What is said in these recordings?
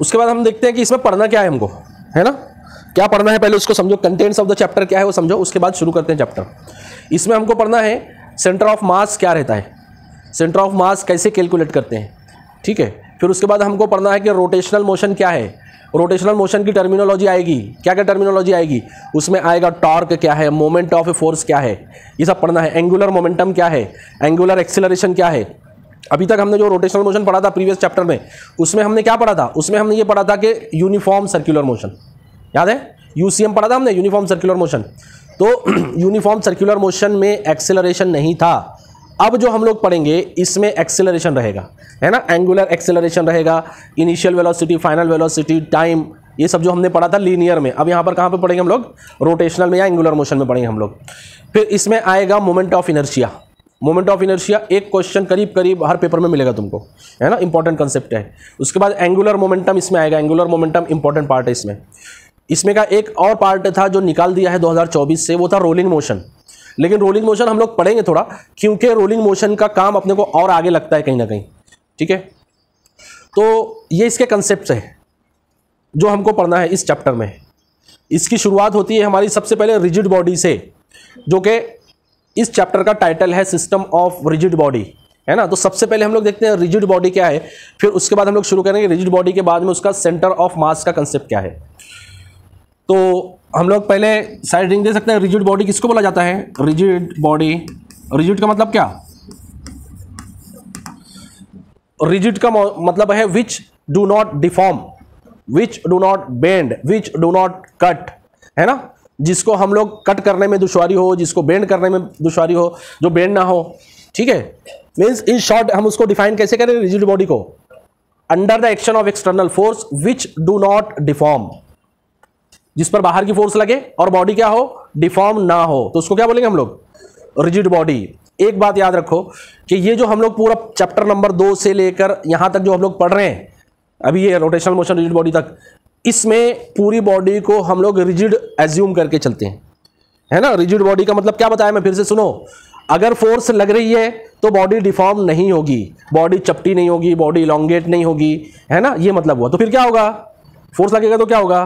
उसके बाद हम देखते हैं कि इसमें पढ़ना क्या है हमको, है ना, क्या पढ़ना है पहले उसको समझो, कंटेंट्स ऑफ द चैप्टर क्या है वो समझो, उसके बाद शुरू करते हैं चैप्टर। इसमें हमको पढ़ना है सेंटर ऑफ मास क्या रहता है, सेंटर ऑफ मास कैसे कैलकुलेट करते हैं, ठीक है। फिर उसके बाद हमको पढ़ना है कि रोटेशनल मोशन क्या है, रोटेशनल मोशन की टर्मिनोलॉजी आएगी, क्या क्या टर्मिनोलॉजी आएगी, उसमें आएगा टॉर्क क्या है, मोमेंट ऑफ ए फोर्स क्या है, ये सब पढ़ना है। एंगुलर मोमेंटम क्या है, एंगुलर एक्सेलरेशन क्या है। अभी तक हमने जो रोटेशनल मोशन पढ़ा था प्रीवियस चैप्टर में, उसमें हमने क्या पढ़ा था, उसमें हमने ये पढ़ा था कि यूनिफॉर्म सर्कुलर मोशन, याद है, यूसीएम पढ़ा था हमने, यूनिफॉर्म सर्कुलर मोशन। तो यूनिफॉर्म सर्कुलर मोशन में एक्सेलरेशन नहीं था। अब जो हम लोग पढ़ेंगे इसमें एक्सेलरेशन रहेगा, है ना, एंगुलर एक्सेलरेशन रहेगा, initial velocity, final velocity, time, ये सब जो हमने पढ़ा था लीनियर में। अब यहाँ पर कहाँ पे पढ़ेंगे हम लोग, रोटेशनल में या एंगुलर मोशन में पढ़ेंगे हम लोग। फिर इसमें आएगा moment of inertia. Moment of inertia एक क्वेश्चन करीब करीब हर पेपर में मिलेगा तुमको, है ना, इंपॉर्टेंट कंसेप्ट है। उसके बाद एंगुलर मोमेंटम इसमें आएगा, एंगुलर मोमेंटम इंपॉर्टेंट पार्ट है इसमें। इसमें का एक और पार्ट था जो निकाल दिया है 2024 से, वो था रोलिंग मोशन। लेकिन रोलिंग मोशन हम लोग पढ़ेंगे थोड़ा, क्योंकि रोलिंग मोशन का काम अपने को और आगे लगता है कहीं ना कहीं, ठीक है। तो ये इसके कंसेप्ट है जो हमको पढ़ना है इस चैप्टर में। इसकी शुरुआत होती है हमारी सबसे पहले रिजिड बॉडी से, जो कि इस चैप्टर का टाइटल है सिस्टम ऑफ रिजिड बॉडी, है ना। तो सबसे पहले हम लोग देखते हैं रिजिड बॉडी क्या है, फिर उसके बाद हम लोग शुरू करेंगे रिजिड बॉडी के बाद में उसका सेंटर ऑफ मास का कंसेप्ट क्या है। तो हम लोग पहले साइड रिंग दे सकते हैं। रिजिड बॉडी किसको बोला जाता है, रिजिड बॉडी, रिजिड का मतलब क्या, रिजिड का मतलब है which do not deform, which do not bend, which do not cut, है ना, जिसको हम लोग कट करने में दुश्वारी हो, जिसको बेंड करने में दुश्वारी हो, जो बेंड ना हो, ठीक है। मीन्स इन शॉर्ट हम उसको डिफाइन कैसे करें रिजिड बॉडी को, under the action of external force which do not deform, जिस पर बाहर की फोर्स लगे और बॉडी क्या हो, डिफॉर्म ना हो, तो उसको क्या बोलेंगे हम लोग, रिजिड बॉडी। एक बात याद रखो कि ये जो हम लोग पूरा चैप्टर नंबर 2 से लेकर यहां तक जो हम लोग पढ़ रहे हैं अभी, ये रोटेशनल मोशन रिजिड बॉडी तक, इसमें पूरी बॉडी को हम लोग रिजिड एज्यूम करके चलते हैं, है ना। रिजिड बॉडी का मतलब क्या बताया मैं फिर से सुनो, अगर फोर्स लग रही है तो बॉडी डिफॉर्म नहीं होगी, बॉडी चपटी नहीं होगी, बॉडी इलोंगेट नहीं होगी, है ना, ये मतलब हुआ। तो फिर क्या होगा, फोर्स लगेगा तो क्या होगा,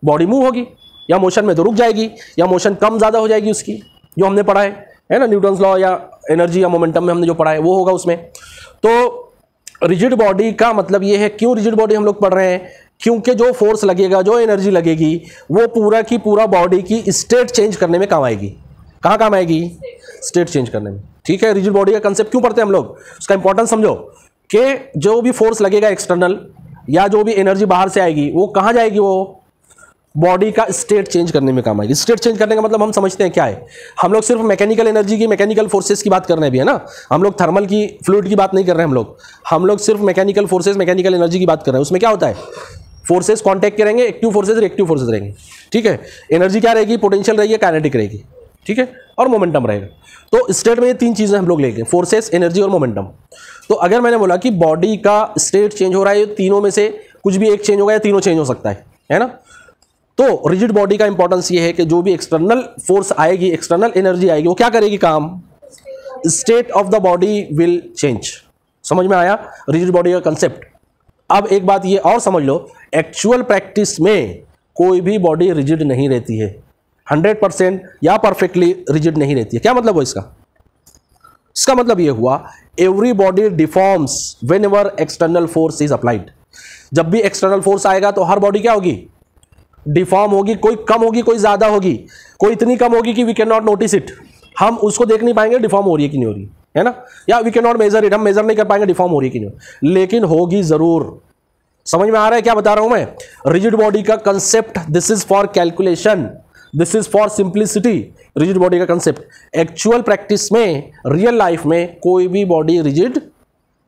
बॉडी मूव होगी, या मोशन में तो रुक जाएगी, या मोशन कम ज़्यादा हो जाएगी उसकी, जो हमने पढ़ा है ना, न्यूटन्स लॉ या एनर्जी या मोमेंटम में हमने जो पढ़ा है वो होगा उसमें। तो रिजिड बॉडी का मतलब ये है, क्यों रिजिड बॉडी हम लोग पढ़ रहे हैं, क्योंकि जो फोर्स लगेगा, जो एनर्जी लगेगी, वो पूरा की पूरा बॉडी की स्टेट चेंज करने में काम आएगी। कहाँ काम आएगी, स्टेट चेंज करने में, ठीक है। रिजिड बॉडी का कंसेप्ट क्यों पढ़ते हैं हम लोग, उसका इंपॉर्टेंस समझो कि जो भी फोर्स लगेगा एक्सटर्नल या जो भी एनर्जी बाहर से आएगी, वो कहाँ जाएगी, वो बॉडी का स्टेट चेंज करने में काम आएगी। स्टेट चेंज करने का मतलब हम समझते हैं क्या है, हम लोग सिर्फ मैकेनिकल एनर्जी की, मैकेनिकल फोर्सेस की बात कर रहे हैं भी, है ना, हम लोग थर्मल की, फ्लूइड की बात नहीं कर रहे हैं हम लोग सिर्फ मैकेनिकल फोर्सेस, मैकेनिकल एनर्जी की बात कर रहे हैं। उसमें क्या होता है, फोर्सेस कांटेक्ट करेंगे, एक्टिव फोर्सेस, रिएक्टिव फोर्सेस रहेंगे, ठीक है। एनर्जी क्या रहेगी, पोटेंशियल रहेगी, काइनेटिक रहेगी, ठीक है, और मोमेंटम रहेगा। तो स्टेट में ये तीन चीजें हम लोग लेंगे, फोर्सेस, एनर्जी और मोमेंटम। तो अगर मैंने बोला कि बॉडी का स्टेट चेंज हो रहा है, तीनों में से कुछ भी एक चेंज होगा या तीनों चेंज हो सकता है ना। तो रिजिड बॉडी का इंपॉर्टेंस ये है कि जो भी एक्सटर्नल फोर्स आएगी, एक्सटर्नल एनर्जी आएगी, वो क्या करेगी काम, state of the body will change. समझ में आया रिजिड बॉडी का कंसेप्ट। अब एक बात ये और समझ लो, एक्चुअल प्रैक्टिस में कोई भी बॉडी रिजिड नहीं रहती है, 100% या परफेक्टली रिजिड नहीं रहती है। क्या मतलब हुआ इसका मतलब ये हुआ, every body deforms when ever external force is applied. जब भी एक्सटर्नल फोर्स आएगा तो हर बॉडी क्या होगी, डिफॉर्म होगी, कोई कम होगी, कोई ज्यादा होगी, कोई इतनी कम होगी कि we can not notice it, हम उसको देख नहीं पाएंगे डिफॉर्म हो रही है कि नहीं हो रही है ना, या we can not measure it, हम मेजर नहीं कर पाएंगे डिफॉर्म हो रही है कि नहीं, लेकिन होगी जरूर। समझ में आ रहा है क्या बता रहा हूं मैं, रिजिड बॉडी का concept, this is for calculation, this is for simplicity. Rigid body का कंसेप्ट एक्चुअल प्रैक्टिस में, रियल लाइफ में कोई भी बॉडी रिजिड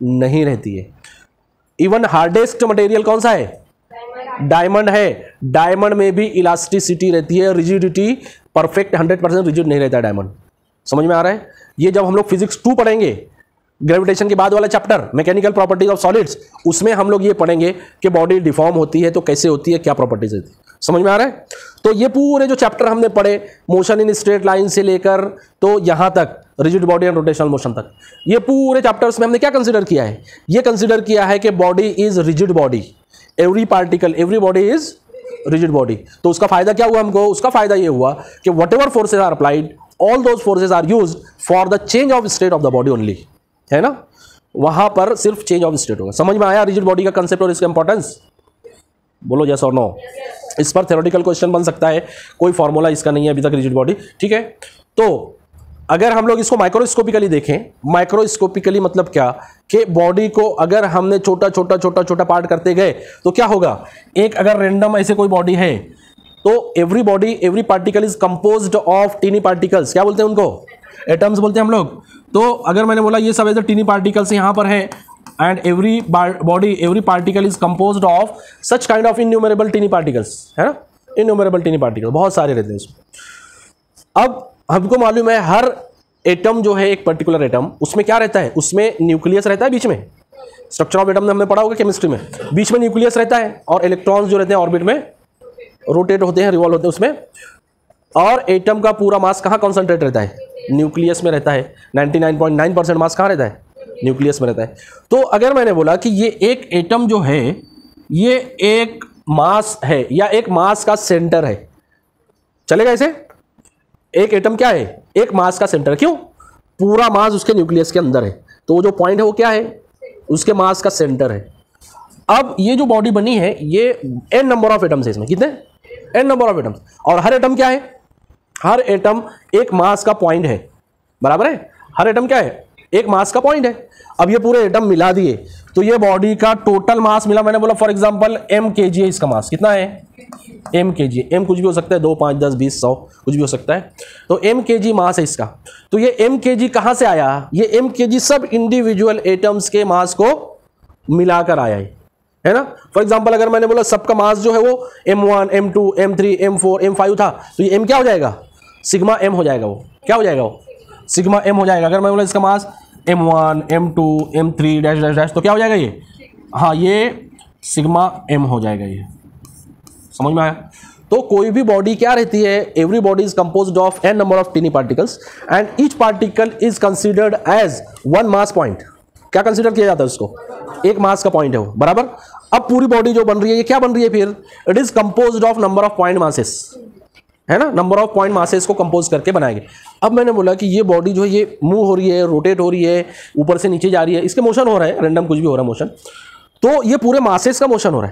नहीं रहती है। इवन हार्डेस्ट मटेरियल कौन सा है, डायमंड है, डायमंड में भी इलास्टिसिटी रहती है, रिजिडिटी परफेक्ट 100% रिजिड नहीं रहता है डायमंड। समझ में आ रहा है, ये जब हम लोग फिजिक्स 2 पढ़ेंगे, ग्रेविटेशन के बाद वाला chapter mechanical properties of solids, उसमें हम लोग ये पढ़ेंगे कि बॉडी डिफॉर्म होती है तो कैसे होती है, क्या प्रॉपर्टीज होती है। समझ में आ रहा है। तो ये पूरे जो चैप्टर हमने पढ़े, मोशन इन स्ट्रेट लाइन से लेकर तो यहां तक rigid body and rotational motion तक, ये पूरे चैप्टर्स में हमने क्या कंसीडर किया है, ये कंसीडर किया है कि body is rigid body, every particle, every body is rigid body. तो उसका फायदा क्या हुआ हमको? उसका फायदा ये हुआ कि whatever forces are applied, all those forces are used for the change of state of the body only, है ना? वहां पर सिर्फ चेंज ऑफ स्टेट होगा। समझ में आया रिजिड बॉडी का कंसेप्ट और इसका इंपॉर्टेंस? बोलो यस और नो। इस पर थ्योरेटिकल क्वेश्चन बन सकता है, कोई फॉर्मूला इसका नहीं है अभी तक रिजिड बॉडी, ठीक है? तो अगर हम लोग इसको माइक्रोस्कोपिकली देखें, माइक्रोस्कोपिकली मतलब क्या कि बॉडी को अगर हमने छोटा छोटा छोटा छोटा पार्ट करते गए तो क्या होगा? एक अगर रैंडम ऐसे कोई बॉडी है तो every body, every particle is composed of tiny particles. क्या बोलते हैं उनको? एटम्स बोलते हैं हम लोग। तो अगर मैंने बोला ये सब ऐसे टीनी पार्टिकल्स यहाँ पर है, and every body, every particle is composed of such kind of innumerable tiny particles, है ना? इन्यूमरेबल टीनी पार्टिकल बहुत सारे रहते हैं उसमें। अब हमको मालूम है हर एटम जो है, एक पर्टिकुलर एटम, उसमें क्या रहता है? उसमें न्यूक्लियस रहता है बीच में। स्ट्रक्चर ऑफ एटम में हमने पढ़ा होगा केमिस्ट्री में, बीच में न्यूक्लियस रहता है और इलेक्ट्रॉन्स जो रहते हैं ऑर्बिट में रोटेट होते हैं, रिवॉल्व होते हैं उसमें। और एटम का पूरा मास कहाँ कॉन्सेंट्रेट रहता है? न्यूक्लियस में रहता है। 99.9% मास कहाँ रहता है? न्यूक्लियस में रहता है। तो अगर मैंने बोला कि ये एक एटम जो है ये एक मास है या एक मास का सेंटर है, चलेगा ऐसे? एक एटम क्या है? एक मास का सेंटर। क्यों? पूरा मास उसके न्यूक्लियस के अंदर है, तो वो जो पॉइंट है वो क्या है? उसके मास का सेंटर है। अब ये जो बॉडी बनी है ये n नंबर ऑफ एटम्स है, इसमें कितने? n number of atoms. और हर एटम क्या है? हर एटम एक मास का पॉइंट है, बराबर है? हर एटम क्या है? एक मास का पॉइंट है। अब ये पूरे एटम मिला दिए तो ये बॉडी का टोटल मास मिला। मैंने बोला फॉर एग्जांपल m kg है, इसका मास कितना है? m kg। m कुछ भी हो सकता है, 2, 5, 10, 20, 100 कुछ भी हो सकता है। तो m kg मास है इसका। तो ये m kg कहां से आया? ये m kg सब इंडिविजुअल एटम्स के मास को मिलाकर आया है ना? फॉर एग्जांपल अगर मैंने बोला सबका मास जो है वो m1, m2, m3, m4, m5 था, तो ये m क्या हो जाएगा? सिग्मा m हो जाएगा। वो क्या हो जाएगा? वो सिग्मा m हो जाएगा। अगर मैं बोला इसका मास m1, m2, m3 dash dash dash, तो क्या हो जाएगा ये? हाँ, ये सिग्मा m हो जाएगा। ये समझ में आया? तो कोई भी बॉडी क्या रहती है? Every body is composed of n number of tiny particles and each particle is considered as one mass point. क्या कंसीडर किया जाता है उसको? एक मास का पॉइंट है वो, बराबर? अब पूरी बॉडी जो बन रही है ये क्या बन रही है फिर? It is composed of number of point masses, है ना? नंबर ऑफ पॉइंट मासेस को कंपोज करके बनाएंगे। अब मैंने बोला कि ये बॉडी जो है ये मूव हो रही है, रोटेट हो रही है, ऊपर से नीचे जा रही है, इसके मोशन हो रहा है, रैंडम कुछ भी हो रहा है मोशन। तो ये पूरे मासेस का मोशन हो रहा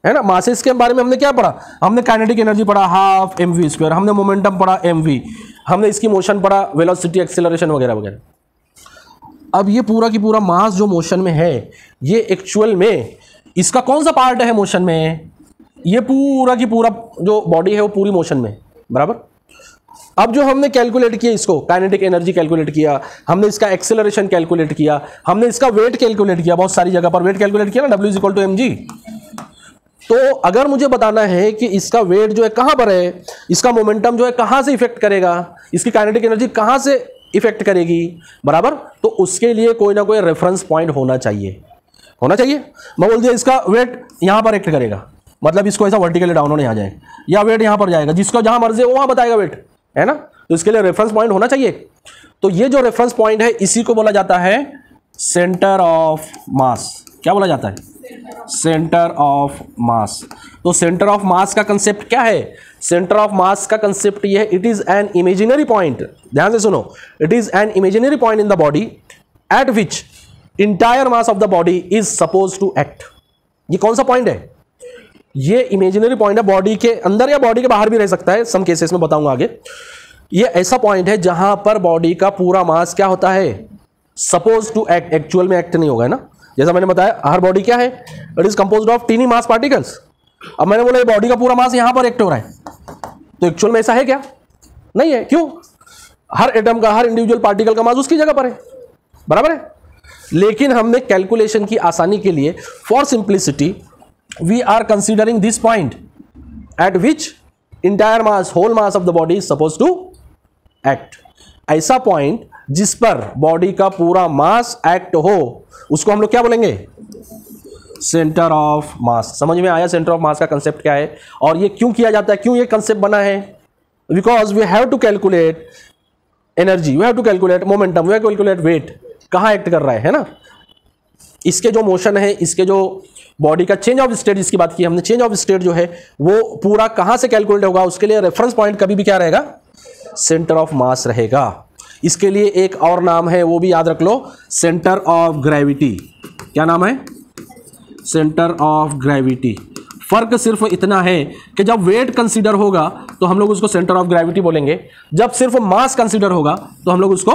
है ना? मासेस के बारे में हमने क्या पढ़ा? हमने काइनेटिक एनर्जी पढ़ा हाफ mv², हमने मोमेंटम पढ़ा mv, हमने इसकी मोशन पढ़ा वेलोसिटी, एक्सेलरेशन वगैरह वगैरह। अब ये पूरा की पूरा मास जो मोशन में है ये एक्चुअल में इसका कौन सा पार्ट है मोशन में? ये पूरा की पूरा जो बॉडी है वो पूरी मोशन में, बराबर? अब जो हमने कैलकुलेट किया इसको, काइनेटिक एनर्जी कैलकुलेट किया, हमने इसका एक्सेलरेशन कैलकुलेट किया, हमने इसका वेट कैलकुलेट किया, बहुत सारी जगह पर वेट कैलकुलेट किया ना, W=mg। तो अगर मुझे बताना है कि इसका वेट जो है कहां पर है, इसका मोमेंटम जो है कहां से इफेक्ट करेगा, इसकी काइनेटिक एनर्जी कहां से इफेक्ट करेगी, बराबर? तो उसके लिए कोई ना कोई रेफरेंस पॉइंट होना चाहिए, होना चाहिए। मैं बोल दिया इसका वेट यहां पर एक्ट करेगा, मतलब इसको ऐसा वर्टिकली डाउन होने आ जाएगा, या वेट यहां पर जाएगा, जिसको जहां मर्जी है वो वहां बताएगा वेट, है ना? तो इसके लिए रेफरेंस पॉइंट होना चाहिए। तो ये जो रेफरेंस पॉइंट है इसी को बोला जाता है सेंटर ऑफ मास। क्या बोला जाता है? सेंटर ऑफ मास। तो सेंटर ऑफ मास का कंसेप्ट क्या है? सेंटर ऑफ मास का कंसेप्ट ये है, it is an imaginary point. ध्यान से सुनो, it is an imaginary point in the body at which entire mass of the body is suppose to act. ये कौन सा पॉइंट है? ये इमेजिनरी पॉइंट है, बॉडी के अंदर या बॉडी के बाहर भी रह सकता है, सम केसेस में बताऊंगा आगे। ये ऐसा पॉइंट है जहां पर बॉडी का पूरा मास क्या होता है? Suppose to act. एक्चुअल में एक्ट नहीं होगा, है ना? जैसा मैंने बताया हर बॉडी क्या है? It is composed of tiny mass particles. अब मैंने बोला ये बॉडी का पूरा मास यहां पर एक्ट हो रहा है, तो एक्चुअल में ऐसा है क्या? नहीं है। क्यों? हर एटम का, हर इंडिविजुअल पार्टिकल का मास उसकी जगह पर है, बराबर है? लेकिन हमने कैलकुलेशन की आसानी के लिए, for simplicity, we are considering this point at which entire mass, whole mass of the body is suppose to act. ऐसा पॉइंट जिस पर बॉडी का पूरा मास एक्ट हो उसको हम लोग क्या बोलेंगे? सेंटर ऑफ मास। समझ में आया सेंटर ऑफ मास का कंसेप्ट क्या है और ये क्यों किया जाता है, क्यों ये कंसेप्ट बना है? Because we have to calculate energy, we have to calculate momentum, we have to calculate weight, कहां एक्ट कर रहा है ना? इसके जो मोशन है, इसके जो बॉडी का चेंज ऑफ स्टेट जिसकी बात की हमने, चेंज ऑफ स्टेट जो है वो पूरा कहां से कैलकुलेट होगा, उसके लिए रेफरेंस पॉइंट कभी भी क्या रहेगा, सेंटर ऑफ मास रहेगा। इसके लिए एक और नाम है, वो भी याद रख लो, सेंटर ऑफ ग्रेविटी। क्या नाम है, सेंटर ऑफ ग्रेविटी। फर्क सिर्फ इतना है कि जब वेट कंसीडर होगा तो हम लोग उसको सेंटर ऑफ ग्रेविटी बोलेंगे, जब सिर्फ मास कंसीडर होगा तो हम लोग उसको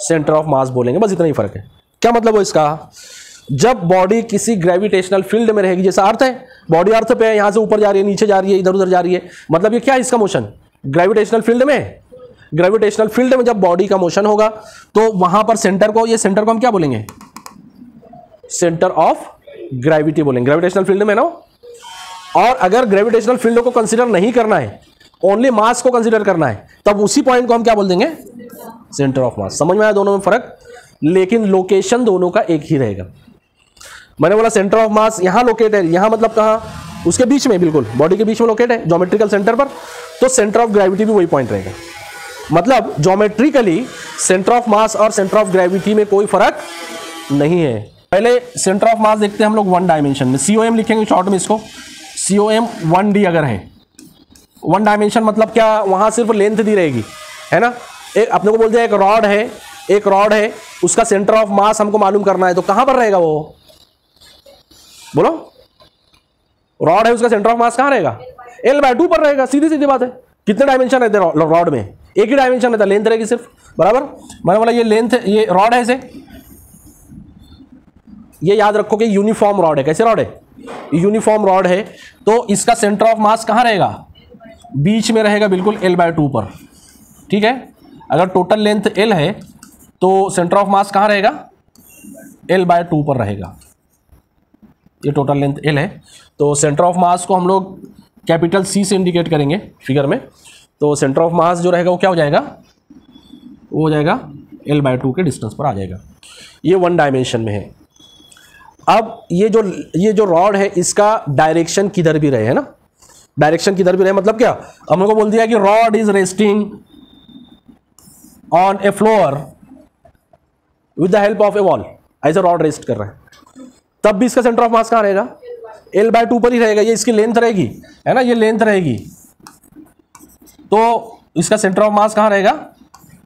सेंटर ऑफ मास बोलेंगे, बस इतना ही फर्क है। क्या मतलब हो इसका, जब बॉडी किसी ग्रेविटेशनल फील्ड में रहेगी, जैसा अर्थ है, बॉडी अर्थ पे है, यहां से ऊपर जा रही है, नीचे जा रही है, इधर उधर जा रही है, मतलब ये क्या है इसका मोशन, ग्रेविटेशनल फील्ड में। ग्रेविटेशनल फील्ड में जब बॉडी का मोशन होगा तो वहां पर सेंटर को, ये सेंटर को हम क्या बोलेंगे, सेंटर ऑफ ग्रेविटी बोलेंगे, ग्रेविटेशनल फील्ड में ना। और अगर ग्रेविटेशनल फील्ड को कंसीडर नहीं करना है, ओनली मास को कंसीडर करना है, तब उसी पॉइंट को हम क्या बोल देंगे, सेंटर ऑफ मास। समझ में आया दोनों में फर्क, लेकिन लोकेशन दोनों का एक ही रहेगा। मैंने बोला सेंटर ऑफ मास यहां लोकेट है, यहां मतलब कहां, उसके बीच में, बिल्कुल बॉडी के बीच में लोकेट है, ज्योमेट्रिकल सेंटर पर, तो सेंटर ऑफ ग्रेविटी भी वही पॉइंट रहेगा। मतलब ज्योमेट्रिकली सेंटर ऑफ मास और सेंटर ऑफ ग्रेविटी में कोई फर्क नहीं है। पहले सेंटर ऑफ मास देखते हैं हम लोग वन डायमेंशन में, COM लिखेंगे शॉर्ट में इसको, COM 1D अगर है, वन डायमेंशन मतलब क्या, वहां सिर्फ लेंथ दी रहेगी, है ना। एक अपने को बोलते हैं एक रॉड है, उसका सेंटर ऑफ मास हमको मालूम करना है, तो कहां पर रहेगा वो, बोलो, रॉड है, उसका सेंटर ऑफ मास कहां रहेगा, L/2 पर रहेगा, सीधी सीधी बात है। कितने डायमेंशन रहते हैं रॉड में, एक ही डायमेंशन रहता है, लेंथ रहेगी सिर्फ, बराबर। मैंने बोला ये लेंथ, ये रॉड है, इसे ये याद रखो कि यूनिफॉर्म रॉड है। कैसे रॉड है, यूनिफॉर्म रॉड है, तो इसका सेंटर ऑफ मास कहां रहेगा, बीच में रहेगा, बिल्कुल L/2 पर, ठीक है। अगर टोटल लेंथ L है तो सेंटर ऑफ मास कहां रहेगा, L/2 पर रहेगा। ये टोटल लेंथ L है, तो सेंटर ऑफ मास को हम लोग कैपिटल C से इंडिकेट करेंगे फिगर में, तो सेंटर ऑफ मास जो रहेगा वो क्या हो जाएगा, वो हो जाएगा L/2 के डिस्टेंस पर आ जाएगा। ये वन डायमेंशन में है। अब ये जो रॉड है, इसका डायरेक्शन किधर भी रहे, है ना, डायरेक्शन किधर भी रहे, मतलब क्या, हम लोग को बोल दिया कि rod is resting on A floor with the help of A wall, ऐसे रॉड रेस्ट कर रहा है, तब भी इसका सेंटर ऑफ मास कहां रहेगा, L/2 पर ही रहेगा। ये इसकी लेंथ रहेगी, है ना, ये लेंथ रहेगी, तो इसका सेंटर ऑफ मास कहां रहेगा,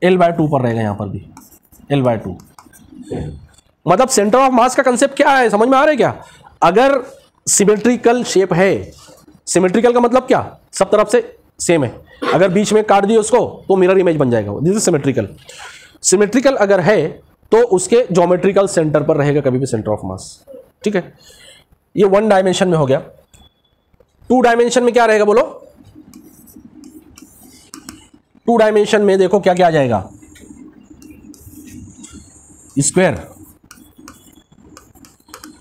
L/2 पर रहेगा, यहां पर भी L/2। मतलब सेंटर ऑफ मास का कंसेप्ट क्या है, समझ में आ रहा है क्या। अगर सिमेट्रिकल शेप है, सिमेट्रिकल का मतलब क्या, सब तरफ से सेम है, अगर बीच में काट दिए उसको तो मिरर इमेज बन जाएगा, दिस इज सिमेट्रिकल। सिमेट्रिकल अगर है तो उसके ज्योमेट्रिकल सेंटर पर रहेगा कभी भी सेंटर ऑफ मास, ठीक है। ये वन डायमेंशन में हो गया। टू डायमेंशन में क्या रहेगा, बोलो, टू डायमेंशन में देखो क्या क्या आ जाएगा, स्क्वायर,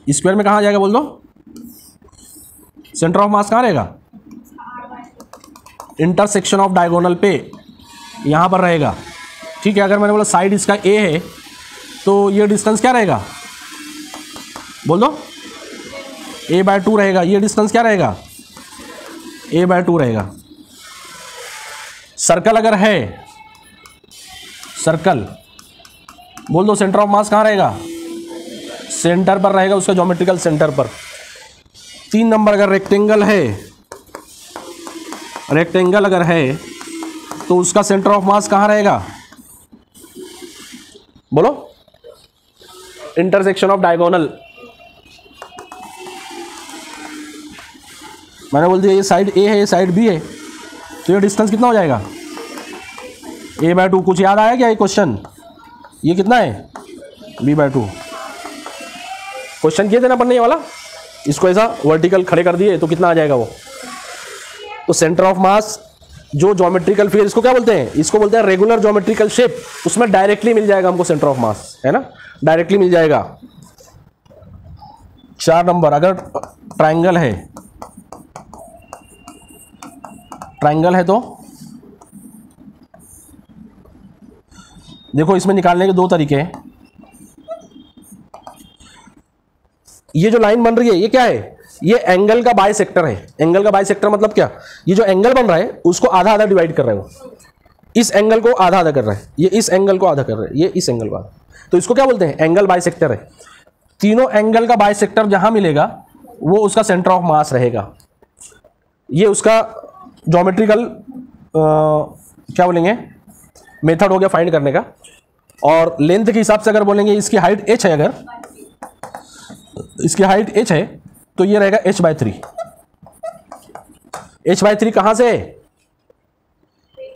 स्क्वायर में कहां आ जाएगा, बोल दो, सेंटर ऑफ मास कहां रहेगा, इंटरसेक्शन ऑफ डायगोनल पे यहां पर रहेगा, ठीक है। अगर मैंने बोला साइड इसका A है तो ये डिस्टेंस क्या रहेगा, बोल दो, A/2 रहेगा। ये डिस्टेंस क्या रहेगा, A/2 रहेगा। सर्कल अगर है, सर्कल बोल दो, सेंटर ऑफ मास कहां रहेगा, सेंटर पर रहेगा, उसका ज्योमेट्रिकल सेंटर पर। 3 नंबर अगर रेक्टेंगल है, रेक्टेंगल अगर है तो उसका सेंटर ऑफ मास कहां रहेगा, बोलो, इंटरसेक्शन ऑफ डायगोनल। मैंने बोल दिया ये साइड A है, ये साइड B है, तो ये डिस्टेंस कितना हो जाएगा, A/2। कुछ याद आया क्या ये क्वेश्चन, ये कितना है, B/2। क्वेश्चन किए थे ना पढ़ने वाला, इसको ऐसा वर्टिकल खड़े कर दिए तो कितना आ जाएगा वो। तो सेंटर ऑफ मास जो ज्योमेट्रिकल फिगर, इसको क्या बोलते हैं, इसको बोलते हैं रेगुलर ज्योमेट्रिकल शेप, उसमें डायरेक्टली मिल जाएगा हमको सेंटर ऑफ मास, है ना, डायरेक्टली मिल जाएगा। 4 नंबर अगर ट्रायंगल है, ट्रायंगल है तो देखो इसमें निकालने के 2 तरीके हैं। ये जो लाइन बन रही है ये क्या है, ये एंगल का बाइसेक्टर है। एंगल का बाइसेक्टर मतलब क्या, ये जो एंगल बन रहा है उसको आधा आधा डिवाइड कर रहा है, वो इस एंगल को आधा आधा कर रहा है, ये इस एंगल को आधा कर रहा है, ये इस एंगल को आधा, तो इसको क्या बोलते हैं, एंगल बाइसेक्टर है। तीनों एंगल का बाइसेक्टर जहां मिलेगा वो उसका सेंटर ऑफ मास रहेगा। ये उसका ज्योमेट्रिकल क्या बोलेंगे मेथड हो गया फाइंड करने का। और लेंथ के हिसाब से अगर बोलेंगे इसकी हाइट h है, अगर इसकी हाइट h है तो ये रहेगा h/3। h/3 कहां से?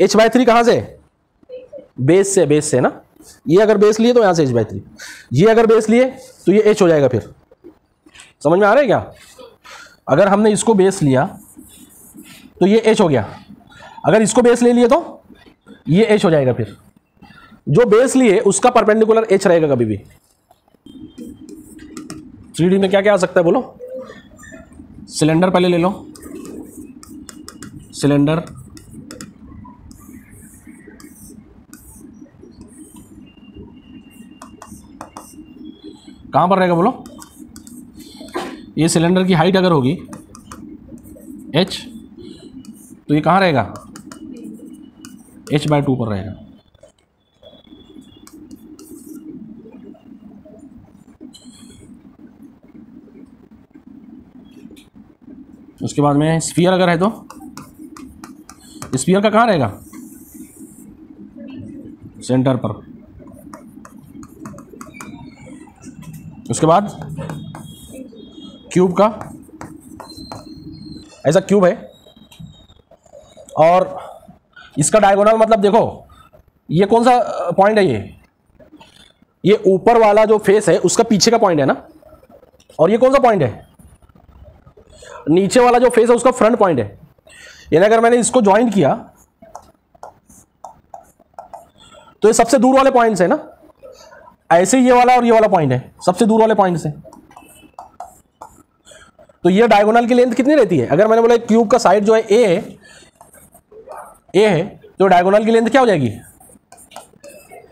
h/3 कहां से? बेस से, बेस से ना। ये अगर बेस लिए तो यहां से h/3, ये अगर बेस लिए तो ये h हो जाएगा। फिर समझ में आ रहा है क्या? अगर हमने इसको बेस लिया तो ये h हो गया, अगर इसको बेस ले लिए तो ये h हो जाएगा। फिर जो बेस लिए उसका परपेंडिकुलर h रहेगा कभी भी। 3D में क्या क्या आ सकता है बोलो? सिलेंडर पहले ले लो, सिलेंडर, कहां पर रहेगा बोलो? ये सिलेंडर की हाइट अगर होगी h तो ये कहां रहेगा? h/2 पर रहेगा। उसके बाद में स्फीयर अगर है तो स्फीयर का कहां रहेगा? सेंटर पर। उसके बाद क्यूब का, ऐसा क्यूब है और इसका डायगोनल मतलब देखो ये कौन सा पॉइंट है? ये ऊपर वाला जो फेस है उसका पीछे का पॉइंट है ना, और ये कौन सा पॉइंट है? नीचे वाला जो फेस है उसका फ्रंट पॉइंट है। यानी अगर मैंने इसको ज्वाइन किया तो ये सबसे दूर वाले पॉइंट है ना, ऐसे ही ये वाला और ये वाला पॉइंट है सबसे दूर वाले पॉइंट से। तो ये डायगोनल की लेंथ कितनी रहती है? अगर मैंने बोला क्यूब का साइड जो है ए है तो डायगोनल की लेंथ क्या हो जाएगी?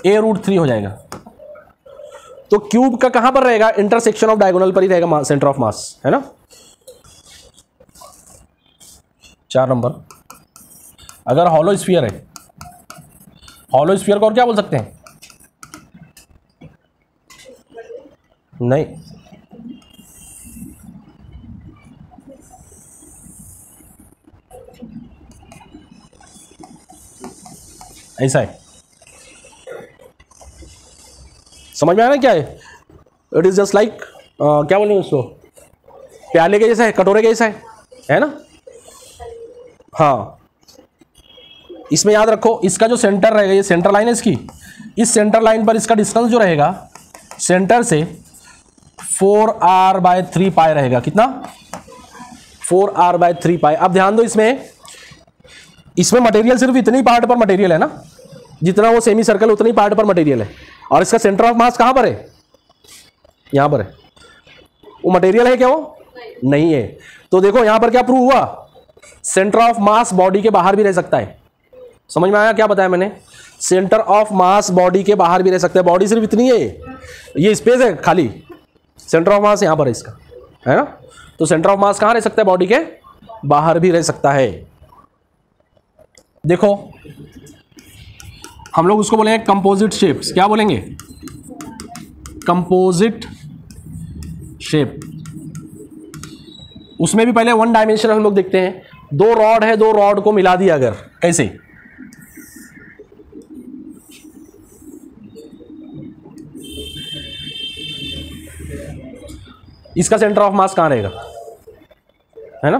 a√3 हो जाएगा। तो क्यूब का कहां पर रहेगा? इंटरसेक्शन ऑफ डायगोनल पर ही रहेगा सेंटर ऑफ मास, है ना। 4 नंबर, अगर हॉलो स्फीयर है, हॉलो स्फीयर को और क्या बोल सकते हैं? नहीं, ऐसा है। समझ में आ रहा है क्या है? इट इज जस्ट लाइक क्या बोलेंगे उसको, प्याले के जैसा है, कटोरे के जैसा है ना। हाँ, इसमें याद रखो इसका जो सेंटर रहेगा, ये सेंटर लाइन है इसकी, इस सेंटर लाइन पर इसका डिस्टेंस जो रहेगा सेंटर से 4r/3 पाई रहेगा। कितना? 4r/3 पाई। अब ध्यान दो, इसमें मटेरियल सिर्फ इतनी पार्ट पर मटेरियल है ना, जितना वो सेमी सर्कल उतनी पार्ट पर मटेरियल है। और इसका सेंटर ऑफ मास कहां पर है? यहां पर है। वो मटेरियल है क्या? वो नहीं है। तो देखो यहां पर क्या प्रूव हुआ? सेंटर ऑफ मास बॉडी के बाहर भी रह सकता है। समझ में आया क्या बताया मैंने? सेंटर ऑफ मास बॉडी के बाहर भी रह सकता है। बॉडी सिर्फ इतनी है, ये स्पेस है खाली, सेंटर ऑफ मास यहां पर है इसका, है ना। तो सेंटर ऑफ मास कहां रह सकता है? बॉडी के बाहर भी रह सकता है। देखो हम लोग उसको बोलेंगे कंपोजिट शेप्स। क्या बोलेंगे? Composite shape. उसमें भी पहले वन डायमेंशन हम लोग देखते हैं। 2 रॉड है, 2 रॉड को मिला दिया अगर, कैसे? इसका सेंटर ऑफ मास कहां रहेगा, है ना।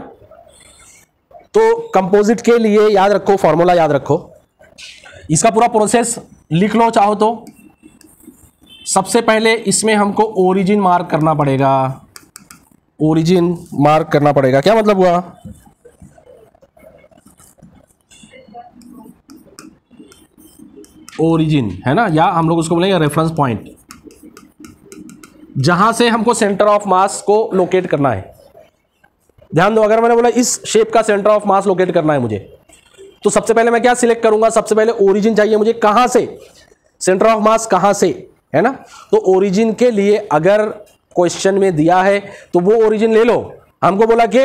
तो कंपोजिट के लिए याद रखो, फॉर्मूला याद रखो, इसका पूरा प्रोसेस लिख लो चाहो तो। सबसे पहले इसमें हमको ओरिजिन मार्क करना पड़ेगा। ओरिजिन मार्क करना पड़ेगा। क्या मतलब हुआ? ओरिजिन, है ना, या हम लोग उसको बोलेंगे रेफरेंस पॉइंट, जहां से हमको सेंटर ऑफ मास को लोकेट करना है। ध्यान दो, अगर मैंने बोला इस शेप का सेंटर ऑफ मास लोकेट करना है मुझे, तो सबसे पहले मैं क्या सिलेक्ट करूंगा? सबसे पहले ओरिजिन चाहिए मुझे। कहां से? सेंटर ऑफ मास कहां से, है ना। तो ओरिजिन के लिए अगर क्वेश्चन में दिया है तो वो ओरिजिन ले लो। हमको बोला कि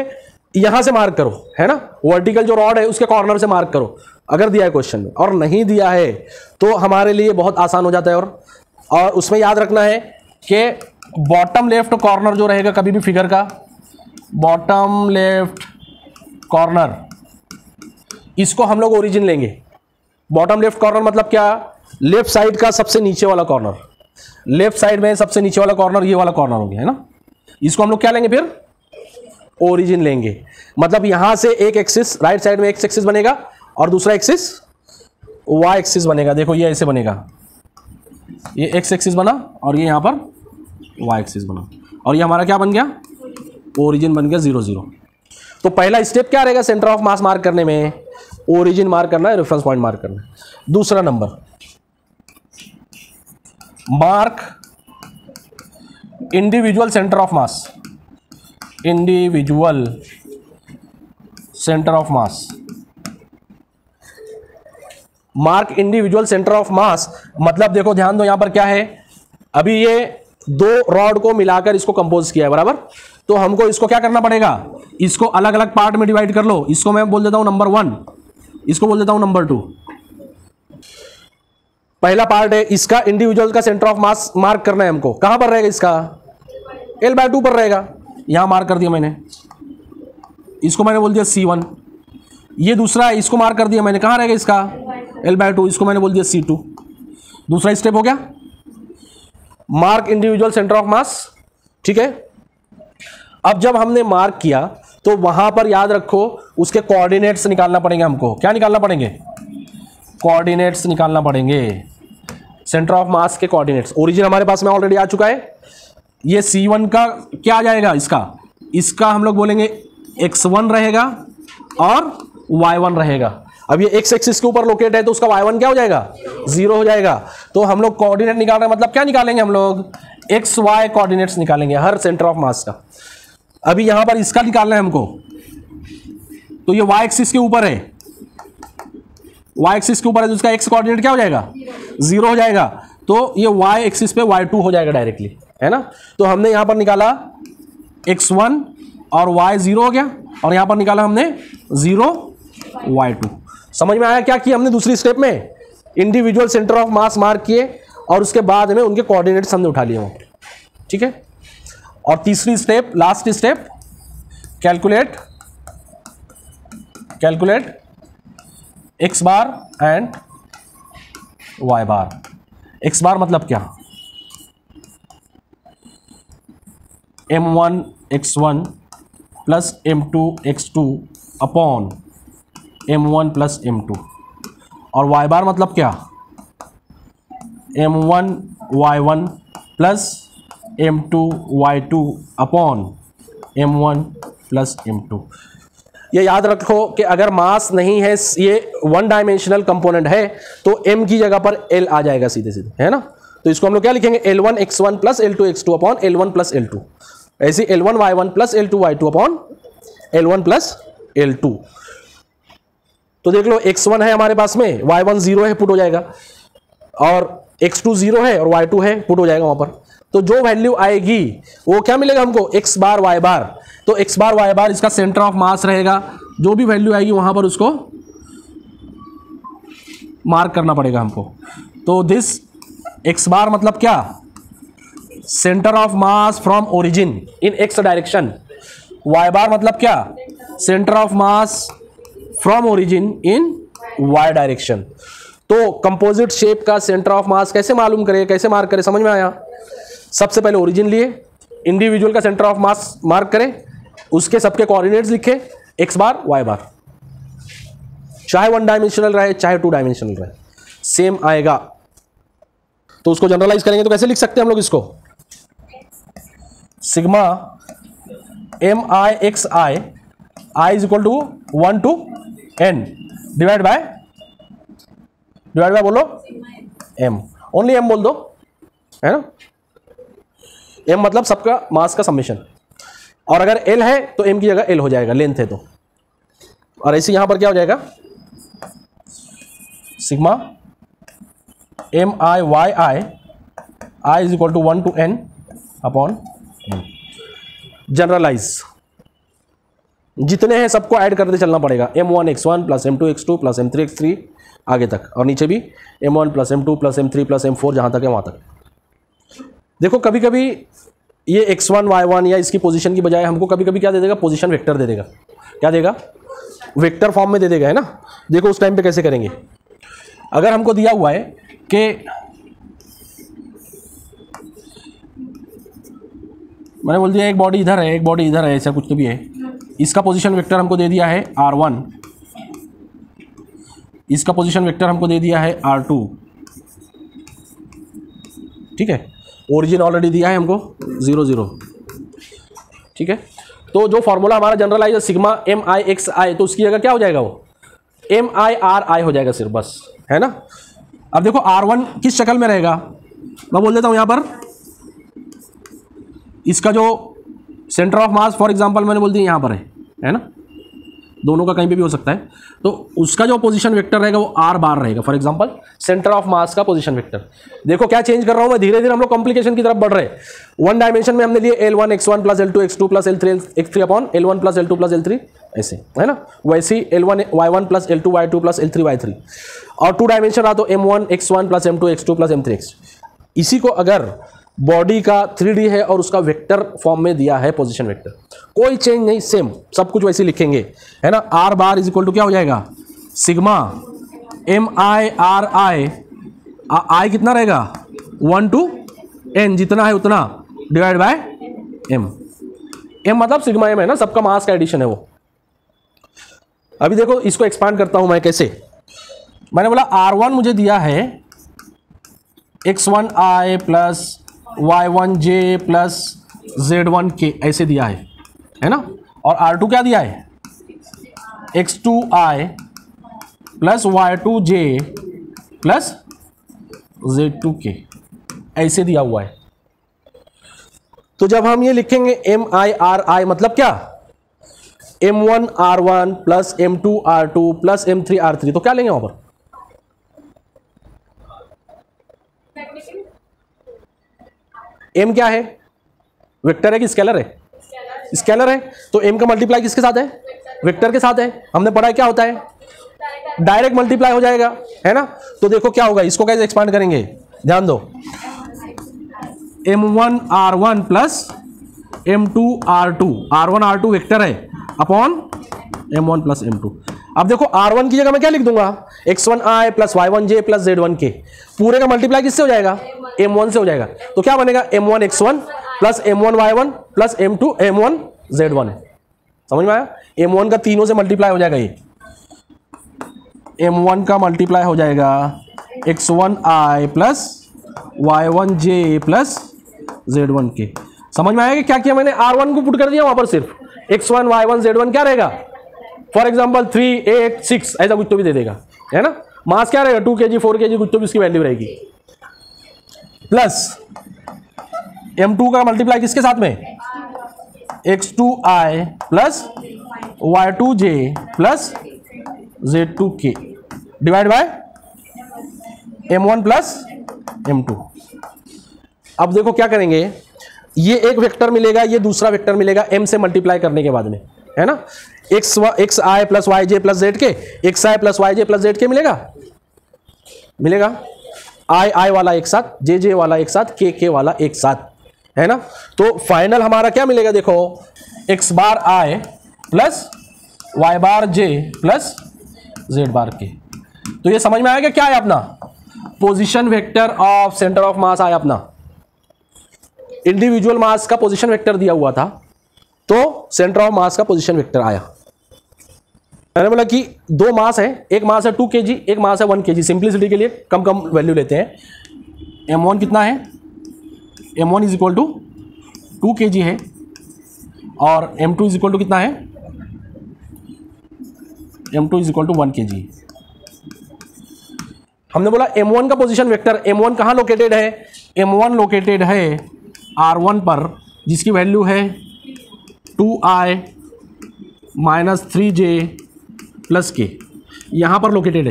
यहां से मार्क करो, है ना, वर्टिकल जो रॉड है उसके कॉर्नर से मार्क करो, अगर दिया है क्वेश्चन में। और नहीं दिया है तो हमारे लिए बहुत आसान हो जाता है। और उसमें याद रखना है कि बॉटम लेफ्ट कॉर्नर जो रहेगा कभी भी फिगर का, बॉटम लेफ्ट कॉर्नर, इसको हम लोग ओरिजिन लेंगे। बॉटम लेफ्ट कॉर्नर मतलब क्या, लेफ्ट साइड का सबसे नीचे वाला कॉर्नर, लेफ्ट साइड में सबसे नीचे वाला कॉर्नर ये वाला कॉर्नर हो गया है ना, इसको हम लोग क्या लेंगे फिर, ओरिजिन लेंगे। मतलब यहां से एक एक्सिस राइट साइड में एक एक्सिस बनेगा और दूसरा एक्सिस वाई एक्सिस बनेगा। देखो ये ऐसे बनेगा, ये एक्स एक्सिस बना और ये यहां पर वाई एक्सिस बना, और ये हमारा क्या बन गया, ओरिजिन बन गया 0 0। तो पहला स्टेप क्या रहेगा सेंटर ऑफ मास मार्क करने में, ओरिजिन मार्क करना है, रेफरेंस पॉइंट मार्क करना है। दूसरा number, mark individual centre of mass, individual centre of mass, mark individual centre of मास मतलब देखो ध्यान दो यहां पर क्या है, अभी ये दो रॉड को मिलाकर इसको कंपोज किया है बराबर, तो हमको इसको क्या करना पड़ेगा, इसको अलग अलग पार्ट में डिवाइड कर लो। इसको मैं बोल देता हूं नंबर 1, इसको बोल देता हूं नंबर 2। पहला पार्ट है इसका इंडिविजुअल का सेंटर ऑफ मास मार्क करना है हमको, कहां पर रहेगा इसका, L/2 पर रहेगा, यहां मार्क कर दिया मैंने, इसको मैंने बोल दिया C1। ये दूसरा है, इसको मार्क कर दिया मैंने, कहां रहेगा इसका, L/2, इसको मैंने बोल दिया C2। दूसरा स्टेप हो गया, मार्क इंडिविजुअल सेंटर ऑफ मास, ठीक है। अब जब हमने मार्क किया तो वहां पर याद रखो उसके कोऑर्डिनेट्स निकालना पड़ेंगे हमको। क्या निकालना पड़ेंगे, कोऑर्डिनेट्स निकालना पड़ेंगे, सेंटर ऑफ मास के कोऑर्डिनेट्स। ओरिजिन हमारे पास में ऑलरेडी आ चुका है, ये C1 का क्या आ जाएगा, इसका हम लोग बोलेंगे x1 रहेगा और y1 रहेगा। अब ये x एक्सिस के ऊपर लोकेट है तो उसका y1 क्या हो जाएगा, 0 हो जाएगा। तो हम लोग कोऑर्डिनेट निकाल रहे हैं, मतलब क्या निकालेंगे हम लोग, एक्स वाई कोऑर्डिनेट्स निकालेंगे हर सेंटर ऑफ मास का। अभी यहां पर इसका निकालना है हमको, तो ये y एक्सिस के ऊपर है, y एक्सिस के ऊपर है तो उसका x कोऑर्डिनेट क्या हो जाएगा, 0 हो जाएगा। तो ये y एक्सिस पे y2 हो जाएगा डायरेक्टली, है ना। तो हमने यहां पर निकाला x1 और y 0 हो गया, और यहां पर निकाला हमने 0 y2। समझ में आया क्या किया हमने दूसरी स्टेप में, individual centre of mass mark किए और उसके बाद में उनके कोऑर्डिनेट्स हमने उठा लिए वहां, ठीक है। और तीसरी step, last step, calculate x bar and y bar. x बार मतलब क्या, m1 x1 plus m2 x2 upon m1 plus m2, और y बार मतलब क्या, m1 y1 plus m2 y2 upon m1 plus m2। ये याद रखो कि अगर मास नहीं है, ये वन डायमेंशनल कंपोनेंट है, तो m की जगह पर l आ जाएगा सीधे सीधे, है ना। तो इसको हम लोग क्या लिखेंगे, L1 x1 plus L2 x2 upon L1 plus L2, ऐसे L1 y1 plus L2 y2 upon L1 plus L2। तो देख लो x1 है हमारे पास में, y1 0 है, पुट हो जाएगा, और x2 0 है और y2 है, पुट हो जाएगा वहां पर। तो जो वैल्यू आएगी वो क्या मिलेगा हमको, x बार y बार। तो x बार y बार इसका सेंटर ऑफ मास रहेगा, जो भी वैल्यू आएगी वहां पर उसको मार्क करना पड़ेगा हमको। तो दिस x बार मतलब क्या, centre of mass from origin in x direction. y बार मतलब क्या, centre of mass from origin in y direction. तो कंपोजिट शेप का सेंटर ऑफ मास कैसे मालूम करें, कैसे मार्क करें, समझ में आया। सबसे पहले ओरिजिन लिए, इंडिविजुअल का सेंटर ऑफ मास मार्क करें, उसके सबके कोऑर्डिनेट्स लिखे, x बार y बार, चाहे वन डायमेंशनल रहे चाहे टू डायमेंशनल रहे, सेम आएगा। तो उसको जनरलाइज करेंगे तो कैसे लिख सकते हैं हम लोग इसको, sigma m i x i is equal to 1 to n divide by बोलो m, ओनली m बोल दो, है ना। m मतलब सबका मास का समेशन, और अगर l है तो m की जगह l हो जाएगा, लेंथ है तो। और ऐसे यहां पर क्या हो जाएगा, sigma m i y i is equal to 1 to n upon m। Generalise जितने हैं सबको ऐड करते चलना पड़ेगा, m1 x1 plus m2 x2 plus m3 x3 आगे तक, और नीचे भी m1 plus m2 plus m3 plus m4 जहां तक है वहां तक। देखो कभी कभी ये x1 y1 या इसकी पोजीशन की बजाय हमको कभी कभी क्या दे देगा, पोजीशन वेक्टर दे देगा। क्या देगा, वेक्टर फॉर्म में दे देगा, है ना। देखो उस टाइम पे कैसे करेंगे। अगर हमको दिया हुआ है कि मैंने बोल दिया एक बॉडी इधर है, एक बॉडी इधर है, ऐसा कुछ तो भी है, इसका पोजीशन वेक्टर हमको दे दिया है r1, इसका पोजीशन वेक्टर हमको दे दिया है r2, ठीक है। ओरिजिन ऑलरेडी दिया है हमको 0 0, ठीक है। तो जो फॉर्मूला हमारा जनरलाइज है सिग्मा एम आई एक्स आई, तो उसकी जगह क्या हो जाएगा, वो एम आई आर आई हो जाएगा सिर्फ, बस, है ना। अब देखो r1 किस शक्ल में रहेगा, मैं बोल देता हूं यहां पर इसका जो centre of mass for example मैंने बोल दिया यहां पर है ना, दोनों का कहीं पे भी हो सकता है, तो उसका जो पोजीशन वेक्टर रहेगा वो r बार रहेगा, फॉर एग्जांपल सेंटर ऑफ मास का पोजीशन वेक्टर। देखो क्या चेंज कर रहा हूं मैं, धीरे धीरे हम लोग कॉम्प्लिकेशन की तरफ बढ़ रहे हैं। वन डायमेंशन में हमने लिए L1 x1 plus L2 x2 plus L3 x3 upon L1 plus L2 plus L3, ऐसे, है ना। वैसे ही L1 y1 plus L2 y2 plus L3 y3, और टू डायमेंशन रहा तो M1 x1 plus M2 x2 plus M3 x। इसी को अगर बॉडी का 3D है और उसका वेक्टर फॉर्म में दिया है पोजीशन वेक्टर, कोई चेंज नहीं, सेम सब कुछ वैसे लिखेंगे, है ना। r bar is equal to क्या हो जाएगा, sigma m i r i, i कितना रहेगा 1 to n, जितना है उतना डिवाइड बाय m। m मतलब सिग्मा m है ना, सबका मास का एडिशन है वो। अभी देखो इसको एक्सपांड करता हूं मैं कैसे। मैंने बोला r1 मुझे दिया है x1i plus y1j plus z1k, ऐसे दिया है ना। और r2 क्या दिया है, x2i plus y2j plus z2k, ऐसे दिया हुआ है। तो जब हम ये लिखेंगे एम आई आर आई, मतलब क्या, m1 r1 plus m2 r2 plus m3 r3, तो क्या लेंगे वहां पर, m क्या है, वेक्टर है कि स्केलर है, स्केलर है, तो m का मल्टीप्लाई किसके साथ है, वेक्टर के साथ है। हमने पढ़ा है क्या होता है, डायरेक्ट मल्टीप्लाई हो जाएगा, है ना। तो देखो क्या होगा, इसको कैसे एक्सपांड करेंगे, ध्यान दो, m1 r1 plus m2 r2, r1 r2 vector है, अपॉन m1 प्लस m2। अब देखो r1 की जगह मैं क्या लिख दूंगा, x1i plus y1j plus z1k, पूरे का मल्टीप्लाई किससे हो जाएगा, m1 से हो जाएगा। तो क्या बनेगा, m1 x1 plus m1 y1 plus m2 m1 z1, समझ में आया। m1 का तीनों से मल्टीप्लाई हो जाएगा, ये m1 का मल्टीप्लाई हो जाएगा x1i plus y1j plus z1k। समझ में आया कि क्या किया मैंने, r1 को पुट कर दिया वहां पर, सिर्फ x1 y1 z1 क्या रहेगा, फॉर एग्जांपल 3 8 6 ऐसा कुछ तो भी दे देगा, है ना। मास क्या रहेगा 2 kg 4 kg कुछ तो भी उसकी वैल्यू रहेगी, प्लस m2 का मल्टीप्लाई किसके साथ में, x2i plus y2j plus z2k divide by m1 plus m2। अब देखो क्या करेंगे, ये एक वेक्टर मिलेगा, ये दूसरा वेक्टर मिलेगा m से मल्टीप्लाई करने के बाद में, है ना। xi plus yj plus zk, xi plus yj plus zk मिलेगा, मिलेगा, i वाला एक साथ, jj वाला एक साथ, k वाला एक साथ, है ना। तो फाइनल हमारा क्या मिलेगा, देखो x bar i plus y bar j plus z bar k। तो ये समझ में आएगा क्या है अपना, position vector of centre of मास आया अपना। इंडिविजुअल मास का पोजीशन वेक्टर दिया हुआ था, तो सेंटर ऑफ मास का पोजीशन वेक्टर आया। मैंने बोला कि दो मास है, एक मास है 2 kg, एक मास है 1 kg। सिंपलिसिटी के लिए कम कम वैल्यू लेते हैं। m1 कितना है, m1 is equal to 2 kg है, और m2 इज इक्वल टू कितना है, m2 is equal to 1 kg। हमने बोला m1 का पोजीशन वेक्टर, m1 कहाँ लोकेटेड है, m1 लोकेटेड है r1 पर, जिसकी वैल्यू है 2i minus 3j plus k, यहाँ पर लोकेटेड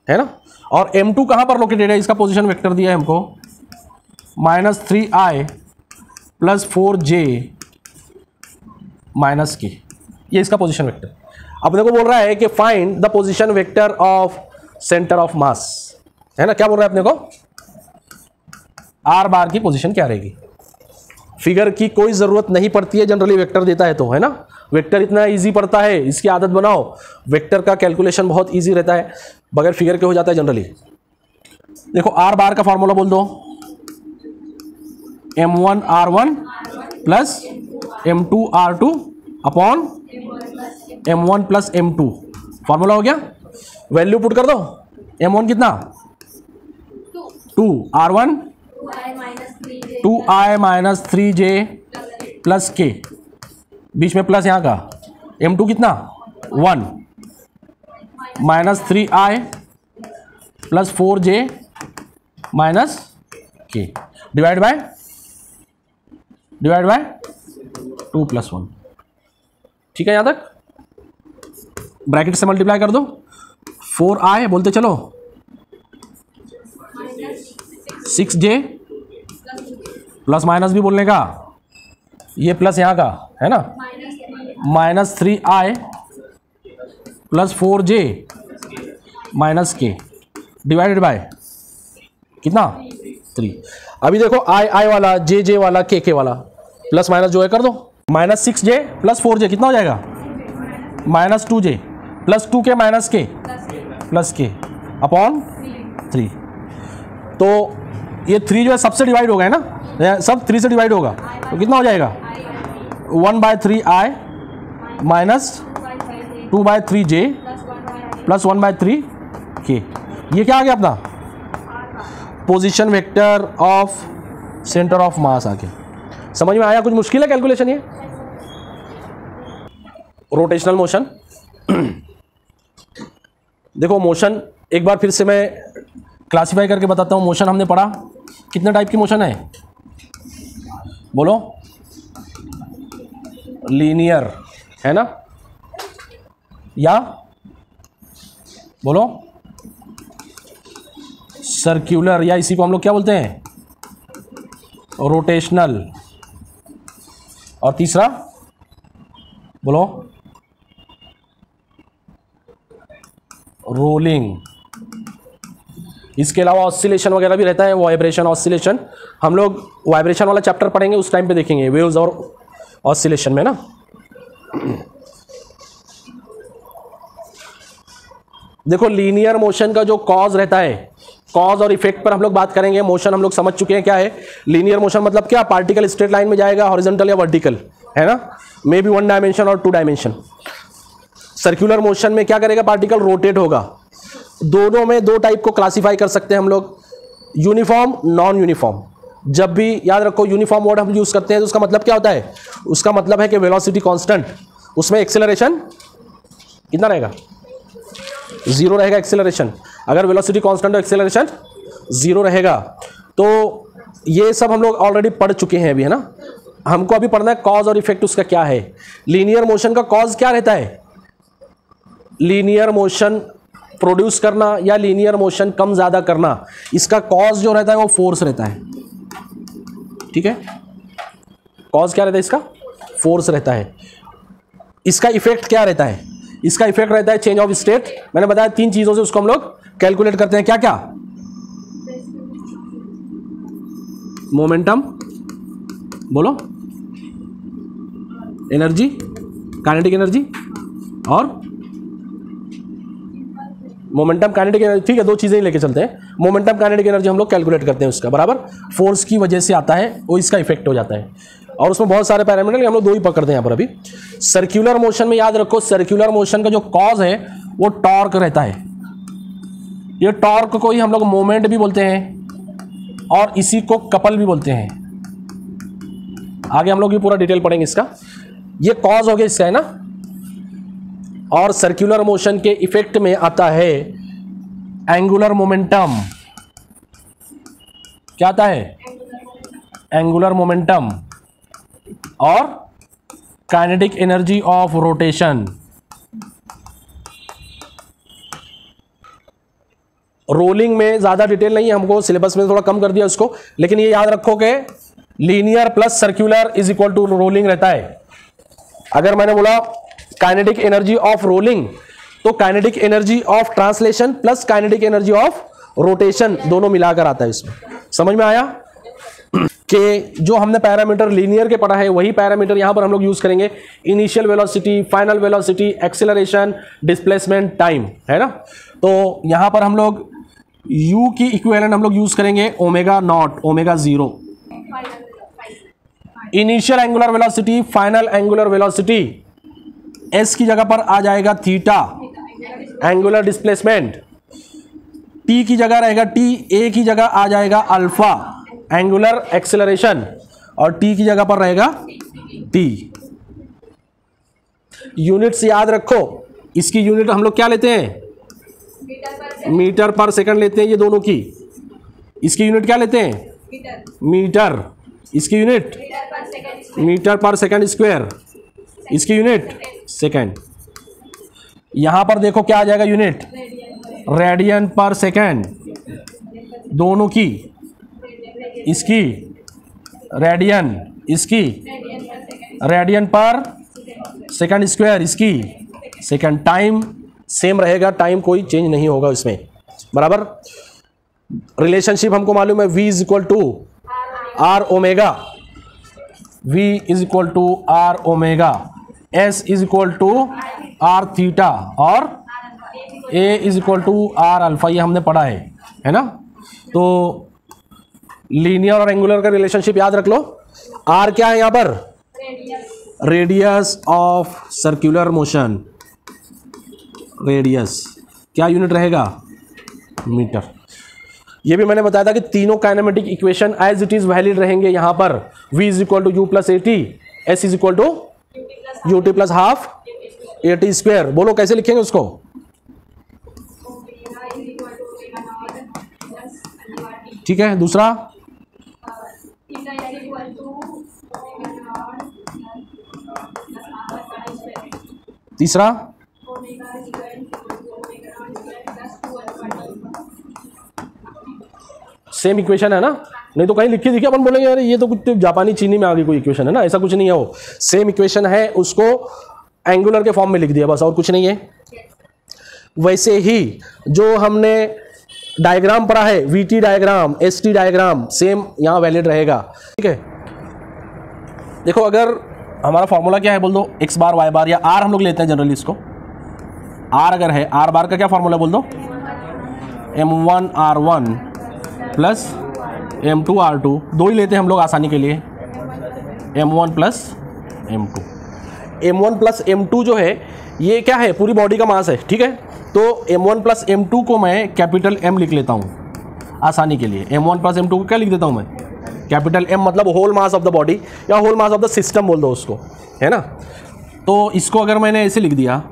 है ना। और m2 कहाँ पर लोकेटेड है, इसका पोजीशन वेक्टर दिया है हमको minus 3i plus 4j minus k, ये इसका पोजीशन वेक्टर। अब देखो बोल रहा है कि find the position vector of centre of मास, है ना। क्या बोल रहा है अपने को, r बार की पोजीशन क्या रहेगी। फिगर की कोई ज़रूरत नहीं पड़ती है जनरली, वेक्टर देता है तो, है ना। वेक्टर इतना इजी पड़ता है, इसकी आदत बनाओ। वेक्टर का कैलकुलेशन बहुत इजी रहता है, बगैर फिगर के हो जाता है जनरली। देखो आर बार का फॉर्मूला बोल दो, m1 r1 plus m2 r2 upon m1 plus m2, formula हो गया। वैल्यू पुट कर दो, m1 कितना 2 r1 2i minus 3j plus k, बीच में प्लस यहाँ का, m2 कितना 1 minus 3i plus 4j minus k divide by 2 plus 1। ठीक है, यहां तक ब्रैकेट से मल्टीप्लाई कर दो, 4i बोलते चलो 6j प्लस माइनस भी बोलने का, ये प्लस यहाँ का है ना, minus 3i plus 4j minus k divided by कितना 3। अभी देखो आई वाला, जे वाला, के वाला प्लस माइनस जो है कर दो, माइनस 6j प्लस 4j कितना हो जाएगा, minus 2j plus 2k minus k plus k upon 3। तो ये 3 जो है सबसे डिवाइड होगा, है ना, सब 3 से डिवाइड होगा, तो कितना हो जाएगा 1/3i minus 2/3j plus 1/3k। ये क्या आ गया अपना position vector of centre of mass आ गया। समझ में आया? कुछ मुश्किल है कैलकुलेशन ये? रोटेशनल मोशन देखो, मोशन एक बार फिर से मैं क्लासिफाई करके बताता हूं। मोशन हमने पढ़ा, कितने टाइप की मोशन है बोलो, लीनियर है ना, या बोलो सर्क्यूलर, या इसी को हम लोग क्या बोलते हैं रोटेशनल, और तीसरा बोलो रोलिंग। इसके अलावा ऑसिलेशन वगैरह भी रहता है, वाइब्रेशन, ऑसिलेशन। हम लोग वाइब्रेशन वाला चैप्टर पढ़ेंगे, उस टाइम पे देखेंगे वेव्स और ऑसिलेशन में ना। देखो लीनियर मोशन का जो कॉज रहता है, कॉज और इफेक्ट पर हम लोग बात करेंगे। मोशन हम लोग समझ चुके हैं क्या है। लीनियर मोशन मतलब क्या, पार्टिकल स्ट्रेट लाइन में जाएगा, हॉरिजॉन्टल या वर्टिकल, है ना, मे बी 1 डायमेंशन और 2 डायमेंशन। सर्कुलर मोशन में क्या करेगा, पार्टिकल रोटेट होगा। दोनों में 2 टाइप को क्लासिफाई कर सकते हैं हम लोग, यूनिफॉर्म, नॉन यूनिफॉर्म। जब भी याद रखो यूनिफॉर्म वर्ड हम यूज करते हैं तो उसका मतलब क्या होता है, उसका मतलब है कि वेलोसिटी कांस्टेंट, उसमें एक्सेलरेशन कितना रहेगा, 0 रहेगा एक्सेलरेशन। अगर वेलोसिटी कांस्टेंट और एक्सेलरेशन 0 रहेगा, तो ये सब हम लोग ऑलरेडी पढ़ चुके हैं अभी, है ना। हमको अभी पढ़ना है कॉज और इफेक्ट उसका क्या है। लीनियर मोशन का कॉज क्या रहता है, लीनियर मोशन प्रोड्यूस करना या लीनियर मोशन कम ज्यादा करना, इसका कॉज जो रहता है वो फोर्स रहता है। ठीक है, कॉज क्या रहता है इसका, फोर्स रहता है। इसका इफेक्ट क्या रहता है, इसका इफेक्ट रहता है चेंज ऑफ स्टेट। मैंने बताया 3 चीजों से उसको हम लोग कैलकुलेट करते हैं, क्या क्या, मोमेंटम बोलो, एनर्जी, काइनेटिक एनर्जी और मोमेंटम काइनेटिक एनर्जी। ठीक है, 2 चीजें ही लेके चलते हैं। मोमेंटम काइनेटिक एनर्जी हम लोग कैलकुलेट करते हैं उसका, बराबर फोर्स की वजह से आता है वो, इसका इफेक्ट हो जाता है। और उसमें बहुत सारे पैरामीटर हम लोग 2 ही पकड़ते हैं यहाँ पर अभी। सर्कुलर मोशन में याद रखो, सर्कुलर मोशन का जो कॉज है वो टॉर्क रहता है। ये टॉर्क को ही हम लोग मोमेंट भी बोलते हैं और इसी को कपल भी बोलते हैं। आगे हम लोग ये पूरा डिटेल पढ़ेंगे इसका। ये कॉज हो गया इसका, है ना। और सर्कुलर मोशन के इफेक्ट में आता है एंगुलर मोमेंटम। क्या आता है, एंगुलर मोमेंटम और kinetic energy of rotation. Rolling में ज्यादा डिटेल नहीं है, हमको सिलेबस में थोड़ा कम कर दिया उसको, लेकिन ये याद रखो कि linear plus circular is equal to rolling रहता है। अगर मैंने बोला काइनेटिक एनर्जी ऑफ रोलिंग, तो kinetic energy of translation plus kinetic energy of rotation दोनों मिलाकर आता है इसमें। समझ में आया? कि जो हमने पैरामीटर लीनियर के पढ़ा है वही पैरामीटर यहां पर हम लोग यूज करेंगे। Initial velocity, final velocity, acceleration, displacement, time, है ना। तो यहां पर हम लोग u की इक्विवेलेंट हम लोग यूज करेंगे omega naught, omega zero. Initial angular velocity, final angular velocity, s की जगह पर आ जाएगा थीटा। एंगुलर डिस्प्लेसमेंट t की जगह रहेगा t, a की जगह आ जाएगा अल्फा एंगुलर एक्सेलरेशन, और t की जगह पर रहेगा t। यूनिट्स याद रखो, इसकी यूनिट हम लोग क्या लेते हैं, मीटर पर सेकंड लेते हैं ये दोनों की। इसकी यूनिट क्या लेते हैं, मीटर। इसकी यूनिट मीटर पर सेकंड स्क्वायर, इसकी यूनिट सेकंड। यहां पर देखो क्या आ जाएगा यूनिट, रेडियन पर सेकंड दोनों की, इसकी रेडियन, इसकी रेडियन पर सेकंड स्क्वायर, इसकी सेकंड। टाइम सेम रहेगा, टाइम कोई चेंज नहीं होगा इसमें, बराबर। रिलेशनशिप हमको मालूम है, v is equal to r omega, v is equal to r omega, s is equal to r theta, और a is equal to r alpha. ये हमने पढ़ा है ना। तो लीनियर और एंगुलर का रिलेशनशिप याद रख लो। r क्या है यहां पर, radius of circular motion, radius क्या यूनिट रहेगा, मीटर। ये भी मैंने बताया था कि तीनों kinematic equation as it is valid रहेंगे यहां पर। v is equal to u plus a t, s is equal to u t plus half a t square. बोलो कैसे लिखेंगे उसको, ठीक है। दूसरा तीसरा सेम इक्वेशन है ना, नहीं तो कहीं लिखी दिखी अपन बोलेंगे यार ये तो कुछ जापानी चीनी में आ गई कोई इक्वेशन है ना, ऐसा कुछ नहीं है। वो सेम इक्वेशन है, उसको एंगुलर के फॉर्म में लिख दिया बस, और कुछ नहीं है। वैसे ही जो हमने डायग्राम पढ़ा है, VT diagram, ST diagram, same यहां वैलिड रहेगा, ठीक है। देखो अगर हमारा फॉर्मूला क्या है बोल दो, एक्स बार वाई बार, या आर हम लोग लेते हैं जनरली इसको। आर अगर है, आर बार का क्या फॉर्मूला बोल दो, m1 r1 plus m2 r2, दो ही लेते हैं हम लोग आसानी के लिए, m1 plus m2। m1 plus m2 जो है ये क्या है, पूरी बॉडी का मास है, ठीक है। तो m1 प्लस m2 को मैं कैपिटल M लिख लेता हूँ आसानी के लिए। m1 प्लस m2 को क्या लिख देता हूँ मैं, कैपिटल M, मतलब whole mass of the body या whole mass of the system बोल दो उसको, है ना। तो इसको अगर मैंने ऐसे लिख दिया,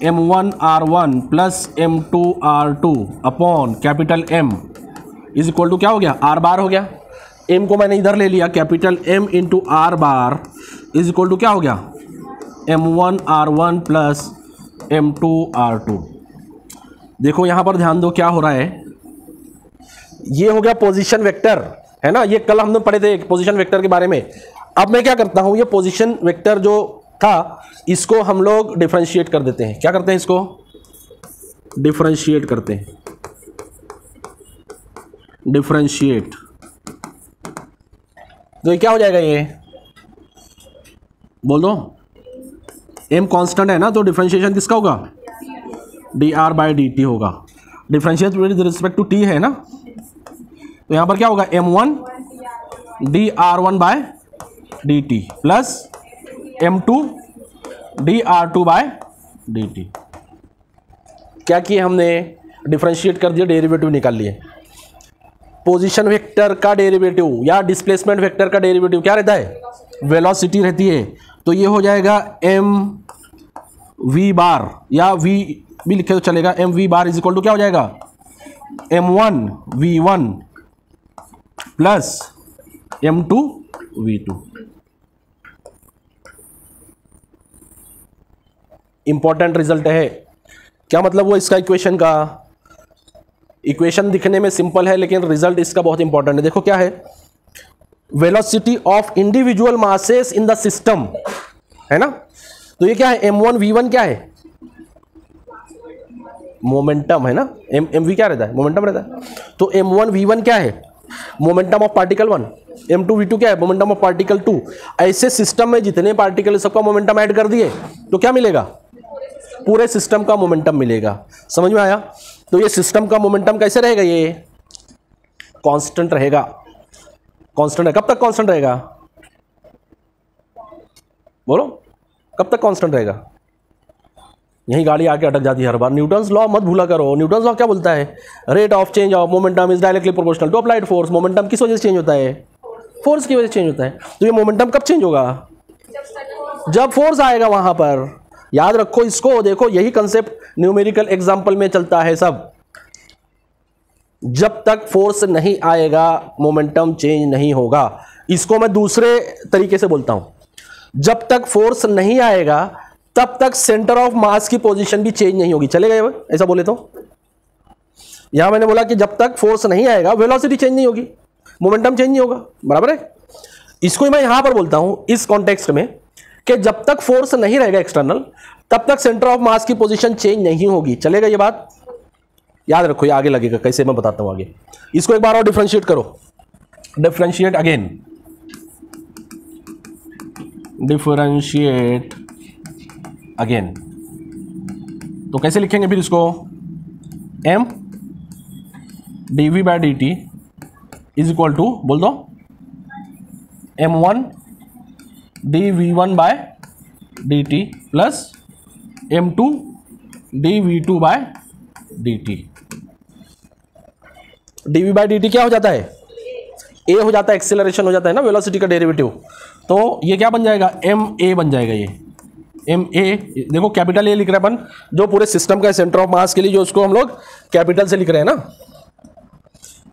m1 r1 plus m2 r2 upon capital M is equal to क्या हो गया, r बार हो गया। m को मैंने इधर ले लिया, capital M into r bar is equal to क्या हो गया, m1 r1 plus m2 r2। देखो यहां पर ध्यान दो क्या हो रहा है, ये हो गया पोजीशन वेक्टर, है ना। ये कल हमने पढ़े थे पोजीशन वेक्टर के बारे में। अब मैं क्या करता हूं, ये पोजीशन वेक्टर जो था इसको हम लोग डिफरेंशिएट कर देते हैं। क्या करते हैं, इसको डिफरेंशिएट करते हैं, डिफरेंशिएट। तो ये क्या हो जाएगा, ये बोल दो, m कांस्टेंट है ना, तो डिफरेंशिएशन किसका होगा, dr बाई dt होगा। Differentiate with respect to t है ना, तो यहां पर क्या होगा, m1 dr1 by dt plus m2 dr2 by dt। क्या किए हमने, डिफरेंशिएट कर दिया, डेरिवेटिव निकाल लिए। पोजीशन वेक्टर का डेरिवेटिव या डिस्प्लेसमेंट वेक्टर का डेरिवेटिव क्या रहता है, वेलोसिटी रहती है। तो ये हो जाएगा m v बार, या v भी लिखे तो चलेगा, m v bar is equal to क्या हो जाएगा, m1 v1 plus m2 v2। Important result है। क्या मतलब वो इसका इक्वेशन का, इक्वेशन दिखने में सिंपल है लेकिन रिजल्ट इसका बहुत इंपॉर्टेंट है। देखो क्या है, velocity of individual masses in the system, है ना। तो ये क्या है, m1 v1 क्या है, मोमेंटम, है ना। m v क्या रहता है, मोमेंटम रहता है। तो m1 v1 क्या है, मोमेंटम ऑफ पार्टिकल 1, m2v2 क्या है, मोमेंटम ऑफ पार्टिकल 2। ऐसे सिस्टम में जितने पार्टिकल सबका मोमेंटम ऐड कर दिए तो क्या मिलेगा, पूरे सिस्टम का मोमेंटम मिलेगा। समझ में आया? तो ये सिस्टम का मोमेंटम कैसे रहेगा, ये कांस्टेंट रहेगा। कांस्टेंट है, कब तक कांस्टेंट रहेगा, बोलो कब तक कांस्टेंट रहेगा? यही गाड़ी आके अटक जाती है हर बार। न्यूटन्स लॉ मत भूला करो। न्यूटन्स लॉ क्या बोलता है, rate of change of momentum is directly proportional to applied force. Momentum किस वजह से चेंज होता है, फोर्स की वजह से चेंज होता है। तो ये मोमेंटम कब चेंज होगा, जब फोर्स आएगा वहां पर। याद रखो इसको, देखो यही कंसेप्ट न्यूमेरिकल एग्जांपल में चलता है सब। जब तक फोर्स नहीं आएगा मोमेंटम चेंज नहीं होगा। इसको मैं दूसरे तरीके से बोलता हूं, जब तक फोर्स नहीं आएगा तब तक सेंटर ऑफ मास की पोजीशन भी चेंज नहीं होगी। चलेगा ये, ऐसा बोले तो? यहां मैंने बोला कि जब तक फोर्स नहीं आएगा वेलोसिटी चेंज नहीं होगी, मोमेंटम चेंज नहीं होगा, बराबर है। इसको मैं यहां पर बोलता हूं इस कॉन्टेक्स्ट में कि जब तक फोर्स नहीं रहेगा एक्सटर्नल तब तक सेंटर ऑफ मास की पोजीशन चेंज नहीं होगी। चलेगा ये बात? याद रखो, ये आगे लगेगा कैसे, मैं बताता हूं आगे। इसको एक बार और डिफरेंशिएट करो, डिफरेंशिएट अगेन, डिफरेंशिएट अगेन। तो कैसे लिखेंगे फिर इसको, m dv/dt is equal to, बोल दो, m1 dv1/dt plus m2 dv2/dt। dv/dt क्या हो जाता है, a हो जाता है, एक्सेलरेशन हो जाता है ना, वेलोसिटी का डेरिवेटिव। तो ये क्या बन जाएगा, ma बन जाएगा। ये ma, देखो कैपिटल ए लिख रहे हैं अपन, जो पूरे सिस्टम का सेंटर ऑफ मास के लिए, जो उसको हम लोग कैपिटल से लिख रहे हैं ना।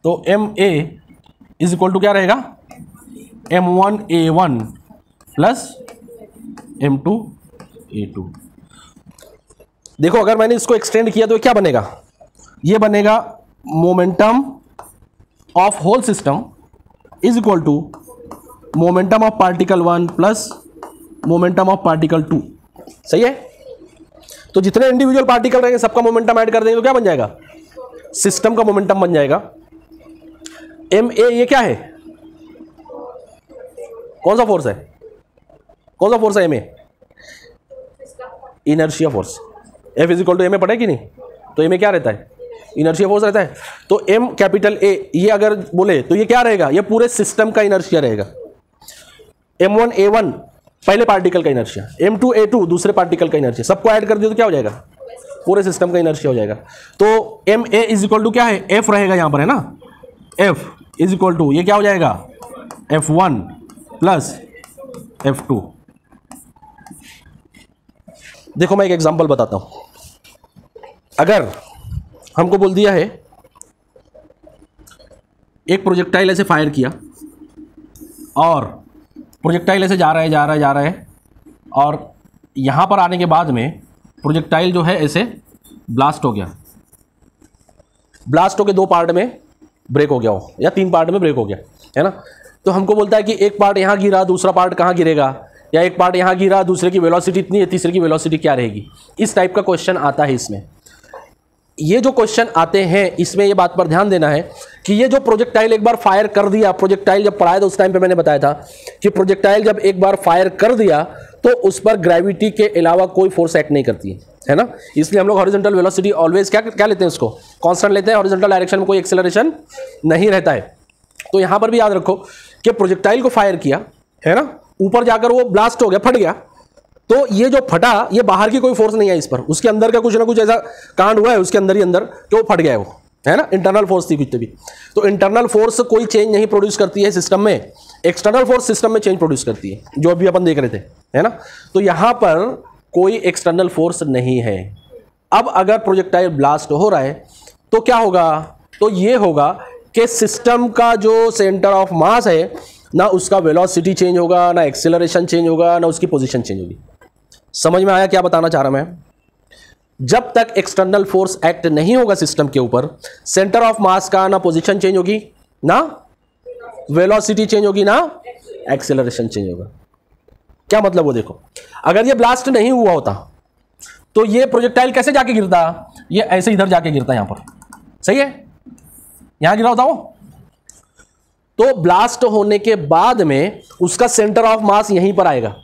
तो ma इज इक्वल टू क्या रहेगा, m1a1 प्लस m2a2। देखो अगर मैंने इसको एक्सटेंड किया तो क्या बनेगा, ये बनेगा momentum of whole system is equal to momentum of particle 1 plus momentum of particle 2। सही है? तो जितने इंडिविजुअल पार्टिकल रहेंगे सबका मोमेंटम ऐड कर देंगे तो क्या बन जाएगा, सिस्टम का मोमेंटम बन जाएगा। ma ये क्या है, कौन सा फोर्स है, कौन सा फोर्स है ma, inertia force. F is equal to ma पढ़े कि नहीं? तो ma क्या रहता है, इनर्शिया फोर्स रहता है। तो m कैपिटल A ये अगर बोले तो ये क्या रहेगा, ये पूरे सिस्टम का इनर्शिया रहेगा। m1a1 पहले पार्टिकल का इनर्शिया, m2a2 दूसरे पार्टिकल का इनर्शिया, सबको ऐड कर दिया तो क्या हो जाएगा, पूरे सिस्टम का इनर्शिया हो जाएगा। तो ma इज इक्वल टू क्या है, f रहेगा यहां पर, है ना। f इज इक्वल टू ये क्या हो जाएगा, f1 प्लस f2। देखो मैं एक एग्जांपल बताता हूं। अगर हमको बोल दिया है एक प्रोजेक्टाइल ऐसे फायर किया और प्रोजेक्टाइल ऐसे जा रहा है और यहां पर आने के बाद में प्रोजेक्टाइल जो है ऐसे ब्लास्ट हो गया, ब्लास्ट होके 2 पार्ट में ब्रेक हो गया हो या 3 पार्ट में ब्रेक हो गया, है ना। तो हमको बोलता है कि एक पार्ट यहां गिरा, दूसरा पार्ट कहां गिरेगा, या एक पार्ट यहां गिरा, दूसरे की वेलोसिटी इतनी है, तीसरे की वेलोसिटी क्या रहेगी। इस टाइप का क्वेश्चन आता है इसमें। ये जो क्वेश्चन आते हैं इसमें ये बात पर ध्यान देना है कि ये जो प्रोजेक्टाइल एक बार फायर कर दिया, प्रोजेक्टाइल जब पढ़ाया था उस टाइम पे मैंने बताया था कि प्रोजेक्टाइल जब एक बार फायर कर दिया तो उस पर ग्रेविटी के अलावा कोई फोर्स एक्ट नहीं करती है ना। इसलिए हम लोग हॉरिजॉन्टल वेलोसिटी ऑलवेज क्या लेते हैं, उसको कांस्टेंट लेते हैं। हॉरिजॉन्टल डायरेक्शन में कोई एक्सेलरेशन नहीं रहता है। तो यहां पर भी याद रखो कि प्रोजेक्टाइल को फायर किया, है ना, ऊपर जाकर वो ब्लास्ट हो गया, फट गया। तो ये जो फटा, ये बाहर की कोई फोर्स नहीं है इस पर, उसके अंदर का कुछ ना कुछ ऐसा कांड हुआ है उसके अंदर ही अंदर कि वो फट गया है, वो है ना, इंटरनल फोर्स थी कुछ भी। तो इंटरनल फोर्स कोई चेंज नहीं प्रोड्यूस करती है सिस्टम में, एक्सटर्नल फोर्स सिस्टम में चेंज प्रोड्यूस करती है, जो अभी अपन देख रहे थे, है ना। तो यहां पर कोई एक्सटर्नल फोर्स नहीं है। अब अगर प्रोजेक्टाइल ब्लास्ट हो रहा है तो क्या होगा, तो ये होगा कि सिस्टम का जो सेंटर ऑफ मास है ना उसका वेलोसिटी चेंज होगा, ना एक्सेलरेशन चेंज होगा, ना उसकी पोजीशन चेंज होगी। समझ में आया क्या बताना चाह रहा मैं? जब तक एक्सटर्नल फोर्स एक्ट नहीं होगा सिस्टम के ऊपर, सेंटर ऑफ मास का ना पोजीशन चेंज होगी, ना वेलोसिटी चेंज होगी, ना एक्सेलरेशन चेंज होगा। क्या मतलब वो देखो, अगर ये ब्लास्ट नहीं हुआ होता तो ये प्रोजेक्टाइल कैसे जाके गिरता, ये ऐसे इधर जाके गिरता, यहां पर, सही है, यहां गिरा होता वो, तो ब्लास्ट होने के बाद में उसका सेंटर ऑफ मास यहीं पर आएगा।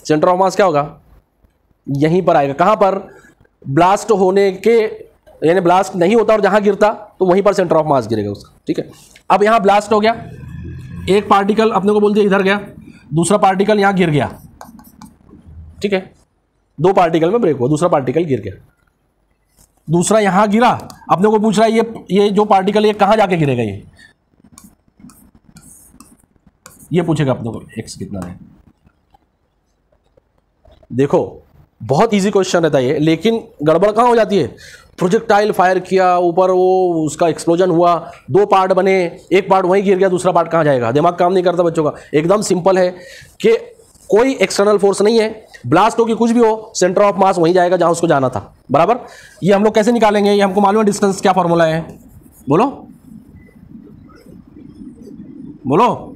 सेंटर ऑफ मास क्या होगा? यहीं पर आएगा। कहां पर? ब्लास्ट होने के, यानी ब्लास्ट नहीं होता और जहां गिरता तो वहीं पर सेंटर ऑफ मास गिरेगा उसका। ठीक है, अब यहां ब्लास्ट हो गया, एक पार्टिकल अपने को बोल दिया इधर गया, दूसरा पार्टिकल यहां गिर गया। ठीक है, दो पार्टिकल में ब्रेक हुआ, दूसरा पार्टिकल गिर गया, दूसरा यहां गिरा। अपने को पूछ रहा है ये जो पार्टिकल ये कहां जाके गिरेगा? ये पूछेगा अपने को एक्स कितना है। देखो बहुत इजी क्वेश्चन रहता है ये, लेकिन गड़बड़ कहां हो जाती है? प्रोजेक्टाइल फायर किया, ऊपर वो उसका एक्सप्लोजन हुआ, दो पार्ट बने, एक पार्ट वहीं गिर गया, दूसरा पार्ट कहां जाएगा? दिमाग काम नहीं करता बच्चों का। एकदम सिंपल है कि कोई एक्सटर्नल फोर्स नहीं है, ब्लास्ट हो कि कुछ भी हो, सेंटर ऑफ मास वहीं जाएगा जहां उसको जाना था। बराबर? ये हम लोग कैसे निकालेंगे? ये हमको मालूम है डिस्टेंस क्या फॉर्मूला है, बोलो बोलो।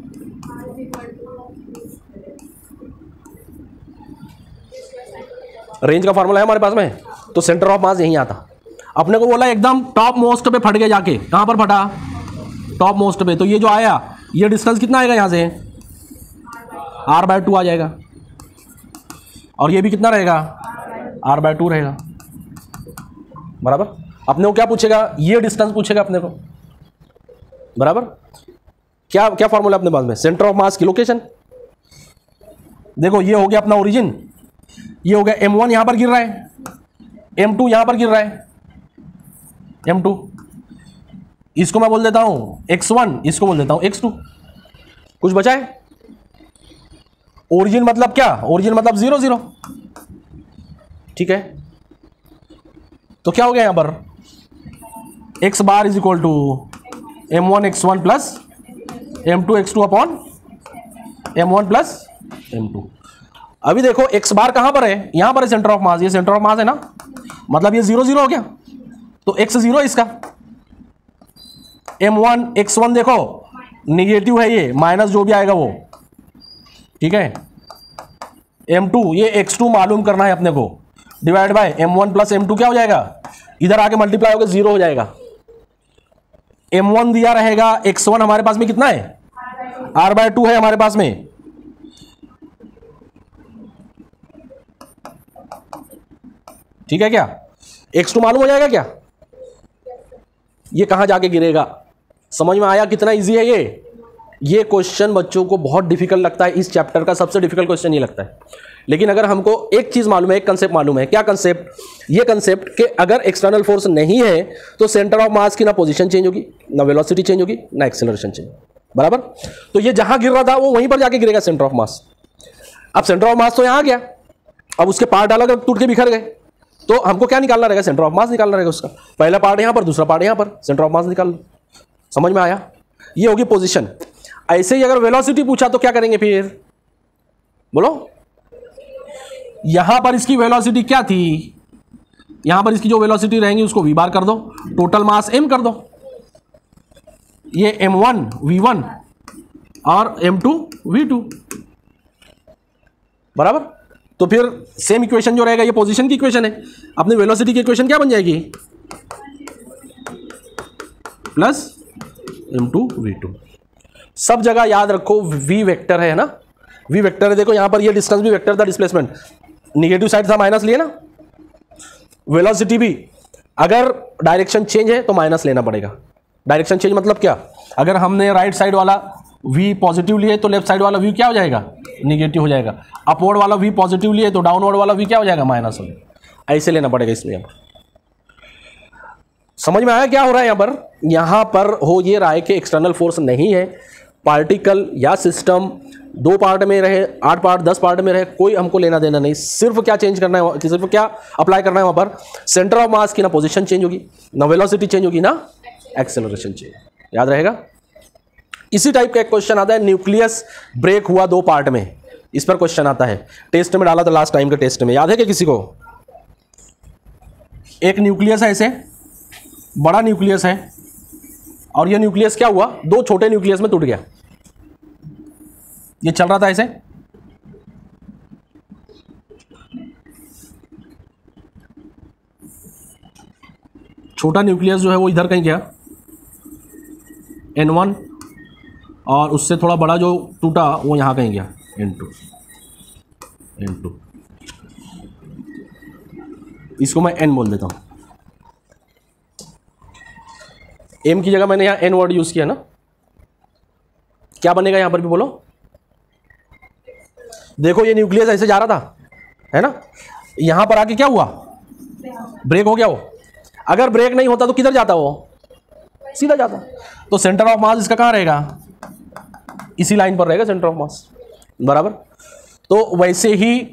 रेंज का फॉर्मूला है हमारे पास में, तो सेंटर ऑफ मास यहीं आता। अपने को बोला एकदम टॉप मोस्ट पे फट गया, जाके कहां पर फटा? टॉप मोस्ट पे। तो ये जो आया, ये डिस्टेंस कितना आएगा यहां से? r/2 आ जाएगा, और ये भी कितना रहेगा? r/2 रहेगा। बराबर? अपने को क्या पूछेगा? ये डिस्टेंस पूछेगा अपने को। बराबर? क्या क्या फॉर्मूला अपने पास में? सेंटर ऑफ मास की लोकेशन। देखो ये हो गया अपना ओरिजिन, ये हो गया m1 यहां पर गिर रहा है, m2 यहां पर गिर रहा है, m2 इसको मैं बोल देता हूं x1, इसको बोल देता हूं x2। कुछ बचा है? ओरिजिन मतलब क्या? ओरिजिन मतलब 0 0। ठीक है, तो क्या हो गया यहां पर? x bar is equal to m1 x1 plus m2 x2 upon m1 plus m2। अभी देखो x बार कहां पर है? यहां पर है सेंटर ऑफ मास, ये सेंटर ऑफ मास है ना, मतलब ये 0 0 हो गया, तो x 0 इसका। m1 x1 देखो निगेटिव है, ये माइनस जो भी आएगा वो। ठीक है, m2 ये x2 मालूम करना है अपने को, divide by m1 plus m2 क्या हो जाएगा? इधर आके मल्टीप्लाई होकर 0 हो जाएगा। m1 दिया रहेगा, x1 हमारे पास में कितना है? r/2 है हमारे पास में। ठीक है, क्या x2 मालूम हो जाएगा क्या? ये कहां जाके गिरेगा? समझ में आया कितना इजी है ये क्वेश्चन बच्चों को बहुत डिफिकल्ट लगता है। इस चैप्टर का सबसे डिफिकल्ट क्वेश्चन ये लगता है, लेकिन अगर हमको एक चीज मालूम है, एक कंसेप्ट मालूम है। क्या कंसेप्ट? ये कंसेप्ट कि अगर एक्सटर्नल फोर्स नहीं है तो सेंटर ऑफ मास की ना पोजीशन चेंज होगी, ना वेलोसिटी चेंज होगी, ना एक्सेलरेशन चेंज। बराबर? तो ये जहां गिर रहा था वो वहीं पर जाके गिरेगा, सेंटर ऑफ मास। अब सेंटर ऑफ मास तो यहां आ गया, अब उसके पार्ट अलग टूट के बिखर गए, तो हमको क्या निकालना रहेगा? सेंटर ऑफ मास निकालना रहेगा उसका। पहला पार्ट यहां पर, दूसरा पार्ट यहां पर, सेंटर ऑफ मास निकाल लो। समझ में आया? ये होगी पोजीशन। ऐसे ही अगर वेलोसिटी पूछा तो क्या करेंगे फिर? बोलो। यहां पर इसकी वेलोसिटी क्या थी? यहां पर इसकी जो वेलोसिटी रहेंगी उसको v बार कर दो, टोटल मास m कर दो। ये m1 v1 और m2 v2। बराबर? तो फिर सेम इक्वेशन जो रहेगा, ये पोजीशन की इक्वेशन है, अपनी वेलोसिटी की इक्वेशन क्या बन जाएगी? Plus m2 v2। सब जगह याद रखो v वेक्टर है ना, v वेक्टर है। देखो यहां पर ये डिस्टेंस भी वेक्टर था, डिस्प्लेसमेंट निगेटिव साइड था, माइनस लिए ना। वेलोसिटी भी अगर डायरेक्शन चेंज है तो माइनस लेना पड़ेगा। डायरेक्शन चेंज मतलब क्या? अगर हमने राइट साइड वाला v पॉजिटिव लिए तो लेफ्ट साइड वाला v क्या हो जाएगा? निगेटिव हो जाएगा। अपवर्ड वाला v पॉजिटिव लिए तो डाउनवर्ड वाला v क्या हो जाएगा? माइनस हो जाएगा। ऐसे लेना पड़ेगा इसमें। समझ में आया क्या हो रहा है यहां पर हो ये रहा है कि एक्सटर्नल फोर्स नहीं है, पार्टिकल या सिस्टम 2 पार्ट में रहे, 8 पार्ट 10 पार्ट में रहे, कोई हमको लेना देना नहीं। सिर्फ क्या चेंज करना है, सिर्फ क्या अप्लाई करना है वहां पर? सेंटर ऑफ मास की ना पोजीशन चेंज होगी, ना वेलोसिटी चेंज होगी, ना एक्सेलरेशन चेंज। याद रहेगा? इसी टाइप का एक क्वेश्चन आता है, न्यूक्लियस ब्रेक हुआ 2 पार्ट में, इस पर क्वेश्चन आता है। टेस्ट में डाला था लास्ट टाइम के टेस्ट में, याद है क्या किसी को? एक न्यूक्लियस है, ऐसे बड़ा न्यूक्लियस है, और ये न्यूक्लियस क्या हुआ? 2 छोटे न्यूक्लियस में टूट गया। ये चल रहा था ऐसे, छोटा न्यूक्लियस जो है वो इधर कहीं गया, N1 और उससे थोड़ा बड़ा जो टूटा वो यहाँ कहीं गया, n2 इसको मैं n बोल देता हूँ। m की जगह मैंने यहाँ n वर्ड यूज किया ना, क्या बनेगा यहाँ पर भी बोलो। देखो ये न्यूक्लियस ऐसे जा रहा था, है ना, यहां पर आके क्या हुआ, ब्रेक हो गया वो। अगर ब्रेक नहीं होता तो किधर जाता वो, सीधा जाता। तो सेंटर ऑफ मास इसका कहां रहेगा, इसी लाइन पर रहेगा सेंटर ऑफ मास, बराबर। तो वैसे ही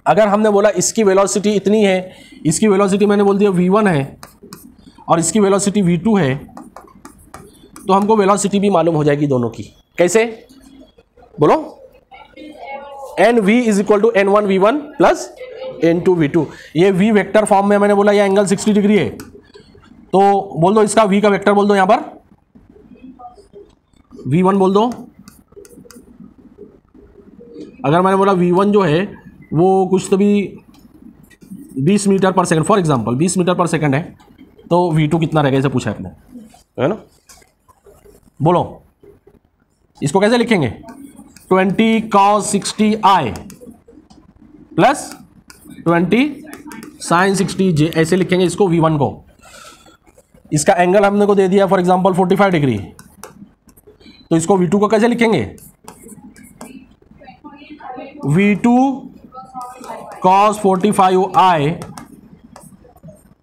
अगर हमने बोला इसकी वेलोसिटी इतनी है, इसकी वेलोसिटी मैंने बोल दिया v1 है और इसकी वेलोसिटी v2 है, तो हमको वेलोसिटी भी मालूम हो जाएगी दोनों की। कैसे बोलो, NV is equal to N1 V1 plus N2 V2। ये V वेक्टर फॉर्म में मैंने बोला ये एंगल 60 डिग्री है, तो बोल दो इसका V का वेक्टर बोल दो, यहां पर V1 बोल दो। अगर मैंने बोला V1 जो है वो कुछ तो भी 20 मीटर पर सेकंड, फॉर एग्जांपल 20 मीटर पर सेकंड है, तो V2 कितना रहेगा, इसे पूछा आपने, है ना। बोलो इसको कैसे लिखेंगे, 20 cos 60I plus 20 sin 60J, ऐसे लिखेंगे इसको V1 को। इसका एंगल हमने को दे दिया फॉर एग्जांपल 45 डिग्री, तो इसको V2 को कैसे लिखेंगे, V2 cos 45I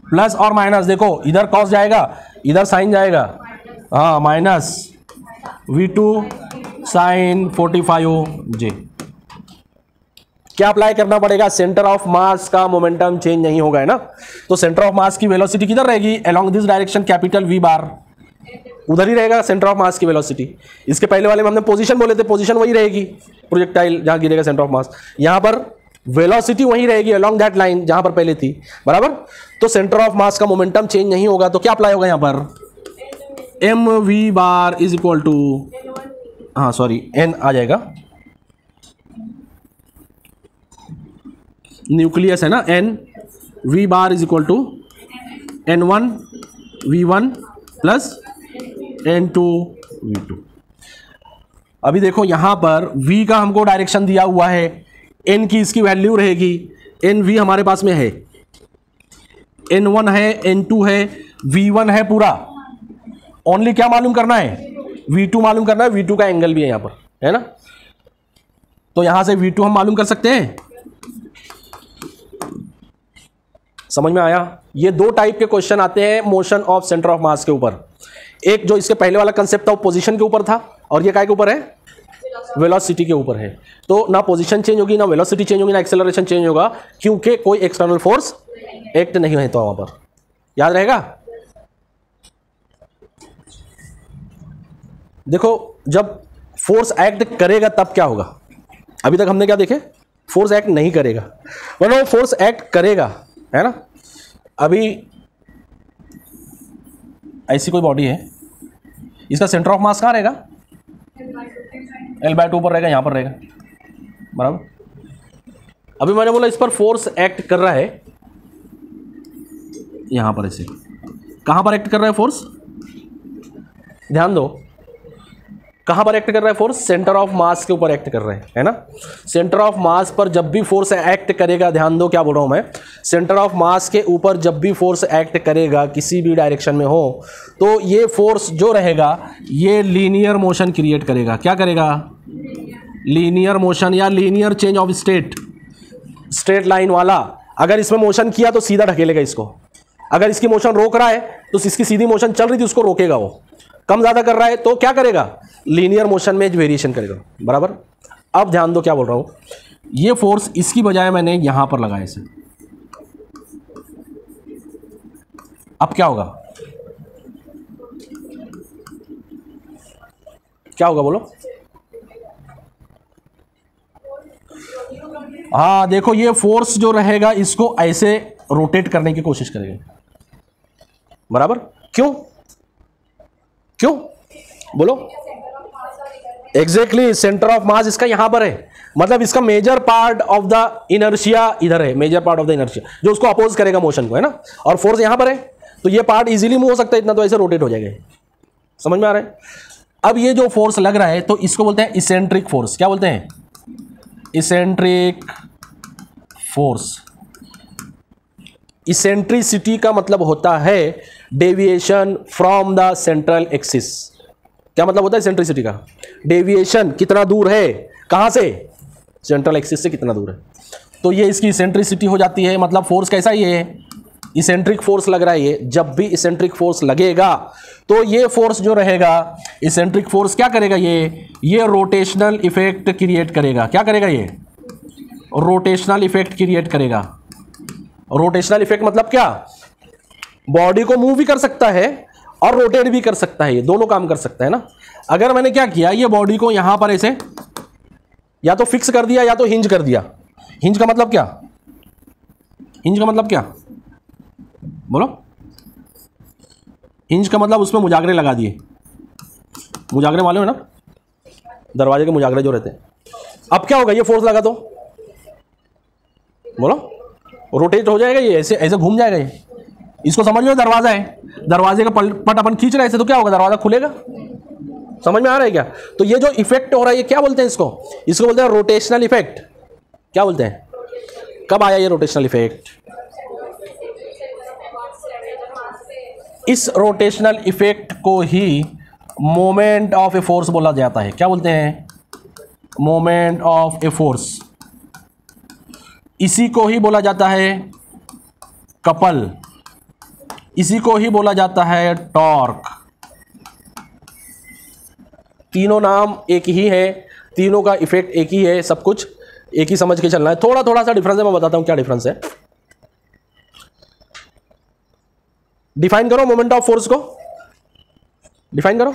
प्लस और माइनस, देखो इधर cos जाएगा इधर sin जाएगा, हाँ, माइनस V2 sin 45J। क्या अप्लाई करना पड़ेगा, सेंटर ऑफ मास का मोमेंटम चेंज नहीं होगा, है ना। तो सेंटर ऑफ मास की वेलोसिटी किधर रहेगी, along this direction capital V बार, उधर ही रहेगा सेंटर ऑफ मास की वेलोसिटी। इसके पहले वाले में हमने पोजीशन बोले थे, पोजीशन वही रहेगी, प्रोजेक्टाइल जहां गिरेगा सेंटर ऑफ मास, यहां पर वेलोसिटी वही रहेगी अलोंग दैट लाइन जहां पर पहले थी, बराबर। तो सेंटर ऑफ मास का मोमेंटम चेंज नहीं होगा, तो क्या अप्लाई होगा यहां पर, mv bar is equal to, हाँ सॉरी n आ जाएगा, न्यूक्लियस है ना, n v bar is equal to n1 v1 plus n2 v2। अभी देखो यहां पर v का हमको डायरेक्शन दिया हुआ है, n की इसकी वैल्यू रहेगी, nv हमारे पास में है, n1 है, n2 है, v1 है पूरा, ओनली क्या मालूम करना है, v2 मालूम करना है, v2 का एंगल भी है यहां पर, है ना। तो यहां से v2 हम मालूम कर सकते हैं, समझ में आया। ये दो टाइप के क्वेश्चन आते हैं मोशन ऑफ सेंटर ऑफ मास के ऊपर, एक जो इसके पहले वाला कंसेप्ट था वो पोजीशन के ऊपर था, और ये काय के ऊपर है, वेलोसिटी के ऊपर है। तो ना पोजीशन चेंज होगी, ना वेलोसिटी चेंज होगी, ना एक्सेलरेशन चेंज होगा, क्योंकि कोई एक्सटर्नल फोर्स एक्ट नहीं है, तो वहां पर याद रहेगा। देखो जब फोर्स एक्ट करेगा तब क्या होगा, अभी तक हमने क्या देखे, फोर्स एक्ट नहीं करेगा, वरना फोर्स एक्ट करेगा, है ना। अभी ऐसी कोई बॉडी है, इसका सेंटर ऑफ मास कहाँ रहेगा, L/2 पर रहेगा, यहां पर रहेगा, बराबर। अभी मैंने बोला इस पर फोर्स एक्ट कर रहा है, यहां पर ऐसे, कहां पर एक्ट कर रहा है फोर्स, ध्यान दो, कहां पर एक्ट कर रहा है फोर्स, सेंटर ऑफ मास के ऊपर एक्ट कर रहे हैं, है ना। सेंटर ऑफ मास पर जब भी फोर्स एक्ट करेगा, ध्यान दो क्या बोल रहा हूं मैं, सेंटर ऑफ मास के ऊपर जब भी फोर्स एक्ट करेगा किसी भी डायरेक्शन में हो, तो ये फोर्स जो रहेगा ये लीनियर मोशन क्रिएट करेगा। क्या करेगा, लीनियर मोशन या linear change of state, straight line वाला। अगर इसमें मोशन किया तो सीधा ढकेलेगा इसको, अगर इसकी मोशन रोक रहा है तो इसकी सीधी मोशन चल रही थी उसको रोकेगा, वो कम ज़्यादा कर रहा है तो क्या करेगा, लीनियर मोशन में वेरिएशन करेगा, बराबर। अब ध्यान दो क्या बोल रहा हूं, ये फोर्स इसकी बजाय मैंने यहां पर लगाया इसे, अब क्या होगा, क्या होगा बोलो, हाँ देखो ये फोर्स जो रहेगा इसको ऐसे रोटेट करने की कोशिश करेगा, बराबर। क्यों क्यों बोलो, एग्जैक्टली सेंटर ऑफ मास इसका यहां पर है, मतलब इसका major part of the inertia इधर है, major part of the inertia जो उसको अपोज करेगा मोशन को, है ना। और फोर्स यहां पर है तो ये पार्ट इजीली मूव हो सकता है, इतना तो ऐसे रोटेट हो जाएगा, समझ में आ रहा है। अब ये जो फोर्स लग रहा है तो इसको बोलते हैं इसेंट्रिक फोर्स। क्या बोलते हैं? Eccentric force. इसेंट्रिसिटी का मतलब होता है deviation from the central axis. क्या मतलब होता है इसेंट्रिसिटी का? डेविएशन कितना दूर है, कहां से? सेंट्रल एक्सिस से कितना दूर है। तो ये इसकी इसेंट्रिसिटी हो जाती है। मतलब फोर्स कैसा ये है? इसेंट्रिक फोर्स लग रहा है ये। जब भी इसेंट्रिक फोर्स लगेगा तो ये फोर्स जो रहेगा, इसेंट्रिक फोर्स क्या करेगा? ये रोटेशनल इफेक्ट क्रिएट करेगा। क्या करेगा? ये रोटेशनल इफेक्ट क्रिएट करेगा। रोटेशनल इफेक्ट मतलब क्या? बॉडी को मूव भी कर सकता है और रोटेट भी कर सकता है, ये दोनों काम कर सकता है ना। अगर मैंने क्या किया, ये बॉडी को यहां पर ऐसे या तो फिक्स कर दिया या तो हिंज कर दिया। हिंज का मतलब क्या? हिंज का मतलब क्या बोलो? हिंज का मतलब उसमें मुजागरे लगा दिए। मुजागरे मालूम है ना, दरवाजे के मुजागरे जो रहते हैं। अब क्या होगा? ये फोर्स लगा तो बोलो रोटेट हो जाएगा, ये ऐसे ऐसे घूम जाएगा। ये इसको समझ में, दरवाजा है, दरवाजे का पट अपन खींच रहे हैं ऐसे, तो क्या होगा? दरवाजा खुलेगा। समझ में आ रहा है क्या? तो ये जो इफेक्ट हो रहा है ये क्या बोलते हैं इसको? इसको बोलते हैं रोटेशनल इफेक्ट। क्या बोलते हैं? कब आया ये रोटेशनल इफेक्ट? इस रोटेशनल इफेक्ट को ही मोमेंट ऑफ ए फोर्स बोला जाता है। क्या बोलते हैं? Moment of a force. इसी को ही बोला जाता है कपल, इसी को ही बोला जाता है टॉर्क। तीनों नाम एक ही है, तीनों का इफेक्ट एक ही है, सब कुछ एक ही समझ के चलना है। थोड़ा थोड़ा सा डिफरेंस है, मैं बताता हूं क्या डिफरेंस है। डिफाइन करो मोमेंट ऑफ फोर्स को, डिफाइन करो।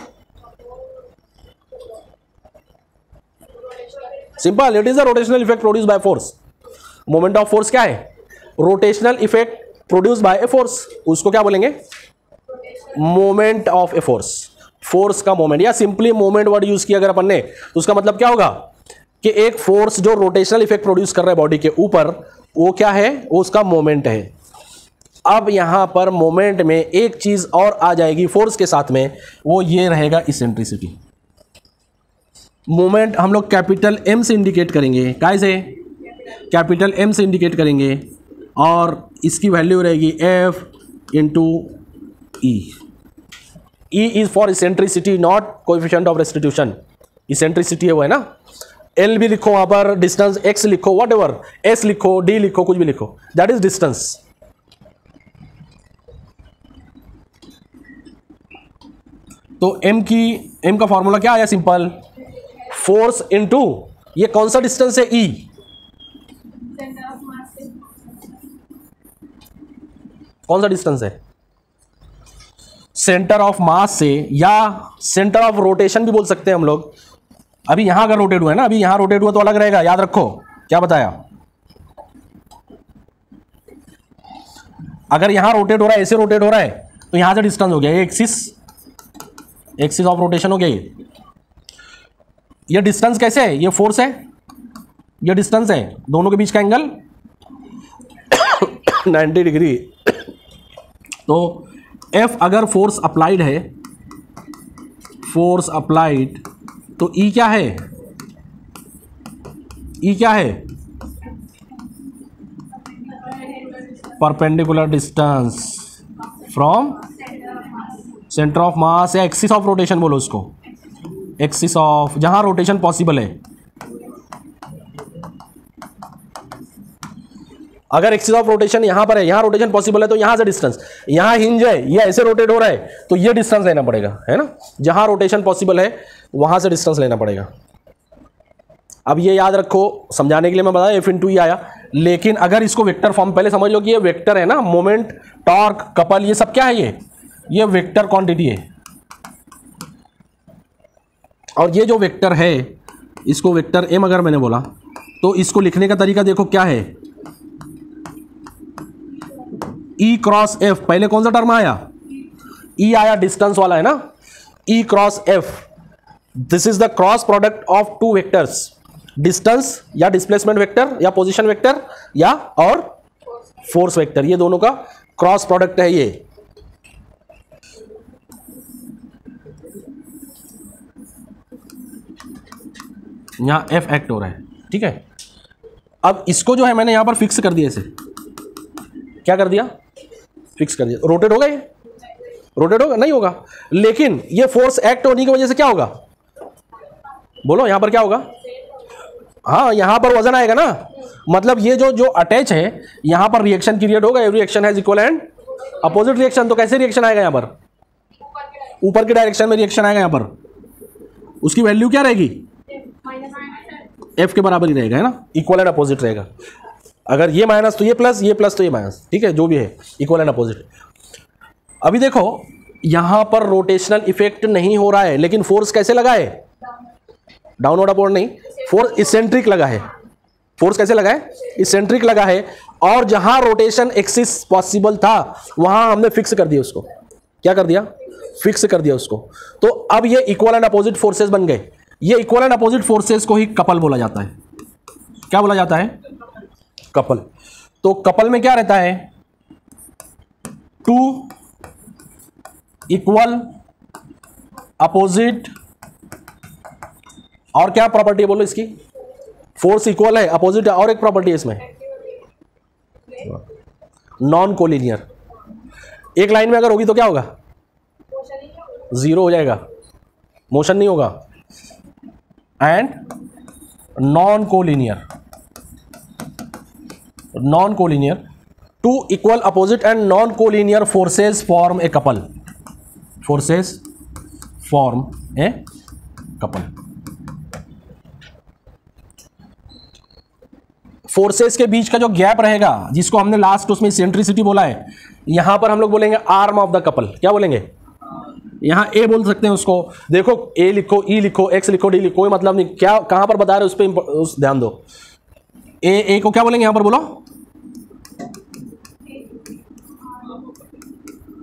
Simple, it is a rotational effect produce by force. Moment of force क्या है? Rotational effect produce by a force. उसको क्या बोलेंगे? Moment of a force. Force का मोमेंट, या सिंपली मोमेंट वर्ड यूज किया अगर अपन ने, तो उसका मतलब क्या होगा कि एक फोर्स जो रोटेशनल इफेक्ट प्रोड्यूस कर रहा है बॉडी के ऊपर, वो क्या है? वो उसका मोमेंट है। अब यहां पर मोमेंट में एक चीज और आ जाएगी फोर्स के साथ में, वो ये रहेगा इसेंट्रिसिटी। मोमेंट हम लोग कैपिटल एम से इंडिकेट करेंगे। काय से? कैपिटल एम से इंडिकेट करेंगे, और इसकी वैल्यू रहेगी F into E. E is for eccentricity, not coefficient of restitution. Eccentricity है वो, है ना। एल भी लिखो वहां पर, डिस्टेंस एक्स लिखो, वॉट एवर, एस लिखो, डी लिखो, कुछ भी लिखो, दैट इज डिस्टेंस। तो एम का फॉर्मूला क्या आया? सिंपल, फोर्स इनटू ये कौन सा डिस्टेंस है? ई। कौन सा डिस्टेंस है? सेंटर ऑफ मास से, या सेंटर ऑफ रोटेशन भी बोल सकते हैं हम लोग। अभी यहां अगर रोटेट हुआ है ना, अभी यहां रोटेट हुआ तो अलग रहेगा, याद रखो। क्या बताया? अगर यहां रोटेट हो रहा है, ऐसे रोटेट हो रहा है, तो यहां से डिस्टेंस हो गया, ये एक्सिस ऑफ रोटेशन हो गया। ये डिस्टेंस कैसे है? ये फोर्स है, ये डिस्टेंस है, दोनों के बीच का एंगल 90 डिग्री। तो F अगर फोर्स अप्लाइड है, फोर्स अप्लाइड, तो E क्या है? E क्या है? Perpendicular distance from centre of मास, या एक्सिस ऑफ रोटेशन बोलो उसको, एक्सिस ऑफ, जहां रोटेशन पॉसिबल है। अगर एक्सिस ऑफ रोटेशन यहां पर है, यहां रोटेशन पॉसिबल है, तो यहां से डिस्टेंस, यहां हिंज है, ये ऐसे रोटेट हो रहा है, तो ये डिस्टेंस लेना पड़ेगा, है ना। जहां रोटेशन पॉसिबल है वहां से डिस्टेंस लेना पड़ेगा। अब ये याद रखो, समझाने के लिए मैं बताया एफ इंटू ई आया, लेकिन अगर इसको वेक्टर फॉर्म, पहले समझ लो कि ये वेक्टर है ना, मोमेंट, टॉर्क, कपल, ये सब क्या है? ये वेक्टर क्वांटिटी है। और ये जो वेक्टर है, इसको वेक्टर एम अगर मैंने बोला, तो इसको लिखने का तरीका देखो क्या है। ई क्रॉस एफ, पहले कौन सा टर्म आया? ई आया, डिस्टेंस वाला है ना, e cross f. This is the cross product of two vectors, distance या डिस्प्लेसमेंट वेक्टर या पोजीशन वेक्टर या और फोर्स वेक्टर, ये दोनों का क्रॉस प्रोडक्ट है ये। यहाँ एफ एक्ट हो रहा है, ठीक है। अब इसको जो है मैंने यहाँ पर फिक्स कर दिया, इसे क्या कर दिया, फिक्स कर दिया। रोटेट होगा, ये रोटेट होगा नहीं होगा, लेकिन ये फोर्स एक्ट होने की वजह से क्या होगा, बोलो यहाँ पर क्या होगा, हाँ यहाँ पर वजन आएगा ना, मतलब ये जो अटैच है यहाँ पर रिएक्शन क्रिएट होगा, every reaction has equal and opposite reaction. तो कैसे रिएक्शन आएगा, यहाँ पर ऊपर के डायरेक्शन में रिएक्शन आएगा, यहाँ पर उसकी वैल्यू क्या रहेगी, एफ के बराबर ही रहेगा, है ना, इक्वल एंड अपोजिट रहेगा। अगर ये माइनस तो ये प्लस, ये प्लस तो ये माइनस, ठीक है, जो भी है इक्वल एंड अपोजिट। अभी देखो यहां पर रोटेशनल इफेक्ट नहीं हो रहा है, लेकिन फोर्स कैसे लगा है, डाउनवर्ड अपवर्ड नहीं, फोर्स इसेंट्रिक लगा है। फोर्स कैसे लगा है, इसेंट्रिक लगा है, और जहां रोटेशन एक्सिस पॉसिबल था वहां हमने फिक्स कर दिया उसको, क्या कर दिया, फिक्स कर दिया उसको। तो अब ये इक्वल एंड अपोजिट फोर्सेस बन गए। ये इक्वल एंड अपोजिट फोर्सेस को ही कपल बोला जाता है। क्या बोला जाता है, कपल। तो कपल में क्या रहता है, टू इक्वल अपोजिट, और क्या प्रॉपर्टी है बोलो इसकी, फोर्स इक्वल है, अपोजिट है, और एक प्रॉपर्टी है इसमें नॉन कोलिनियर। एक लाइन में अगर होगी तो क्या होगा, जीरो हो जाएगा, मोशन नहीं होगा। And non collinear, non collinear, two equal opposite and non collinear forces form a couple, forces form a couple. Forces के बीच का जो गैप रहेगा, जिसको हमने लास्ट उसमें इसेंट्रिसिटी बोला है, यहां पर हम लोग बोलेंगे आर्म ऑफ द कपल। क्या बोलेंगे, यहां ए बोल सकते हैं उसको। देखो ए लिखो, ई लिखो, एक्स लिखो, डी लिखो, कोई मतलब नहीं, क्या कहां पर बता रहे हो उस पर ध्यान दो। ए को क्या बोलेंगे यहां पर, बोलो,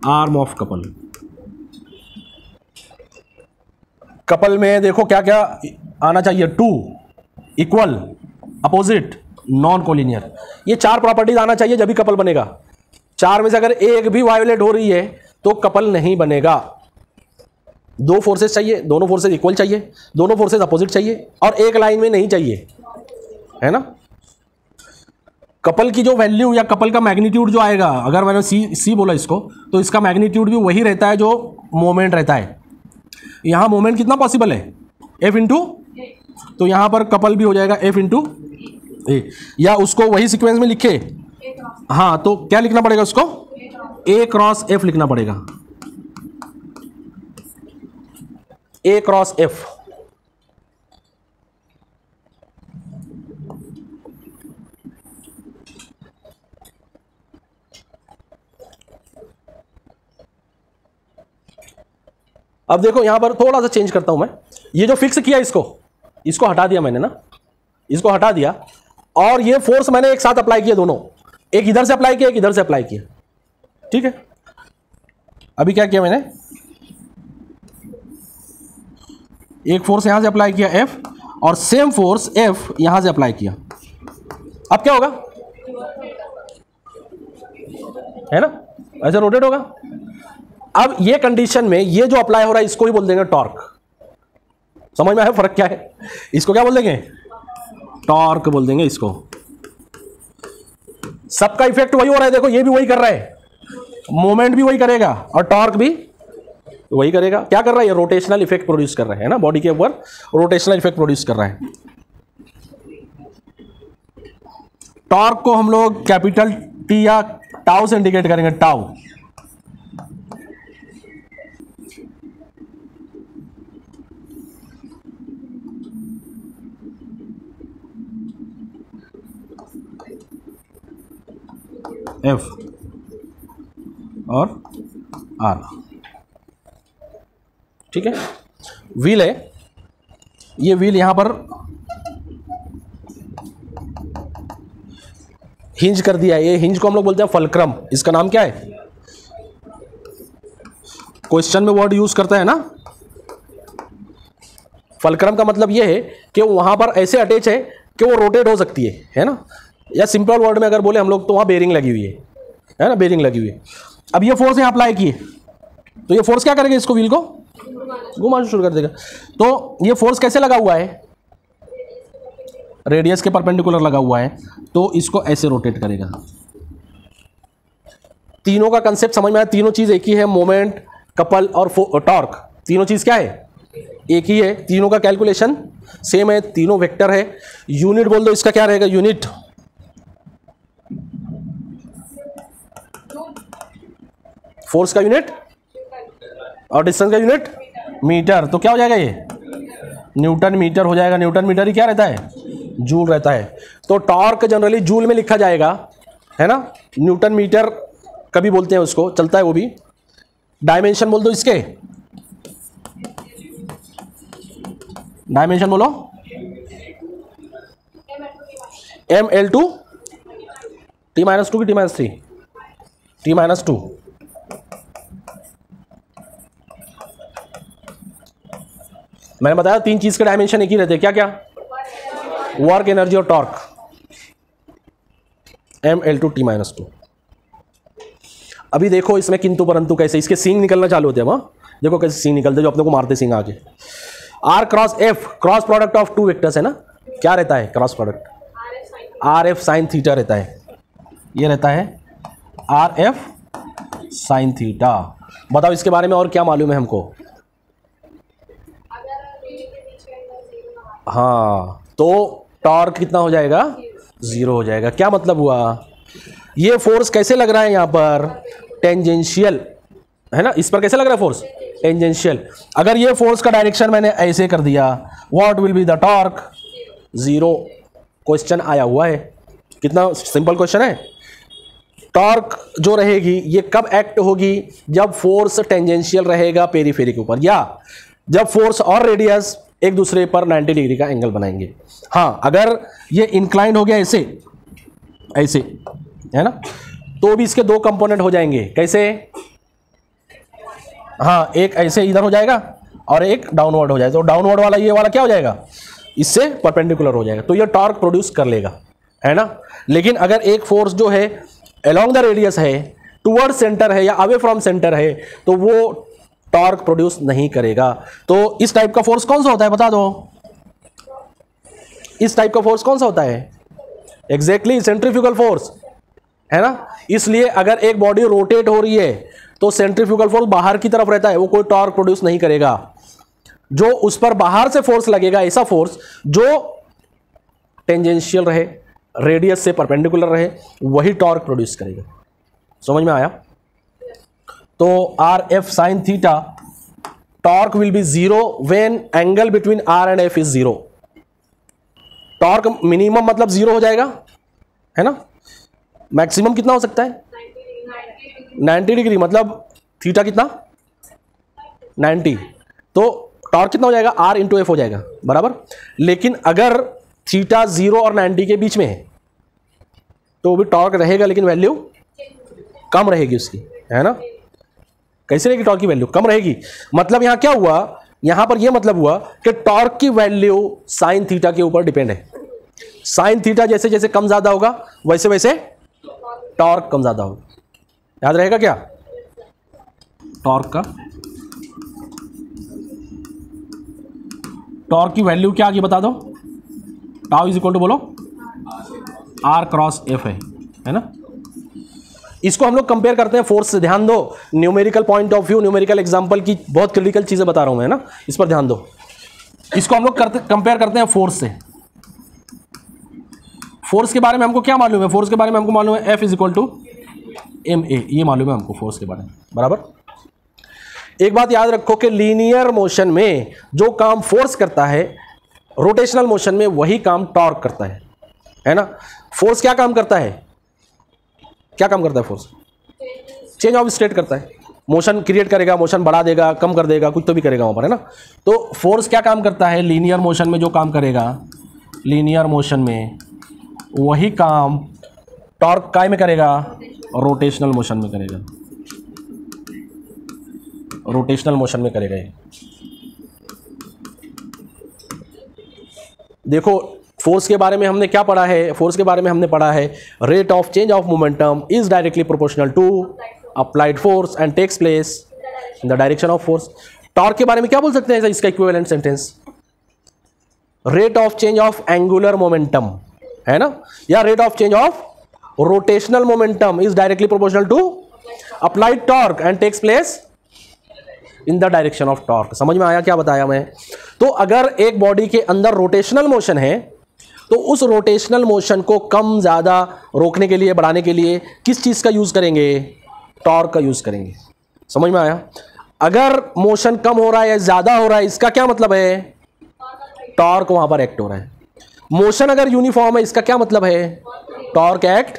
आर्म ऑफ कपल। कपल में देखो क्या क्या आना चाहिए, two equal opposite non collinear, ये चार प्रॉपर्टीज आना चाहिए जब भी कपल बनेगा। चार में से अगर एक भी वायोलेट हो रही है तो कपल नहीं बनेगा। दो फोर्सेस चाहिए, दोनों फोर्सेस इक्वल चाहिए, दोनों फोर्सेस अपोजिट चाहिए, और एक लाइन में नहीं चाहिए, है ना। कपल की जो वैल्यू या कपल का मैग्नीट्यूड जो आएगा, अगर मैंने सी बोला इसको, तो इसका मैग्नीट्यूड भी वही रहता है जो मोमेंट रहता है। यहां मोमेंट कितना पॉसिबल है, एफ इंटू, तो यहां पर कपल भी हो जाएगा एफ इंटू ए, या उसको वही सीक्वेंस में लिखे, हाँ, तो क्या लिखना पड़ेगा उसको, ए क्रॉस एफ लिखना पड़ेगा, ए क्रॉस एफ। अब देखो यहां पर थोड़ा सा चेंज करता हूं मैं, ये जो फिक्स किया इसको हटा दिया मैंने ना, इसको हटा दिया, और ये फोर्स मैंने एक साथ अप्लाई किया दोनों, एक इधर से अप्लाई किया, एक इधर से अप्लाई किया, ठीक है। अभी क्या किया मैंने, एक फोर्स यहां से अप्लाई किया एफ, और सेम फोर्स एफ यहां से अप्लाई किया। अब क्या होगा, है ना, ऐसे रोटेट होगा। अब ये कंडीशन में ये जो अप्लाई हो रहा है इसको ही बोल देंगे टॉर्क। समझ में आया फर्क क्या है, इसको क्या बोल देंगे, टॉर्क बोल देंगे इसको। सबका इफेक्ट वही हो रहा है, देखो ये भी वही कर रहा है, मोमेंट भी वही करेगा और टॉर्क भी वही करेगा। क्या कर रहा है, ये रोटेशनल इफेक्ट प्रोड्यूस कर रहा है ना, बॉडी के ऊपर रोटेशनल इफेक्ट प्रोड्यूस कर रहा है। टॉर्क को हम लोग कैपिटल टी या टाउ से इंडिकेट करेंगे, टाउ। एफ और आर, ठीक है। व्हील है, ये व्हील यहां पर हिंज कर दिया है, ये हिंज को हम लोग बोलते हैं फलक्रम। इसका नाम क्या है, क्वेश्चन में वर्ड यूज करता है ना, फलक्रम का मतलब ये है कि वहां पर ऐसे अटैच है कि वो रोटेट हो सकती है ना, या सिंपल वर्ड में अगर बोले हम लोग तो वहां बेरिंग लगी हुई है ना, बेरिंग लगी हुई है। अब ये फोर्स यहां अप्लाई किए तो ये फोर्स क्या करेगा, इसको व्हील को घुमाना शुरू कर देगा। तो ये फोर्स कैसे लगा हुआ है, रेडियस के परपेंडिकुलर लगा हुआ है तो इसको ऐसे रोटेट करेगा। तीनों का कंसेप्ट समझ में आया? तीनों चीज एक ही है, मोमेंट, कपल और टॉर्क, तीनों चीज क्या है? एक ही है। तीनों का कैलकुलेशन सेम है, तीनों वेक्टर है। यूनिट बोल दो इसका क्या रहेगा? यूनिट। फोर्स का यूनिट और डिस्टेंस का यूनिट मीटर। तो क्या हो जाएगा ये? न्यूटन मीटर हो जाएगा। न्यूटन मीटर ही क्या रहता है? जूल रहता है। तो टॉर्क जनरली जूल में लिखा जाएगा, है ना। न्यूटन मीटर कभी बोलते हैं उसको, चलता है वो भी। डायमेंशन बोल दो इसके, डायमेंशन बोलो। ml2 t-2 की t-3? t-2। मैंने बताया तीन चीज के डायमेंशन एक ही रहते हैं, क्या क्या? वर्क, एनर्जी और टॉर्क। ml2 t-2। अभी देखो इसमें किंतु परंतु कैसे, इसके सींग निकलना चालू होते हैं। वहां देखो कैसे सींग निकलते हैं, जो अपने को मारते सींग आगे। R cross F, cross product of two vectors है ना, क्या रहता है cross product? R F sine theta रहता है। ये रहता है आर एफ साइन थीटा। बताओ इसके बारे में और क्या मालूम है हमको? हाँ, तो टॉर्क कितना हो जाएगा? 0 हो जाएगा। क्या मतलब हुआ? ये फोर्स कैसे लग रहा है यहाँ पर? टेंजेंशियल, है ना। इस पर कैसे लग रहा है फोर्स? टेंजेंशियल। अगर ये फोर्स का डायरेक्शन मैंने ऐसे कर दिया, what will be the torque? 0। Question आया हुआ है, कितना सिंपल क्वेश्चन है। टॉर्क जो रहेगी ये कब एक्ट होगी? जब फोर्स टेंजेंशियल रहेगा पेरीफेरी के ऊपर, या जब फोर्स और रेडियस एक दूसरे पर 90 डिग्री का एंगल बनाएंगे। हाँ, अगर ये इंक्लाइंड हो गया ऐसे ऐसे, है ना, तो भी इसके दो कंपोनेंट हो जाएंगे। कैसे? हाँ, एक ऐसे इधर हो जाएगा और एक डाउनवर्ड हो जाएगा। तो डाउनवर्ड वाला ये वाला क्या हो जाएगा? इससे परपेंडिकुलर हो जाएगा। तो ये टॉर्क प्रोड्यूस कर लेगा, है ना। लेकिन अगर एक फोर्स जो है अलोंग द रेडियस है, टुवर्ड सेंटर है या अवे फ्रॉम सेंटर है, तो वो टॉर्क प्रोड्यूस नहीं करेगा। तो इस टाइप का फोर्स कौन सा होता है बता दो? इस टाइप का फोर्स कौन सा होता है? एग्जैक्टली सेंट्रीफ्यूगल फोर्स, है ना। इसलिए अगर एक बॉडी रोटेट हो रही है तो सेंट्रीफ्यूगल फोर्स बाहर की तरफ रहता है, वो कोई टॉर्क प्रोड्यूस नहीं करेगा। जो उस पर बाहर से फोर्स लगेगा, ऐसा फोर्स जो टेंजेंशियल रहे, रेडियस से परपेंडिकुलर रहे, वही टॉर्क प्रोड्यूस करेगा। समझ में आया? तो r F sine theta, torque will be 0 when angle between r and F is 0। Torque minimum मतलब 0 हो जाएगा, है ना। मैक्सिमम कितना हो सकता है? 90 डिग्री। मतलब थीटा कितना? 90। तो टॉर्क कितना हो जाएगा? आर इंटू एफ हो जाएगा, बराबर। लेकिन अगर थीटा 0 और 90 के बीच में है तो भी टॉर्क रहेगा, लेकिन वैल्यू कम रहेगी उसकी, है ना। कैसे रहेगी? टॉर्क की वैल्यू कम रहेगी। मतलब यहां क्या हुआ? यहां पर यह मतलब हुआ कि टॉर्क की वैल्यू साइन थीटा के ऊपर डिपेंड है। साइन थीटा जैसे जैसे कम ज्यादा होगा वैसे वैसे टॉर्क कम ज्यादा होगा। याद रहेगा क्या? टॉर्क का, टॉर्क की वैल्यू क्या आगे बता दो? टाउ इज इक्वल टू बोलो आर क्रॉस एफ है ना। इसको हम लोग कंपेयर करते हैं फोर्स से। ध्यान दो, numerical point of view, numerical example की बहुत क्रिटिकल चीजें बता रहा हूं मैं, ना, इस पर ध्यान दो। इसको हम लोग कंपेयर करते हैं फोर्स से। फोर्स के बारे में हमको क्या मालूम है? फोर्स के बारे में हमको मालूम है F is equal to M a, ये मालूम है हमको फोर्स के बारे में, बराबर। एक बात याद रखो कि लीनियर मोशन में जो काम फोर्स करता है, रोटेशनल मोशन में वही काम टॉर्क करता है ना। फोर्स क्या काम करता है? क्या काम करता है फोर्स? चेंज ऑफ स्टेट करता है। मोशन क्रिएट करेगा, मोशन बढ़ा देगा, कम कर देगा, कुछ तो भी करेगा वहां पर, है ना। तो फोर्स क्या काम करता है? लीनियर मोशन में जो काम करेगा, लीनियर मोशन में वही काम टॉर्क काय में करेगा? रोटेशनल मोशन में करेगा, रोटेशनल मोशन में करेगा ये। देखो फोर्स के बारे में हमने क्या पढ़ा है? फोर्स के बारे में हमने पढ़ा है rate of change of momentum is directly proportional to applied force and takes place in the direction of force. Torque के बारे में क्या बोल सकते हैं इसका equivalent sentence? Rate of change of angular momentum, है ना, या rate of change of rotational momentum is directly proportional to applied torque and takes place in the direction of torque. समझ में आया क्या बताया मैं? तो अगर एक बॉडी के अंदर रोटेशनल मोशन है तो उस रोटेशनल मोशन को कम ज्यादा रोकने के लिए, बढ़ाने के लिए किस चीज का यूज करेंगे? टॉर्क का यूज करेंगे। समझ में आया? अगर मोशन कम हो रहा है या ज्यादा हो रहा है, इसका क्या मतलब है? टॉर्क वहां पर एक्ट हो रहा है। मोशन अगर यूनिफॉर्म है, इसका क्या मतलब है? टॉर्क एक्ट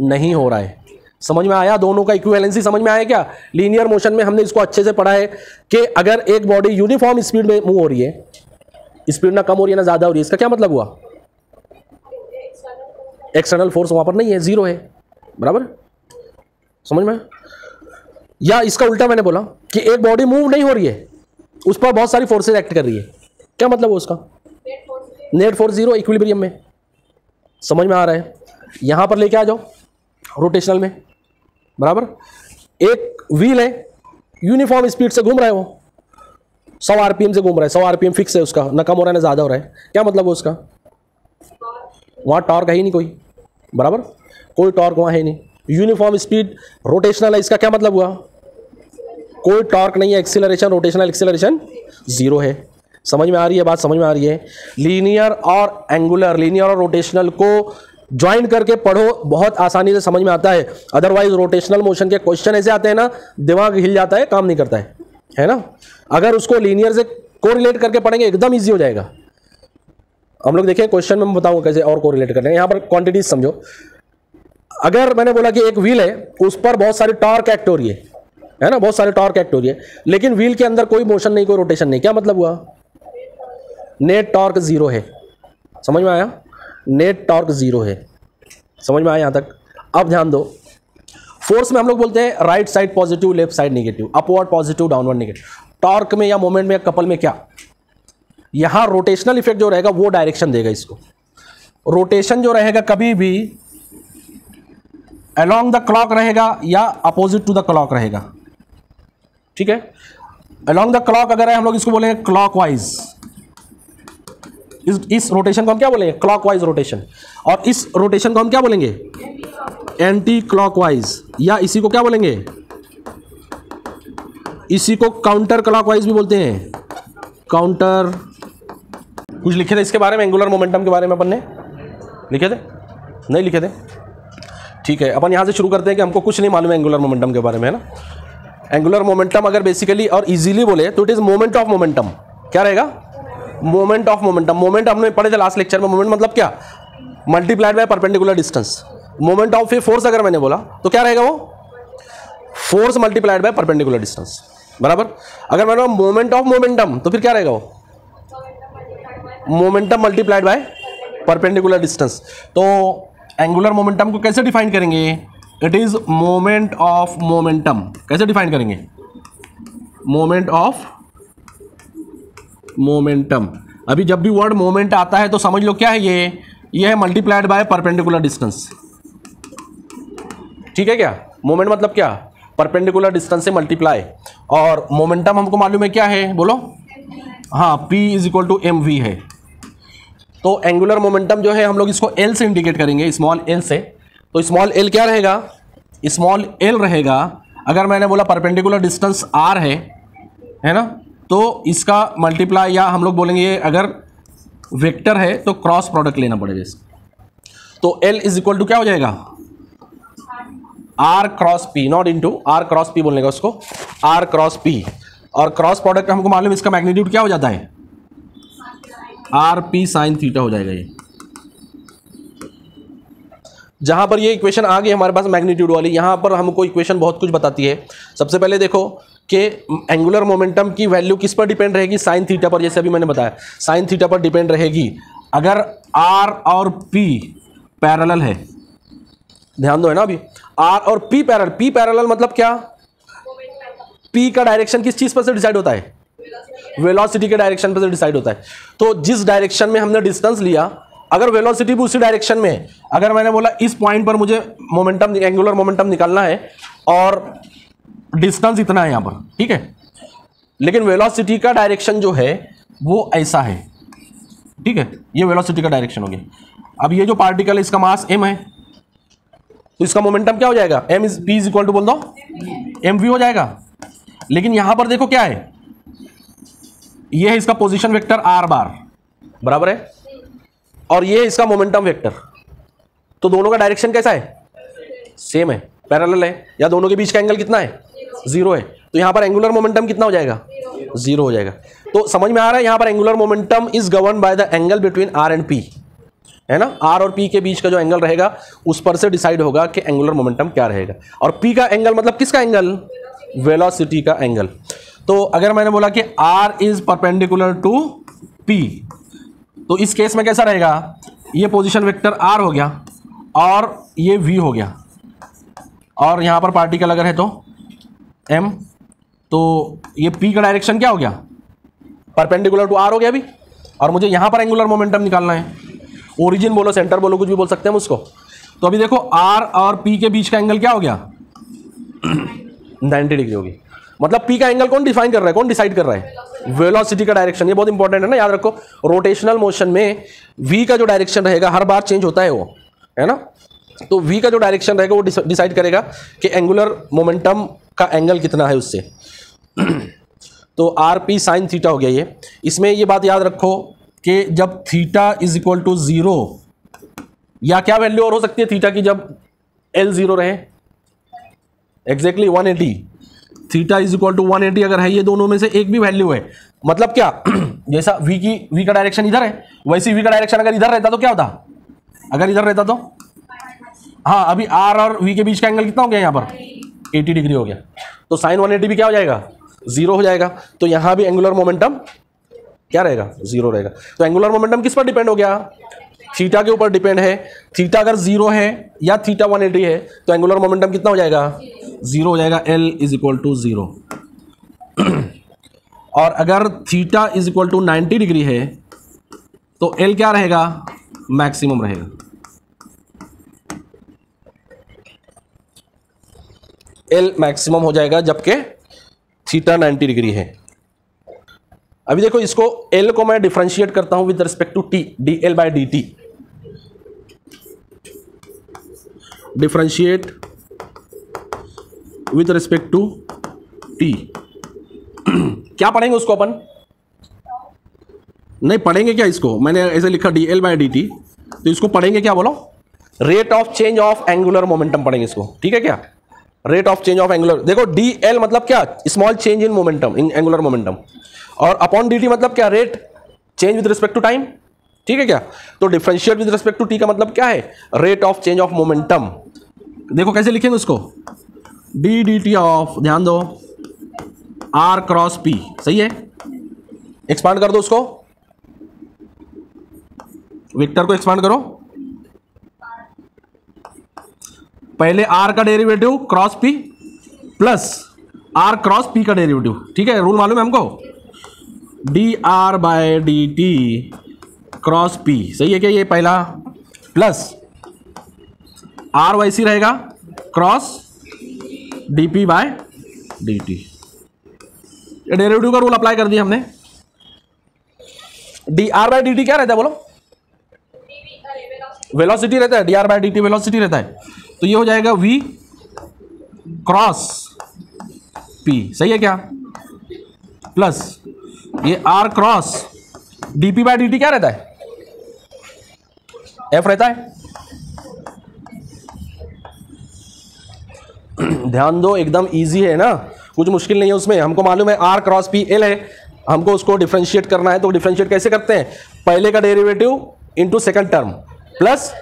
नहीं हो रहा है। समझ में आया? दोनों का इक्विवेलेंसी समझ में आया क्या? लीनियर मोशन में हमने इसको अच्छे से पढ़ा है कि अगर एक बॉडी यूनिफॉर्म स्पीड में मूव हो रही है, स्पीड ना कम हो रही है ना ज्यादा हो रही है, इसका क्या मतलब हुआ? एक्सटर्नल फोर्स वहां पर नहीं है, जीरो है। बराबर? समझ में? या इसका उल्टा मैंने बोला कि एक बॉडी मूव नहीं हो रही है, उस पर बहुत सारी फोर्सेज एक्ट कर रही है, क्या मतलब है उसका? नेट फोर्स जीरो, इक्विलिब्रियम में। समझ में आ रहा है? यहां पर लेके आ जाओ रोटेशनल में। बराबर? एक व्हील है, यूनिफॉर्म स्पीड से घूम रहा है, वो 100 आरपीएम से घूम रहा है, 100 आरपीएम फिक्स है उसका, ना कम हो रहा है ना ज्यादा हो रहा है, क्या मतलब है उसका? वहां टॉर्क है ही नहीं कोई। बराबर? कोई टॉर्क वहां है नहीं, यूनिफॉर्म स्पीड, रोटेशनल है, इसका क्या मतलब हुआ? कोई टॉर्क नहीं है, एक्सीलरेशन, रोटेशनल एक्सीलरेशन जीरो है। समझ में आ रही है बात? समझ में आ रही है? लीनियर और एंगुलर, लीनियर और रोटेशनल को ज्वाइन करके पढ़ो, बहुत आसानी से समझ में आता है। अदरवाइज रोटेशनल मोशन के क्वेश्चन ऐसे आते हैं ना, दिमाग हिल जाता है, काम नहीं करता है ना। अगर उसको लीनियर से कोरिलेट करके पढ़ेंगे एकदम इजी हो जाएगा। हम लोग देखें क्वेश्चन में मैं बताऊंगा कैसे और कोरिलेट करना है। यहां पर क्वांटिटीज समझो। अगर मैंने बोला कि एक व्हील है, उस पर बहुत सारी टॉर्क एक्ट हो रही है ना, बहुत सारी टॉर्क एक्ट हो रही है, लेकिन व्हील के अंदर कोई मोशन नहीं, कोई रोटेशन नहीं, क्या मतलब हुआ? नेट टॉर्क जीरो है। समझ में आया? नेट टॉर्क जीरो है। समझ में आया यहां तक? अब ध्यान दो, फोर्स में हम लोग बोलते हैं right side positive, left side negative, upward positive, downward negative. Torque में या मोमेंट में या कपल में क्या? यहां रोटेशनल इफेक्ट जो रहेगा वो डायरेक्शन देगा इसको। रोटेशन जो रहेगा कभी भी अलोंग द क्लॉक रहेगा या अपोजिट टू द क्लॉक रहेगा। ठीक है? अलोंग द क्लॉक अगर है, हम लोग इसको बोलेंगे क्लॉकवाइज। इस रोटेशन को हम क्या बोलेंगे? Clockwise rotation. और इस रोटेशन को हम क्या बोलेंगे? एंटी क्लॉकवाइज, या इसी को क्या बोलेंगे? इसी को काउंटर क्लॉकवाइज भी बोलते हैं। काउंटर। कुछ लिखे थे इसके बारे में, एंगुलर मोमेंटम के बारे में अपन ने लिखे थे? नहीं लिखे थे? ठीक है, अपन यहां से शुरू करते हैं कि हमको कुछ नहीं मालूम है एंगुलर मोमेंटम के बारे में, है ना। एंगुलर मोमेंटम अगर बेसिकली और इजीली बोले तो it is moment of momentum. क्या रहेगा? Moment of momentum. मोमेंट हमने पढ़े थे लास्ट लेक्चर में। मोमेंट मतलब क्या? Multiplied by perpendicular distance. Moment of force अगर मैंने बोला तो क्या रहेगा वो? Force multiplied by perpendicular distance. बराबर? अगर मैंने मोमेंट ऑफ मोमेंटम तो फिर क्या रहेगा वो? Momentum multiplied by perpendicular distance. तो एंगुलर मोमेंटम को कैसे डिफाइन करेंगे? It is moment of momentum. कैसे डिफाइन करेंगे? Moment of momentum. अभी जब भी वर्ड मोमेंट आता है तो समझ लो क्या है ये है मल्टीप्लाइड बाय परपेंडिकुलर डिस्टेंस। ठीक है क्या? मोमेंट मतलब क्या? परपेंडिकुलर डिस्टेंस से मल्टीप्लाई। और मोमेंटम हमको मालूम है क्या है, बोलो? हाँ, P is equal to mv है। तो एंगुलर मोमेंटम जो है हम लोग इसको L से इंडिकेट करेंगे, स्मॉल l से। तो स्मॉल l क्या रहेगा? स्मॉल l रहेगा, अगर मैंने बोला परपेंडिकुलर डिस्टेंस r है ना, तो इसका मल्टीप्लाई, या हम लोग बोलेंगे अगर वेक्टर है तो क्रॉस प्रोडक्ट लेना पड़ेगा इसका। तो L इज इक्वल टू क्या हो जाएगा? R cross P, not into, R cross P बोलने का उसको, R क्रॉस P। और क्रॉस प्रोडक्ट हमको मालूम, इसका मैग्नीट्यूड क्या हो जाता है? RP साइन थीटा हो जाएगा ये। जहां पर ये इक्वेशन आ गई हमारे पास मैग्नीट्यूड वाली, यहां पर हमको इक्वेशन बहुत कुछ बताती है। सबसे पहले देखो कि एंगुलर मोमेंटम की वैल्यू किस पर डिपेंड रहेगी? साइन थीटा पर। जैसे अभी मैंने बताया, साइन थीटा पर डिपेंड रहेगी। अगर R और P पैरेलल है, ध्यान दो, है ना, अभी R और P पैरेलल। P पैरेलल मतलब क्या? P का डायरेक्शन किस चीज पर से डिसाइड होता है? वेलोसिटी के डायरेक्शन पर से डिसाइड होता है। तो जिस डायरेक्शन में हमने डिस्टेंस लिया, अगर वेलोसिटी भी उसी डायरेक्शन में है, अगर मैंने बोला इस पॉइंट पर मुझे मोमेंटम, एंगुलर मोमेंटम निकालना है और डिस्टेंस इतना है यहां पर, ठीक है, लेकिन वेलोसिटी का डायरेक्शन जो है वो ऐसा है, ठीक है, ये वेलोसिटी का डायरेक्शन हो गया। अब ये जो पार्टिकल है इसका मास m है, तो इसका मोमेंटम क्या हो जाएगा, m is p is equal to बोल दो mv हो जाएगा। लेकिन यहां पर देखो क्या है, ये है इसका पोजीशन वेक्टर r बार, बराबर है, और ये है इसका मोमेंटम वेक्टर। तो दोनों का डायरेक्शन कैसा है, सेम है, पैरेलल है, या दोनों के बीच का एंगल कितना है, 0 है। तो यहां पर एंगुलर मोमेंटम कितना हो जाएगा, 0 हो जाएगा। तो समझ में आ रहा है, यहां पर angular momentum is govern by the angle between r and p, है ना। r और p के बीच का जो एंगल रहेगा उस पर से डिसाइड होगा कि एंगुलर मोमेंटम क्या रहेगा। और p का एंगल मतलब किसका एंगल, वेलोसिटी का एंगल। तो अगर मैंने बोला कि r is perpendicular to p, तो इस केस में कैसा रहेगा, ये पोजीशन वेक्टर r हो गया और ये v हो गया, और यहां पर पार्टिकल अगर है तो m, तो ये p का डायरेक्शन क्या हो गया, परपेंडिकुलर टू r हो गया अभी। और मुझे यहां पर एंगुलर मोमेंटम निकालना है, ओरिजिन बोलो, सेंटर बोलो, कुछ भी बोल सकते हैं हम उसको। तो अभी देखो r और p के बीच का एंगल क्या हो गया 90 डिग्री होगी। मतलब p का एंगल कौन डिफाइन कर रहा है, कौन डिसाइड कर रहा है, वेलोसिटी का डायरेक्शन। ये बहुत इंपॉर्टेंट है ना, याद रखो। रोटेशनल मोशन में v का जो डायरेक्शन रहेगा हर बार चेंज होता है वो, है ना। तो v का जो डायरेक्शन रहेगा वो डिसाइड करेगा कि एंगुलर मोमेंटम का एंगल कितना है उससे। तो आर पी साइन थीटा हो गया ये। इसमें ये बात याद रखो कि जब थीटा इज इक्वल टू 0, या क्या वैल्यू और हो सकती है थीटा की जब L 0 रहे, exactly 180, theta is equal to 180 अगर है, ये दोनों में से एक भी वैल्यू है, मतलब क्या जैसा v का डायरेक्शन इधर है, वैसे v का डायरेक्शन अगर इधर रहता तो क्या होता, अगर इधर रहता तो, हाँ अभी r और v के बीच का एंगल कितना हो गया यहाँ पर 80 डिग्री हो गया, तो साइन 180 भी क्या हो जाएगा 0 हो जाएगा। तो यहाँ भी एंगुलर मोमेंटम क्या रहेगा 0 रहेगा। तो एंगुलर मोमेंटम किस पर डिपेंड हो गया, थीटा के ऊपर डिपेंड है। थीटा अगर 0 है या थीटा 180 है तो एंगुलर मोमेंटम कितना हो जाएगा 0 हो जाएगा, L इज इक्वल टू 0। और अगर theta is equal to 90 degree है तो L क्या रहेगा, मैक्सिमम रहेगा। L मैक्सिमम हो जाएगा जबकि थीटा 90 डिग्री है। अभी देखो इसको L को मैं डिफरेंशिएट करता हूं with respect to T, dL by dt, differentiate with respect to T। क्या पढ़ेंगे उसको अपन, नहीं पढ़ेंगे क्या इसको, मैंने ऐसे लिखा dL बाय dt, तो इसको पढ़ेंगे क्या बोलो, rate of change of angular momentum पढ़ेंगे इसको, ठीक है क्या, rate of change of angular. देखो dL मतलब क्या, small change in momentum, in angular momentum, और अपॉन dt मतलब क्या, rate change with respect to time, ठीक है क्या। तो differentiate with respect to t का मतलब क्या है, rate of change of momentum. देखो कैसे लिखेंगे उसको, d dt ऑफ, ध्यान दो, r क्रॉस p, सही है, एक्सपांड कर दो उसको, वेक्टर को एक्सपांड करो, पहले r का derivative cross p plus r cross p का डेरिवेटिव, ठीक है, रूल मालूम है हमको, dr by dt cross p, सही है क्या, ये पहला, प्लस r वैसी रहेगा क्रॉस dp बाय dt। ये डेरिवेटिव का रूल अप्लाई कर दिया हमने। dr बाय dt क्या रहता है बोलो, वेलोसिटी रहता है, dr बाय dt वेलोसिटी रहता है, तो ये हो जाएगा v क्रॉस p, सही है क्या, प्लस ये r cross dp by dt क्या रहता है, f रहता है। ध्यान दो एकदम इजी है ना, कुछ मुश्किल नहीं है उसमें, हमको मालूम है r क्रॉस p l है, हमको उसको डिफरेंशिएट करना है। तो डिफरेंशिएट कैसे करते हैं, पहले का derivative into second term plus,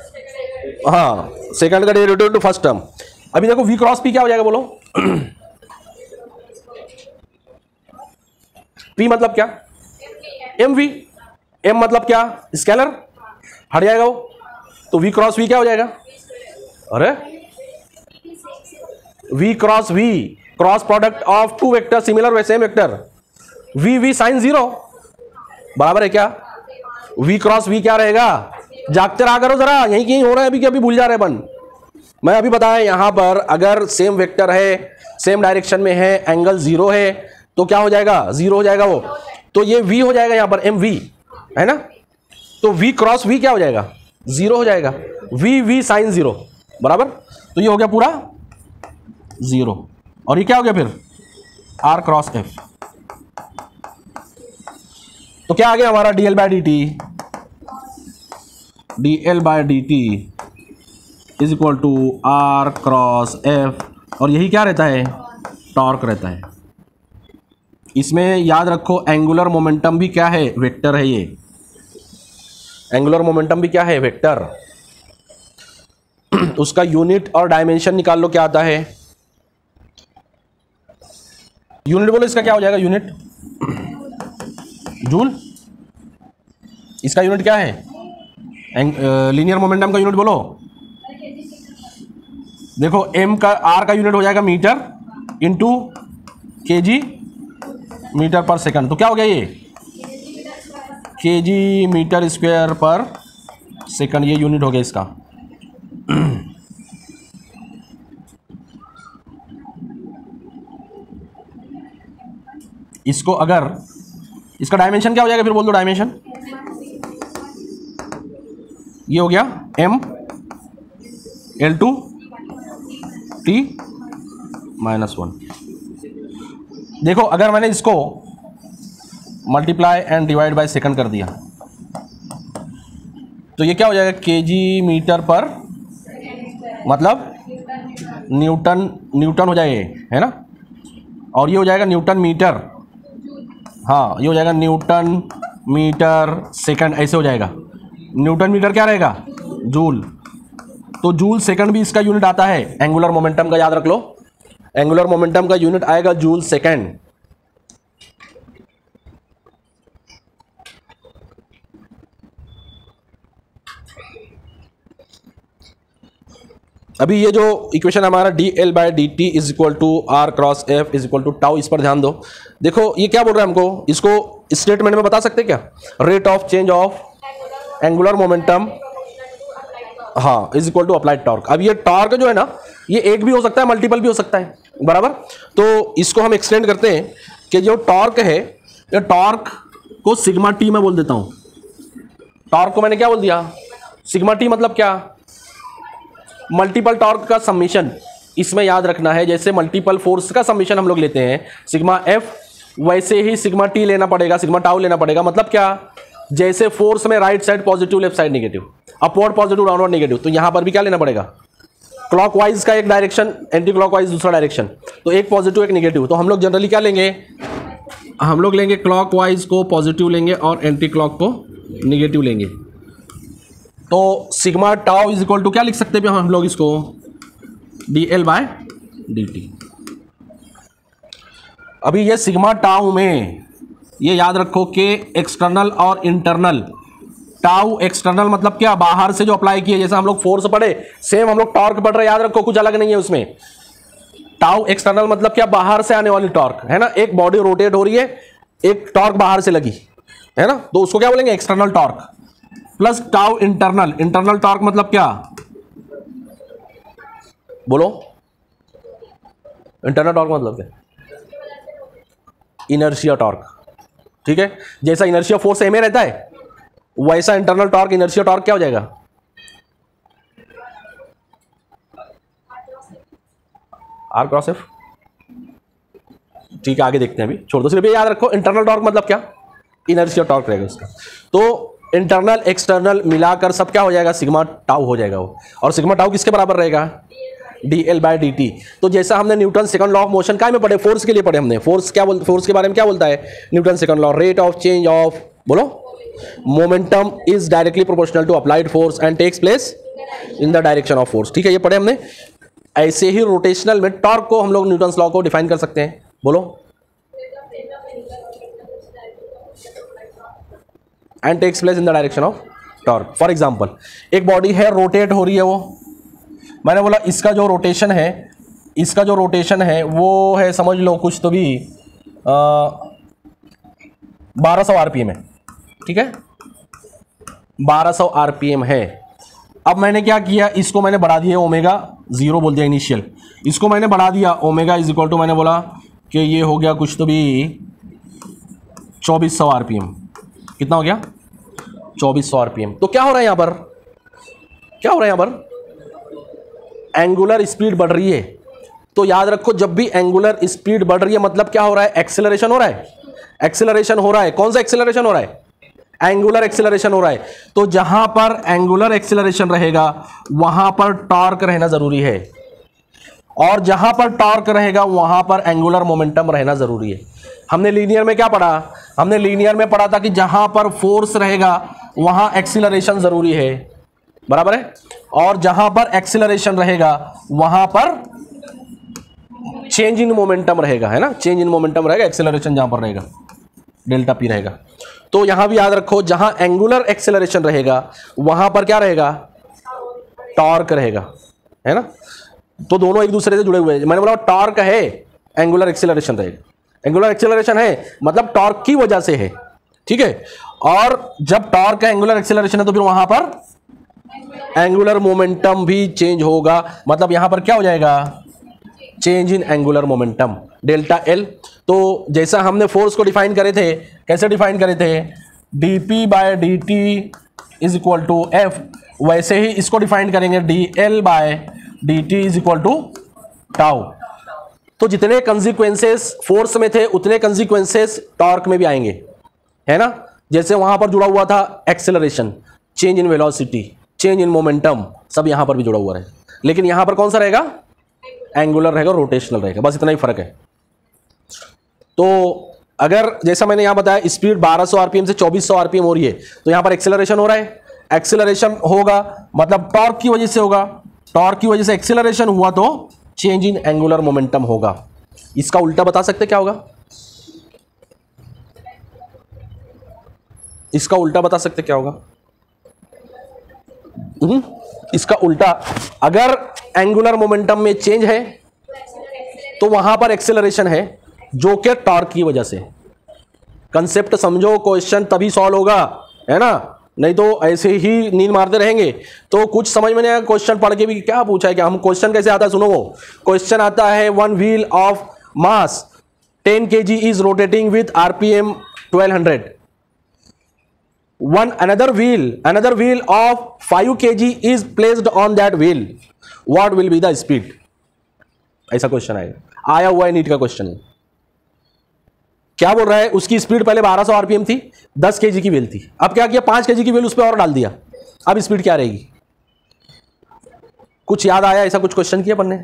हाँ सेकंड का डेरिवेटिव इनटू फर्स्ट टर्म। अभी देखो v क्रॉस p क्या हो जाएगा बोलो, p मतलब क्या, mv, m मतलब क्या, स्केलर, हट जाएगा वो, तो v क्रॉस v क्या हो जाएगा, अरे v cross v, cross product of two vector similar way same vector, v sine 0 बराबर है क्या, v क्रॉस v क्या रहेगा, जागते रहा करो जरा, यहीं कहीं हो रहा है अभी, अभी भूल जा रहे बन। मैं अभी बताया यहां पर अगर सेम वेक्टर है, सेम डायरेक्शन में है, एंगल 0 है, तो क्या हो जाएगा 0 हो जाएगा वो, तो ये v हो जाएगा यहां पर mv, है ना। तो v क्रॉस v क्या हो जाएगा, 0 हो जाएगा, v साइन 0 बराबर। तो ये हो गया पूरा 0 और ये क्या हो गया फिर r क्रॉस f। तो क्या आ गया हमारा dl by dt is equal to r cross f, और यही क्या रहता है, टॉर्क रहता है। इसमें याद रखो एंगुलर मोमेंटम भी क्या है, वेक्टर है। ये एंगुलर मोमेंटम भी क्या है, वेक्टर। उसका यूनिट और डायमेंशन निकाल लो, क्या आता है, यूनिट बोलो इसका क्या हो जाएगा, यूनिट जूल। इसका यूनिट क्या है, लीनियर मोमेंटम का यूनिट बोलो। देखो m का r का यूनिट हो जाएगा मीटर इंटू kg मीटर पर सेकंड। तो क्या हो गया ये kg मीटर स्क्वायर पर सेकंड, ये यूनिट हो गया इसका। इसको अगर इसका डायमेंशन क्या हो जाएगा फिर बोल दो, डायमेंशन ये हो गया m L2 t -1। देखो अगर मैंने इसको multiply and divide by second कर दिया तो ये क्या हो जाएगा, kg मीटर पर, मतलब न्यूटन हो जाएगा, है ना। और ये हो जाएगा न्यूटन मीटर, हाँ ये हो जाएगा न्यूटन मीटर सेकंड, ऐसे हो जाएगा। न्यूटन मीटर क्या रहेगा, जूल। तो जूल सेकंड भी इसका यूनिट आता है एंगुलर मोमेंटम का, याद रख लो। एंगुलर मोमेंटम का यूनिट आएगा जूल सेकंड। अभी ये जो इक्वेशन हमारा dl by dt is equal to r cross f is equal to tau, इस पर ध्यान दो। देखो ये क्या बोल रहा है हमको, इसको स्टेटमेंट में बता सकते क्या, rate of change of angular momentum, हाँ is equal to applied torque. अब ये टॉर्क जो है ना, ये एक भी हो सकता है, मल्टीपल भी हो सकता है, बराबर। तो इसको हम एक्सटेंड करते हैं कि जो टॉर्क है, ये टॉर्क को सिग्मा टी में बोल देता हूं। टॉर्क को मैंने क्या बोल दिया, सिग्मा टी, मतलब क्या, मल्टीपल टॉर्क का समीशन। इसमें याद रखना है जैसे मल्टीपल फोर्स का समीशन हम लोग लेते हैं सिग्मा एफ, वैसे ही सिग्मा टी लेना पड़ेगा, सिग्मा टाउ लेना पड़ेगा। मतलब क्या, जैसे फोर्स में right side positive, left side negative, upward positive, downward negative, तो यहां पर भी क्या लेना पड़ेगा, क्लॉकवाइज का एक डायरेक्शन, एंटी क्लॉकवाइज दूसरा डायरेक्शन, तो एक पॉजिटिव एक नेगेटिव। तो हम लोग जनरली क्या लेंगे, हम लोग लेंगे क्लॉकवाइज को पॉजिटिव लेंगे और एंटी क्लॉक को नेगेटिव लेंगे। तो sigma tau is equal to क्या लिख सकते हैं हम लोग इसको, dl बाय dt। अभी ये सिग्मा टाउ में ये याद रखो कि एक्सटर्नल और इंटरनल। टाउ एक्सटर्नल मतलब क्या, बाहर से जो अप्लाई किए, जैसे हम लोग फोर्स पढ़े सेम हम लोग टॉर्क पढ़ रहे, याद रखो कुछ अलग नहीं है उसमें। टाउ एक्सटर्नल मतलब क्या, बाहर से आने वाली टॉर्क, है ना। एक बॉडी रोटेट हो रही है, एक टॉर्क बाहर से लगी, है ना, तो उसको क्या बोलेंगे, external torque. Plus tau internal, internal torque मतलब क्या, बोलो, इंटरनल टॉर्क मतलब क्या, इनर्शिया टॉर्क, ठीक है। जैसा इनर्शिया फोर्स एम ए रहता है, वैसा इंटरनल टॉर्क, इनर्शिया टॉर्क क्या हो जाएगा, आर क्रॉस एफ। ठीक है, आगे देखते हैं, अभी छोड़ दो, सिर्फ ये याद रखो इंटरनल टॉर्क मतलब क्या, इनर्शिया टॉर्क रहेगा उसका। तो इंटरनल एक्सटर्नल मिलाकर सब क्या हो जाएगा, सिग्मा टाउ हो जाएगा वो। और सिग्मा टाउ किसके बराबर रहेगा, dl बाय dt। तो जैसा हमने Newton second law of motion काय में पढ़े, फोर्स के लिए पढ़े हमने। फोर्स क्या फोर्स के बारे में क्या बोलता है Newton second law, rate of change of, बोलो, momentum is directly proportional to applied force and takes place in the direction of force. ठीक है, ये पढ़े हमने। ऐसे ही रोटेशनल में टॉर्क को हम लोग न्यूटन लॉ को डिफाइन कर सकते हैं, बोलो, and takes place in the direction of torque. For example एक बॉडी है, रोटेट हो रही है, वो मैंने बोला इसका जो रोटेशन है, इसका जो रोटेशन है वो है, समझ लो कुछ तो भी 1200 आरपीएम है, ठीक है, 1200 आरपीएम है। अब मैंने क्या किया, इसको मैंने बढ़ा दिया, ओमेगा 0 बोल दिया इनिशियल, इसको मैंने बढ़ा दिया, ओमेगा इज इक्वल टू, मैंने बोला कि ये हो गया कुछ तो भी 2400 आरपीएम। कितना हो गया, 2400 आरपीएम। तो क्या हो रहा है यहां पर, क्या हो रहा है यहां पर, एंगुलर स्पीड बढ़ रही है। तो याद रखो जब भी एंगुलर स्पीड बढ़ रही है मतलब क्या हो रहा है, एक्सेलरेशन हो रहा है, एक्सेलरेशन हो रहा है। कौन सा एक्सेलरेशन हो रहा है, एंगुलर एक्सेलरेशन हो रहा है। तो जहां पर एंगुलर एक्सेलरेशन रहेगा वहां पर टॉर्क रहना जरूरी है, और जहां पर टॉर्क रहेगा वहां पर एंगुलर मोमेंटम रहना जरूरी है। हमने लीनियर में क्या पढ़ा, हमने लीनियर में पढ़ा था कि जहां पर फोर्स रहेगा वहां एक्सीलरेशन जरूरी है, बराबर है, और जहां पर एक्सीलरेशन रहेगा वहां पर चेंज इन मोमेंटम रहेगा, है ना, चेंज इन मोमेंटम रहेगा, एक्सीलरेशन जहां पर रहेगा डेल्टा पी रहेगा। तो यहां भी याद रखो जहां एंगुलर एक्सीलरेशन रहेगा वहां पर क्या रहेगा, टॉर्क रहेगा, है ना। तो दोनों एक दूसरे से जुड़े हुए हैं। मैंने बोला टॉर्क है, एंगुलर एक्सीलरेशन रहेगा, एंगुलर एक्सीलरेशन है मतलब टॉर्क की वजह से है, ठीक है। और जब टॉर्क है, एंगुलर एक्सीलरेशन है, तो फिर वहां पर एंगुलर मोमेंटम भी चेंज होगा, मतलब यहां पर क्या हो जाएगा, change in angular momentum delta L. तो जैसा हमने फोर्स को डिफाइन करे थे, कैसे डिफाइन करे थे, dp by dt is equal to F, वैसे ही इसको डिफाइन करेंगे dl by dt is equal to tau. तो जितने कंसिक्वेंसेस फोर्स में थे उतने कंसिक्वेंसेस टॉर्क में भी आएंगे, है ना। जैसे वहां पर जुड़ा हुआ था acceleration, change in velocity, change in momentum, सब यहां पर भी जुड़ा हुआ है। लेकिन यहां पर कौन सा रहेगा, एंगुलर रहेगा, रोटेशनल रहेगा, बस इतना ही फर्क है। तो अगर जैसा मैंने यहां बताया स्पीड 1200 आरपीएम से 2400 आरपीएम हो रही है, तो यहां पर एक्सेलरेशन हो रहा है, एक्सेलरेशन होगा मतलब टॉर्क की वजह से होगा, टॉर्क की वजह से एक्सेलरेशन हुआ तो चेंज इन एंगुलर मोमेंटम होगा। इसका उल्टा बता सकते क्या होगा, इसका उल्टा बता सकते क्या होगा, इसका उल्टा, अगर एंगुलर मोमेंटम में चेंज है तो वहां पर एक्सेलरेशन है जो कि टॉर्क की वजह से। कंसेप्ट समझो, क्वेश्चन तभी सॉल्व होगा, है ना, नहीं तो ऐसे ही नींद मारते रहेंगे तो कुछ समझ में नहीं आया। क्वेश्चन पढ़ के भी क्या पूछा है, क्या हम क्वेश्चन कैसे आता है, सुनो। क्वेश्चन आता है one wheel of mass 10 kg is rotating with RPM 1200, one another wheel of 5 kg is placed on that wheel, what will be the speed। ऐसा क्वेश्चन आएगा, आया हुआ है नीट का क्वेश्चन है। क्या बोल रहा है, उसकी स्पीड पहले 1200 आरपीएम थी, 10 kg की व्हील थी, अब क्या किया 5 kg की व्हील उस पर और डाल दिया, अब स्पीड क्या रहेगी। कुछ याद आया, ऐसा कुछ क्वेश्चन किया अपन ने,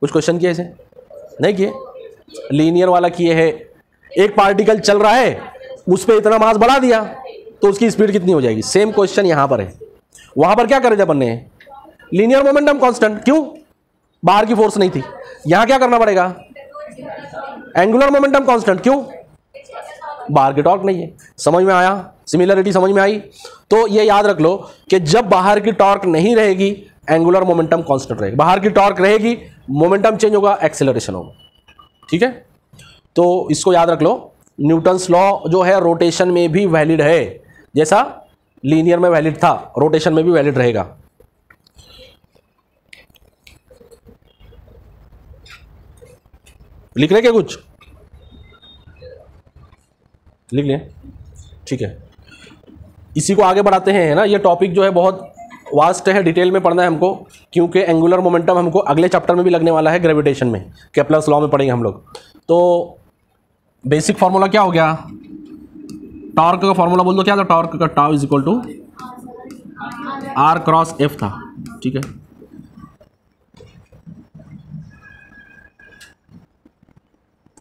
कुछ क्वेश्चन किए ऐसे नहीं किए, लीनियर वाला किए है, एक पार्टिकल चल रहा है उस पर इतना मास बढ़ा दिया तो उसकी स्पीड कितनी हो जाएगी। सेम क्वेश्चन यहां पर है, वहां पर क्या करे थे अपन ने, लीनियर मोमेंटम कांस्टेंट, क्यों, बाहर की फोर्स नहीं थी। यहां क्या करना पड़ेगा, एंगुलर मोमेंटम कांस्टेंट, क्यों, बाहर की टॉर्क नहीं है। समझ में आया, सिमिलरिटी समझ में आई। तो ये याद रख लो कि जब बाहर की टॉर्क नहीं रहेगी एंगुलर मोमेंटम कांस्टेंट रहेगा, बाहर की टॉर्क रहेगी मोमेंटम चेंज होगा, एक्सेलरेशन होगा, ठीक है। तो इसको याद रख लो, न्यूटन्स लॉ जो है रोटेशन में भी वैलिड है, जैसा लीनियर में वैलिड था रोटेशन में भी वैलिड रहेगा। लिख रहे क्या, कुछ लिख लें, ठीक है। इसी को आगे बढ़ाते हैं, है ना। ये टॉपिक जो है बहुत वास्ट है, डिटेल में पढ़ना है हमको, क्योंकि एंगुलर मोमेंटम हमको अगले चैप्टर में भी लगने वाला है, ग्रेविटेशन में, केप्लर्स लॉ में पढ़ेंगे हम लोग। तो बेसिक फॉर्मूला क्या हो गया, टॉर्क का फॉर्मूला बोल दो, क्या था, टॉर्क का tau is equal to R cross F था, ठीक है।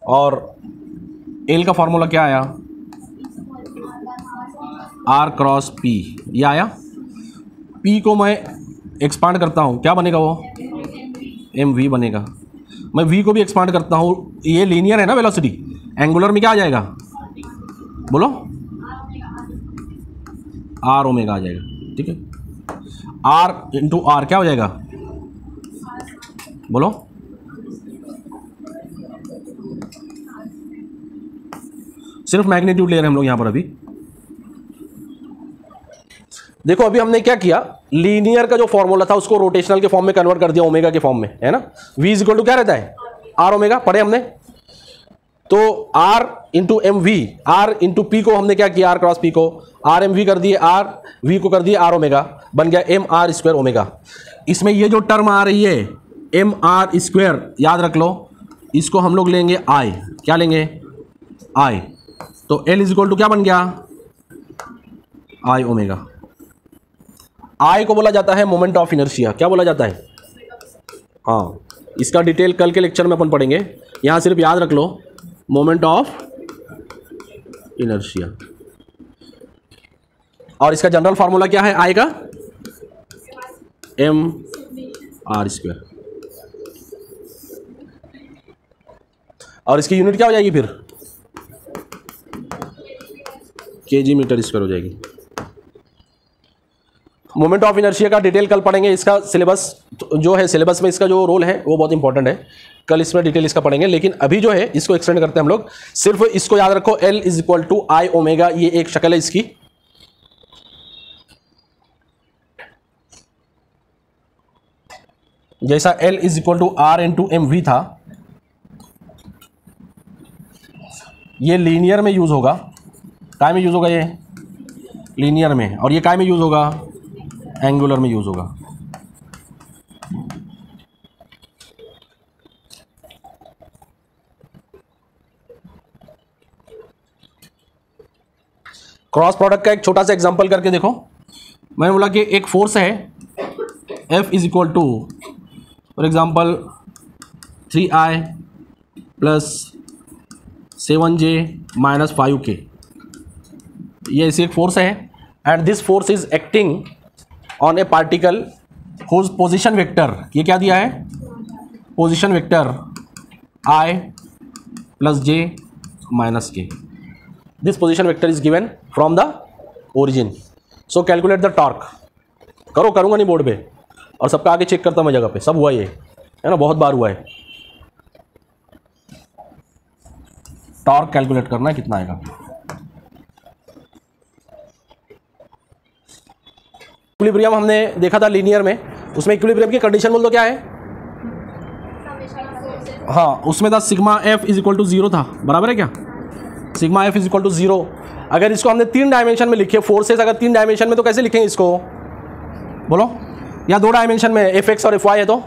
और एल का फॉर्मूला क्या आया, आर क्रॉस पी, ये आया। पी को मैं एक्सपांड करता हूं, क्या बनेगा वो, एम वी बनेगा। मैं वी को भी एक्सपांड करता हूं, ये लीनियर है ना वेलोसिटी, एंगुलर में क्या आ जाएगा, बोलो, आर ओमेगा आ जाएगा, ठीक है। आर इंटू आर क्या हो जाएगा, बोलो, सिर्फ मैग्नीट्यूड ले रहे हैं हम लोग यहां पर। अभी देखो, अभी हमने क्या किया, लीनियर का जो फॉर्मूला था उसको रोटेशनल के फॉर्म में कन्वर्ट कर दिया, ओमेगा के फॉर्म में, है ना। v इज इक्वल टू क्या रहता है, आर ओमेगा, पढ़े हमने। तो R into M V, R into P को हमने क्या किया, आर क्रॉस पी को आर एम वी कर दिए, आर वी को कर दिए आर ओमेगा, बन गया एम आर स्क्वायर ओमेगा। इसमें ये जो टर्म आ रही है एम आर स्क्वायर, याद रख लो, इसको हम लोग लेंगे आई, क्या लेंगे आई, तो एल इज इक्वल टू क्या बन गया आई ओमेगा। आई को बोला जाता है मोमेंट ऑफ इनर्शिया, क्या बोला जाता है, हाँ इसका डिटेल कल के लेक्चर में अपन पढ़ेंगे, यहाँ सिर्फ याद रख लो मोमेंट ऑफ इनर्शिया। और इसका जनरल फार्मूला क्या है आई का, एम आर स्क्वायर, और इसकी यूनिट क्या हो जाएगी फिर केजी मीटर स्क्वायर हो जाएगी। मोमेंट ऑफ इनर्शिया का डिटेल कल पढ़ेंगे, इसका सिलेबस जो है, सिलेबस में इसका जो रोल है वो बहुत इंपॉर्टेंट है, कल इसमें डिटेल इसका पढ़ेंगे। लेकिन अभी जो है इसको एक्सटेंड करते हैं हम लोग, सिर्फ इसको याद रखो L is equal to I omega, ये एक शक्ल है इसकी। जैसा L is equal to R into M V था, ये लीनियर में यूज होगा, काय में यूज होगा, ये लीनियर में, और ये काय में यूज होगा, एंगुलर में यूज होगा। क्रॉस प्रोडक्ट का एक छोटा सा एग्जांपल करके देखो। मैंने बोला कि एक फोर्स है F is equal to for example 3I plus 7J minus 5K, ये ऐसी एक फोर्स है, and this force is acting on a particle whose position vector, ये क्या दिया है position vector I plus J minus K, this position vector is given from the origin, so calculate the torque. करूँगा नहीं board पे, और सबका आगे चेक करता मैं जगह पे, सब हुआ ये है ना, बहुत बार हुआ है। टॉर्क कैलकुलेट करना है कितना आएगा। इक्विलिब्रियम हमने देखा था लीनियर में, उसमें इक्विलिब्रियम की कंडीशन बोल दो क्या है, हाँ उसमें था sigma F is equal to 0 था, बराबर है क्या, sigma F is equal to 0। अगर इसको हमने 3 डायमेंशन में लिखे, फोर्सेस अगर 3 डायमेंशन में, तो कैसे लिखेंगे इसको बोलो, या 2 डायमेंशन में एफ एक्स और एफ वाई है तो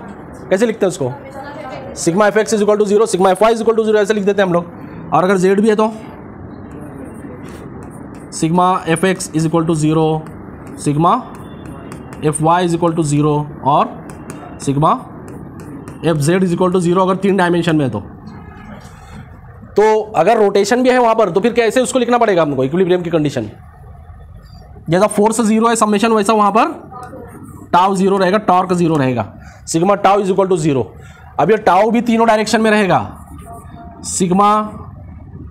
कैसे लिखते हैं उसको, sigma F X is equal to 0, sigma F Y is equal to 0, ऐसे लिख देते हैं हम लोग। और अगर जेड भी है तो sigma F X is equal to 0, sigma F Y is equal to 0 और sigma F Z is equal to 0, अगर 3 डायमेंशन में है तो अगर रोटेशन भी है वहाँ पर तो फिर कैसे उसको लिखना पड़ेगा हमको इक्विलिब्रियम की कंडीशन, जैसा फोर्स 0 है समेशन, वैसा वहाँ पर टाउ 0 रहेगा, टॉर्क 0 रहेगा, sigma tau is equal to 0। अब ये टाउ भी तीनों डायरेक्शन में रहेगा, sigma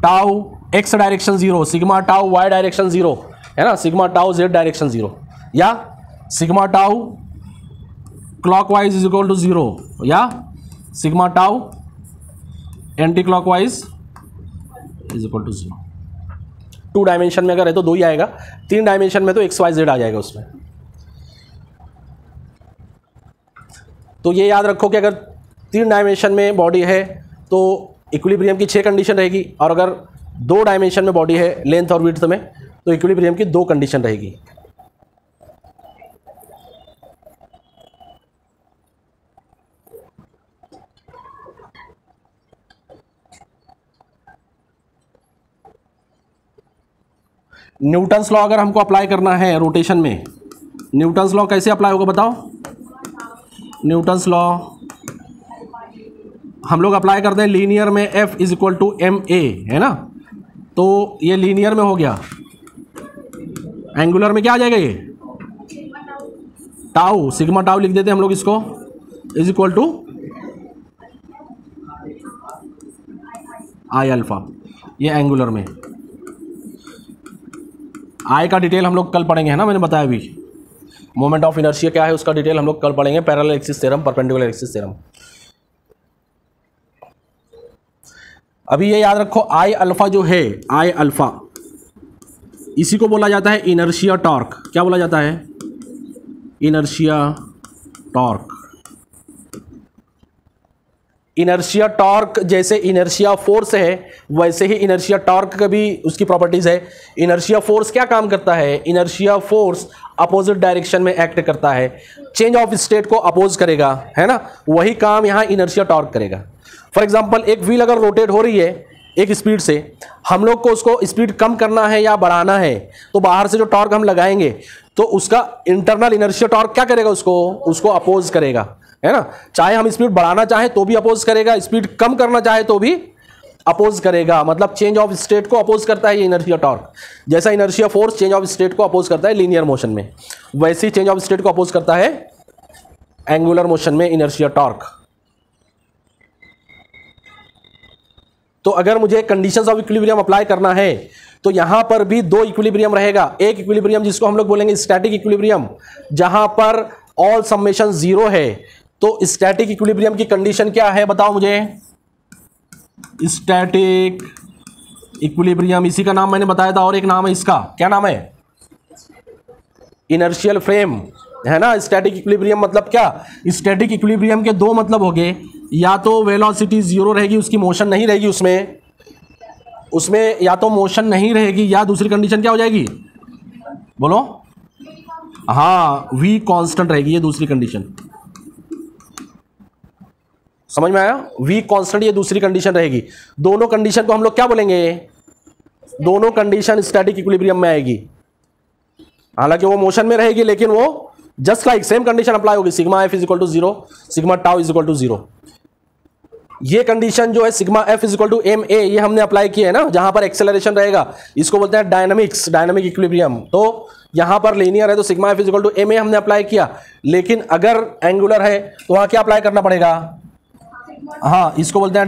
tau X direction 0, sigma tau Y direction 0 है ना, सिग्मा टाउ जेड डायरेक्शन 0, या sigma tau clockwise is equal to 0, या sigma tau anti clockwise is equal to 0। 2 dimension में अगर है तो 2 ही आएगा, 3 डायमेंशन में तो एक्स वाई जेड आ जाएगा उसमें। तो ये याद रखो कि अगर 3 डायमेंशन में बॉडी है तो इक्विलिब्रियम की 6 कंडीशन रहेगी, और अगर 2 डायमेंशन में बॉडी है लेंथ और विड्थ में तो इक्विलिब्रियम की 2 कंडीशन रहेगी। न्यूटन्स लॉ अगर हमको अप्लाई करना है रोटेशन में, न्यूटन्स लॉ कैसे अप्लाई होगा बताओ। न्यूटन्स लॉ हम लोग अप्लाई करते हैं लीनियर में, F is equal to M A है ना, तो ये लीनियर में हो गया, एंगुलर में क्या आ जाएगा, ये टाउ, सिग्मा टाउ लिख देते हैं हम लोग इसको, is equal to I alpha, ये एंगुलर में। आई का डिटेल हम लोग कल पढ़ेंगे है ना, मैंने बताया अभी मोमेंट ऑफ इनर्शिया क्या है उसका डिटेल हम लोग कल पढ़ेंगे, parallel axis theorem, perpendicular axis theorem. अभी ये याद रखो आई अल्फा जो है, आई अल्फा इसी को बोला जाता है इनर्शिया टॉर्क, क्या बोला जाता है, इनर्शिया टॉर्क। इनर्शिया टॉर्क जैसे इनर्शिया फोर्स है वैसे ही इनर्शिया टॉर्क का भी उसकी प्रॉपर्टीज है। इनर्शिया फोर्स क्या काम करता है? इनर्शिया फोर्स अपोजिट डायरेक्शन में एक्ट करता है, चेंज ऑफ स्टेट को अपोज करेगा, है ना। वही काम यहाँ इनर्शिया टॉर्क करेगा। फॉर एग्जांपल एक व्हील अगर रोटेट हो रही है एक स्पीड से, हम लोग को उसको स्पीड कम करना है या बढ़ाना है, तो बाहर से जो टॉर्क हम लगाएंगे तो उसका इंटरनल इनर्शिया टॉर्क क्या करेगा? उसको अपोज करेगा, है ना। चाहे हम स्पीड बढ़ाना चाहे तो भी अपोज करेगा, स्पीड कम करना चाहे तो भी अपोज करेगा। मतलब चेंज ऑफ स्टेट को अपोज करता है ये इनर्शिया टॉर्क। जैसा inertia force change of state को अपोज करता है लीनियर मोशन में, वैसे ही चेंज ऑफ स्टेट को अपोज करता है एंगुलर मोशन में इनर्शिया टॉर्क। तो अगर मुझे कंडीशंस ऑफ इक्विलिब्रियम अप्लाई करना है तो यहां पर भी दो इक्विलिब्रियम रहेगा। एक इक्विलिब्रियम जिसको हम लोग बोलेंगे स्टैटिक इक्विलिब्रियम, जहां पर ऑल समेशन जीरो है। तो स्टैटिक इक्विलिब्रियम की कंडीशन क्या है बताओ मुझे? स्टैटिक इक्विलिब्रियम, इसी का नाम मैंने बताया था, और एक नाम है इसका, क्या नाम है? इनर्शियल फ्रेम, है ना। स्टैटिक इक्विलिब्रियम मतलब क्या? स्टैटिक इक्विलिब्रियम के दो मतलब हो गए, या तो वेलोसिटी जीरो रहेगी, उसकी मोशन नहीं रहेगी, उसमें या तो मोशन नहीं रहेगी, या दूसरी कंडीशन क्या हो जाएगी? बोलो। हाँ, v कांस्टेंट रहेगी, ये दूसरी कंडीशन। समझ में आया? v कांस्टेंट ये दूसरी कंडीशन रहेगी। दोनों कंडीशन को हम लोग क्या बोलेंगे? दोनों कंडीशन स्टैटिक इक्विलिब्रियम में आएगी। हालांकि वो मोशन में रहेगी लेकिन वो just like same condition apply होगी, sigma F is equal to zero, sigma tau is equal to zero. ये कंडीशन जो है sigma F is equal to M a, ये हमने अप्लाई किया है ना, जहां पर एक्सेलरेशन रहेगा, इसको बोलते हैं डायनामिक्स, डायनामिक इक्विलिब्रियम। तो यहां पर लीनियर है तो sigma F is equal to M A हमने अप्लाई किया, लेकिन अगर एंगुलर है तो वहां क्या अप्लाई करना पड़ेगा? हाँ, इसको बोलते हैं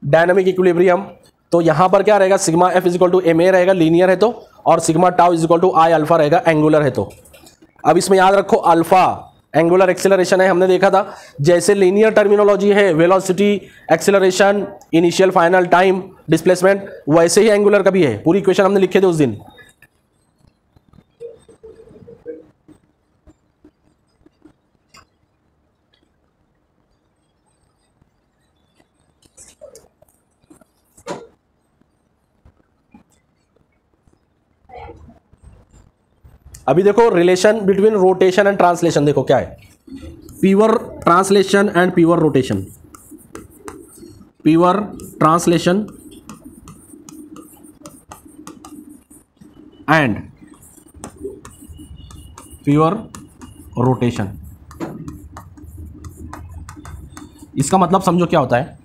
डायनामिक इक्विलिब्रियम। तो यहां पर क्या रहेगा? Sigma F is equal to M A रहेगा, लीनियर है तो, और sigma tau is equal to I alpha रहेगा, एंगुलर है तो। अब इसमें याद रखो अल्फा एंगुलर एक्सेलरेशन है, हमने देखा था। जैसे लीनियर टर्मिनोलॉजी है velocity, acceleration, initial final time, displacement, वैसे ही एंगुलर का भी है। पूरी इक्वेशन हमने लिखे थे उस दिन। अभी देखो relation between rotation and translation, देखो क्या है? Pure translation and pure rotation, pure translation and pure rotation. इसका मतलब समझो क्या होता है?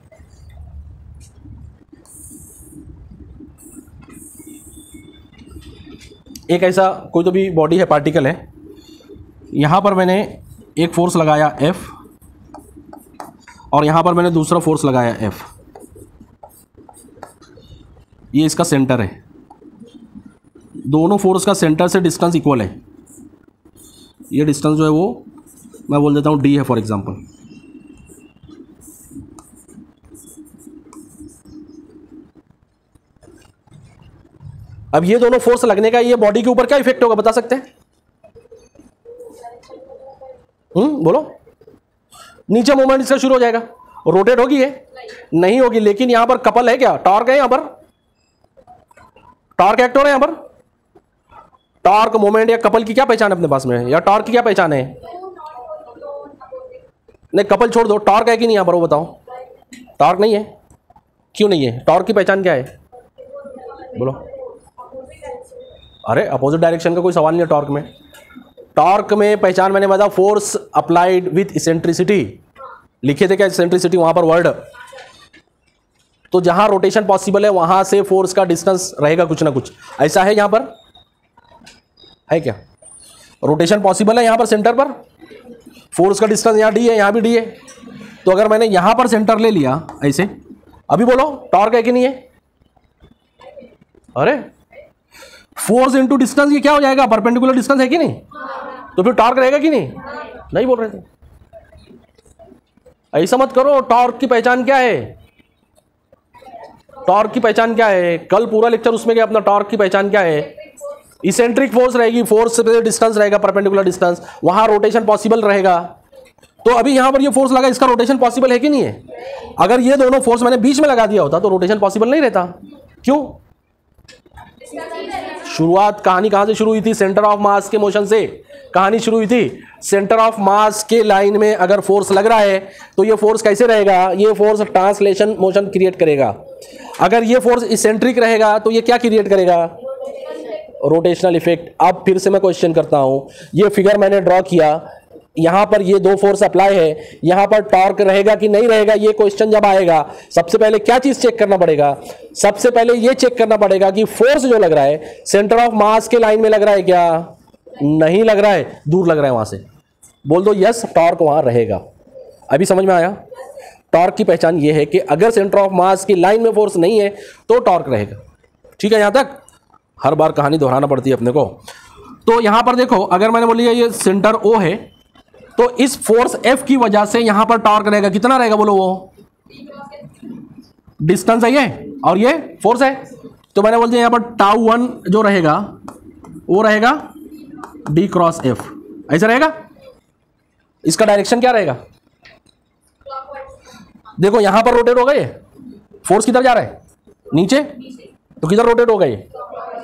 एक ऐसा कोई तो भी बॉडी है, पार्टिकल है, यहां पर मैंने एक फोर्स लगाया F, और यहां पर मैंने दूसरा फोर्स लगाया F। ये इसका सेंटर है, दोनों फोर्स का सेंटर से डिस्टेंस इक्वल है। ये डिस्टेंस जो है वो मैं बोल देता हूं d है फॉर एग्जांपल। अब ये दोनों फोर्स लगने का ये बॉडी के ऊपर क्या इफेक्ट होगा बता सकते हैं? बोलो। नीचे मूवमेंट इसका शुरू हो जाएगा, रोटेट होगी ये? नहीं होगी। लेकिन यहां पर कपल है क्या? टॉर्क है यहां पर, टॉर्क एक्ट हो रहा है यहां पर। टॉर्क, मोमेंट या कपल की क्या पहचान है अपने पास में, या टॉर्क की क्या पहचान है? नहीं, कपल छोड़ दो, टॉर्क है कि नहीं यहां पर वो बताओ? टॉर्क नहीं है। क्यों नहीं है? टॉर्क की पहचान क्या है बोलो? अरे अपोजिट डायरेक्शन का कोई सवाल नहीं है टॉर्क में। टॉर्क में पहचान मैंने बताया, फोर्स अप्लाइड विथ इसेंट्रिसिटी, लिखे थे क्या इसेंट्रिसिटी वहां पर वर्ड। तो जहां रोटेशन पॉसिबल है वहां से फोर्स का डिस्टेंस रहेगा कुछ ना कुछ, ऐसा है यहां पर? है क्या? रोटेशन पॉसिबल है यहां पर, सेंटर पर फोर्स का डिस्टेंस यहां डी है, यहां भी डी है। तो अगर मैंने यहां पर सेंटर ले लिया ऐसे, अभी बोलो टॉर्क है कि नहीं है? अरे फोर्स इनटू डिस्टेंस ये क्या हो जाएगा? परपेंडिकुलर डिस्टेंस है कि नहीं? तो फिर टॉर्क रहेगा कि नहीं? नहीं बोल रहे थे। ऐसा मत करो। टॉर्क की पहचान क्या है? टॉर्क की पहचान क्या है? कल पूरा लेक्चर उसमें गया अपना। टॉर्क की पहचान क्या है? इसेंट्रिक फोर्स रहेगी, फोर्स से डिस्टेंस रहेगा परपेंडिकुलर डिस्टेंस, वहां रोटेशन पॉसिबल रहेगा। तो अभी यहां पर ये फोर्स लगा, इसका रोटेशन पॉसिबल है कि नहीं है? अगर ये दोनों फोर्स मैंने बीच में लगा दिया होता तो रोटेशन पॉसिबल नहीं रहता। क्यों? शुरुआत कहानी कहां से शुरू हुई थी? सेंटर ऑफ मास के मोशन से कहानी शुरू हुई थी। सेंटर ऑफ मास के लाइन में अगर फोर्स लग रहा है तो ये फोर्स कैसे रहेगा? ये फोर्स ट्रांसलेशन मोशन क्रिएट करेगा। अगर ये फोर्स इसेंट्रिक रहेगा तो ये क्या क्रिएट करेगा? Rotational effect. अब फिर से मैं क्वेश्चन करता हूं, ये फिगर मैंने ड्रॉ किया, यहां पर ये दो फोर्स अप्लाई है, यहां पर टॉर्क रहेगा कि नहीं रहेगा? ये क्वेश्चन जब आएगा सबसे पहले क्या चीज चेक करना पड़ेगा? सबसे पहले ये चेक करना पड़ेगा कि फोर्स जो लग रहा है सेंटर ऑफ मास के लाइन में लग रहा है क्या? नहीं लग रहा है, दूर लग रहा है वहां से। बोल दो यस, टॉर्क वहां रहेगा। अभी समझ में आया? टॉर्क की पहचान ये है कि अगर सेंटर ऑफ मास की लाइन में फोर्स नहीं है तो टॉर्क रहेगा। ठीक है, यहां तक हर बार कहानी दोहराना पड़ती है अपने को। तो यहां पर देखो, अगर मैंने बोल लिया ये सेंटर ओ है तो इस फोर्स एफ की वजह से यहां पर टॉर्क रहेगा। कितना रहेगा बोलो? वो डिस्टेंस है ये और ये फोर्स है, तो मैंने बोल दिया यहां पर टाउ वन जो रहेगा वो रहेगा डी क्रॉस एफ। ऐसा रहेगा। इसका डायरेक्शन क्या रहेगा? देखो यहां पर रोटेट होगा, ये फोर्स किधर जा रहा है? नीचे। तो किधर रोटेट होगा? ये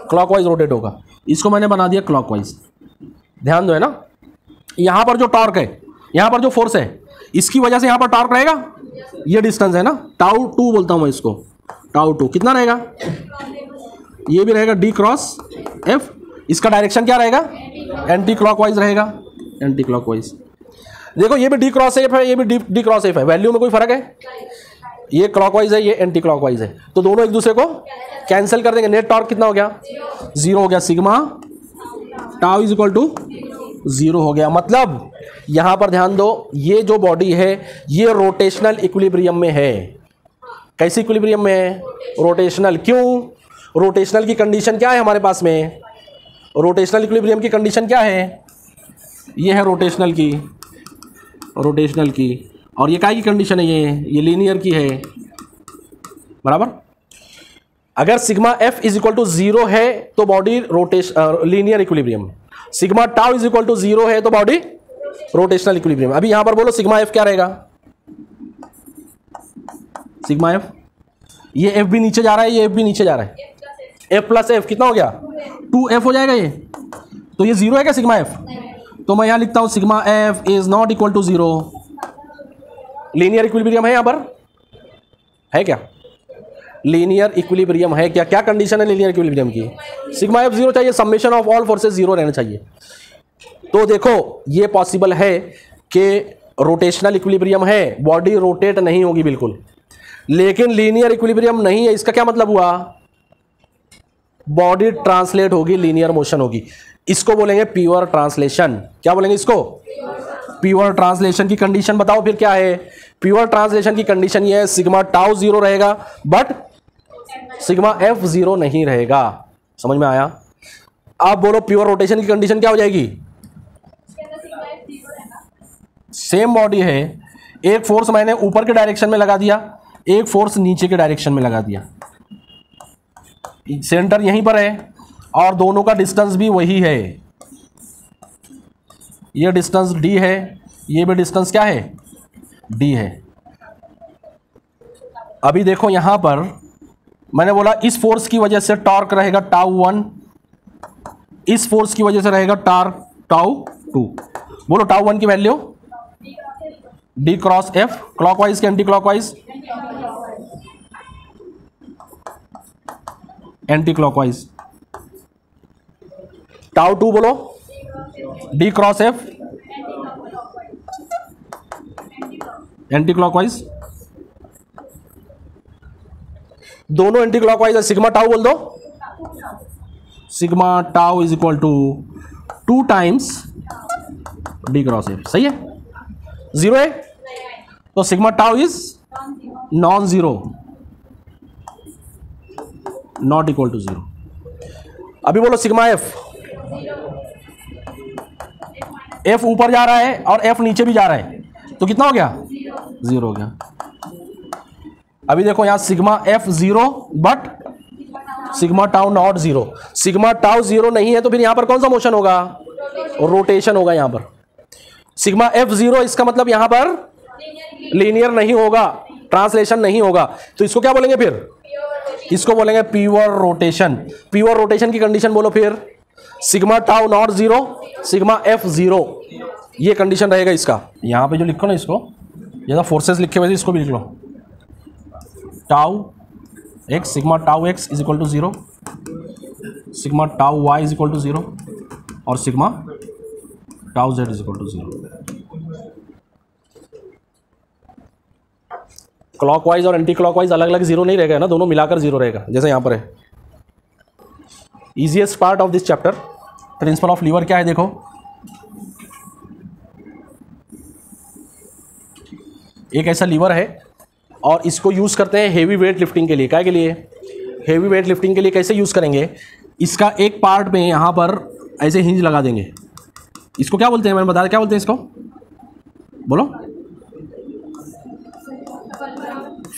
क्लॉकवाइज रोटेट होगा। इसको मैंने बना दिया क्लॉकवाइज। ध्यान दो, है ना? यहां पर जो टॉर्क है, यहां पर जो फोर्स है, इसकी वजह से यहां पर टॉर्क रहेगा। ये डिस्टेंस है ना, टाउ टू बोलता हूं मैं इसको, टाउ टू। कितना रहेगा? ये भी रहेगा डी क्रॉस एफ। इसका डायरेक्शन क्या रहेगा? एंटी क्लॉकवाइज रहेगा, एंटी क्लॉकवाइज। देखो ये भी डी क्रॉस एफ है, ये भी डी क्रॉस एफ है, वैल्यू में कोई फर्क है? ये क्लॉकवाइज है, ये एंटी क्लॉकवाइज है, तो दोनों एक दूसरे को कैंसिल कर देंगे। नेट टॉर्क कितना हो गया? 0 हो गया। Sigma tau is equal to 0 हो गया। मतलब यहां पर ध्यान दो, ये जो बॉडी है ये रोटेशनल इक्विलिब्रियम में है। कैसी इक्विलिब्रियम में है? रोटेशनल। क्यों? रोटेशनल की कंडीशन क्या है हमारे पास में? रोटेशनल इक्विलिब्रियम की कंडीशन क्या है? ये है रोटेशनल की, रोटेशनल की। और ये काय की कंडीशन है? ये लीनियर की है, बराबर। अगर sigma F is equal to 0 है तो body linear equilibrium. Sigma tau is equal to 0 है तो बॉडी रोटेशनल इक्विलिब्रियम। अभी यहां पर बोलो सिग्मा एफ क्या रहेगा? सिग्मा एफ, ये एफ भी नीचे जा रहा है, ये एफ भी नीचे जा रहा है, एफ प्लस एफ कितना हो गया? 2f हो जाएगा ये। तो ये 0 है क्या सिग्मा एफ? तो मैं यहां लिखता हूं sigma F is not equal to 0। Linear equilibrium है यहां पर? है क्या? लीनियर इक्विलिब्रियम है क्या? क्या कंडीशन है लीनियर इक्विलिब्रियम की? सिग्मा एफ 0 चाहिए, समेशन ऑफ ऑल फोर्सेस 0 रहना चाहिए। तो देखो ये पॉसिबल है कि रोटेशनल इक्विलिब्रियम है, बॉडी रोटेट नहीं होगी बिल्कुल, लेकिन लीनियर इक्विलिब्रियम नहीं है। इसका क्या मतलब हुआ? बॉडी ट्रांसलेट होगी, लीनियर मोशन होगी। इसको बोलेंगे प्योर ट्रांसलेशन। क्या बोलेंगे इसको? प्योर ट्रांसलेशन की कंडीशन बताओ फिर क्या है? प्योर ट्रांसलेशन की कंडीशन ये है सिग्मा टाउ 0 रहेगा बट सिग्मा एफ 0 नहीं रहेगा। समझ में आया? आप बोलो प्योर रोटेशन की कंडीशन क्या हो जाएगी? सेम बॉडी है, एक फोर्स मैंने ऊपर के डायरेक्शन में लगा दिया, एक फोर्स नीचे के डायरेक्शन में लगा दिया। सेंटर यहीं पर है और दोनों का डिस्टेंस भी वही है। ये डिस्टेंस d है, ये भी डिस्टेंस क्या है? d है। अभी देखो यहां पर मैंने बोला इस फोर्स की वजह से टॉर्क रहेगा टाउ 1, इस फोर्स की वजह से रहेगा टॉर्क टाउ 2। बोलो टाउ 1 की value d cross f, clockwise के anticlockwise? Anticlockwise. Tau 2 बोलो d cross f, anticlockwise. दोनों एंटी क्लॉकवाइज है। सिग्मा टाउ बोल दो। Sigma tau is equal to 2 times d cross f। सही है? 0 है तो sigma tau is non zero, not equal to 0। अभी बोलो सिग्मा एफ, एफ ऊपर जा रहा है और एफ नीचे भी जा रहा है, तो कितना हो गया? 0 हो गया। अभी देखो यहां sigma F 0 but sigma tau not 0। Sigma tau 0 नहीं है तो फिर यहां पर कौन सा मोशन होगा? रोटेशन होगा यहां पर। सिग्मा F0 इसका मतलब यहां पर लीनियर नहीं होगा, ट्रांसलेशन नहीं होगा, तो इसको क्या बोलेंगे फिर? इसको बोलेंगे प्योर रोटेशन। प्योर रोटेशन की कंडीशन बोलो फिर, sigma tau not 0, sigma F0, ये कंडीशन रहेगा इसका। यहां पे जो लिखो ना, इसको जैसा फोर्सेस लिखे वैसे इसको भी लिख लो, tau x sigma tau x is equal to 0, sigma tau y is equal to 0 और sigma tau z is equal to 0। Clockwise और एंटी क्लॉकवाइज अलग अलग 0 नहीं रहेगा ना, दोनों मिलाकर 0 रहेगा, जैसे यहां पर है। Easiest part of this chapter, principle of lever क्या है देखो, एक ऐसा लीवर है और इसको यूज करते हैं हेवी वेट लिफ्टिंग के लिए। क्या के लिए? हेवी वेट लिफ्टिंग के लिए। कैसे यूज करेंगे? इसका एक पार्ट में यहां पर ऐसे हिंज लगा देंगे। इसको क्या बोलते हैं, मैंने बताया क्या बोलते हैं इसको, बोलो?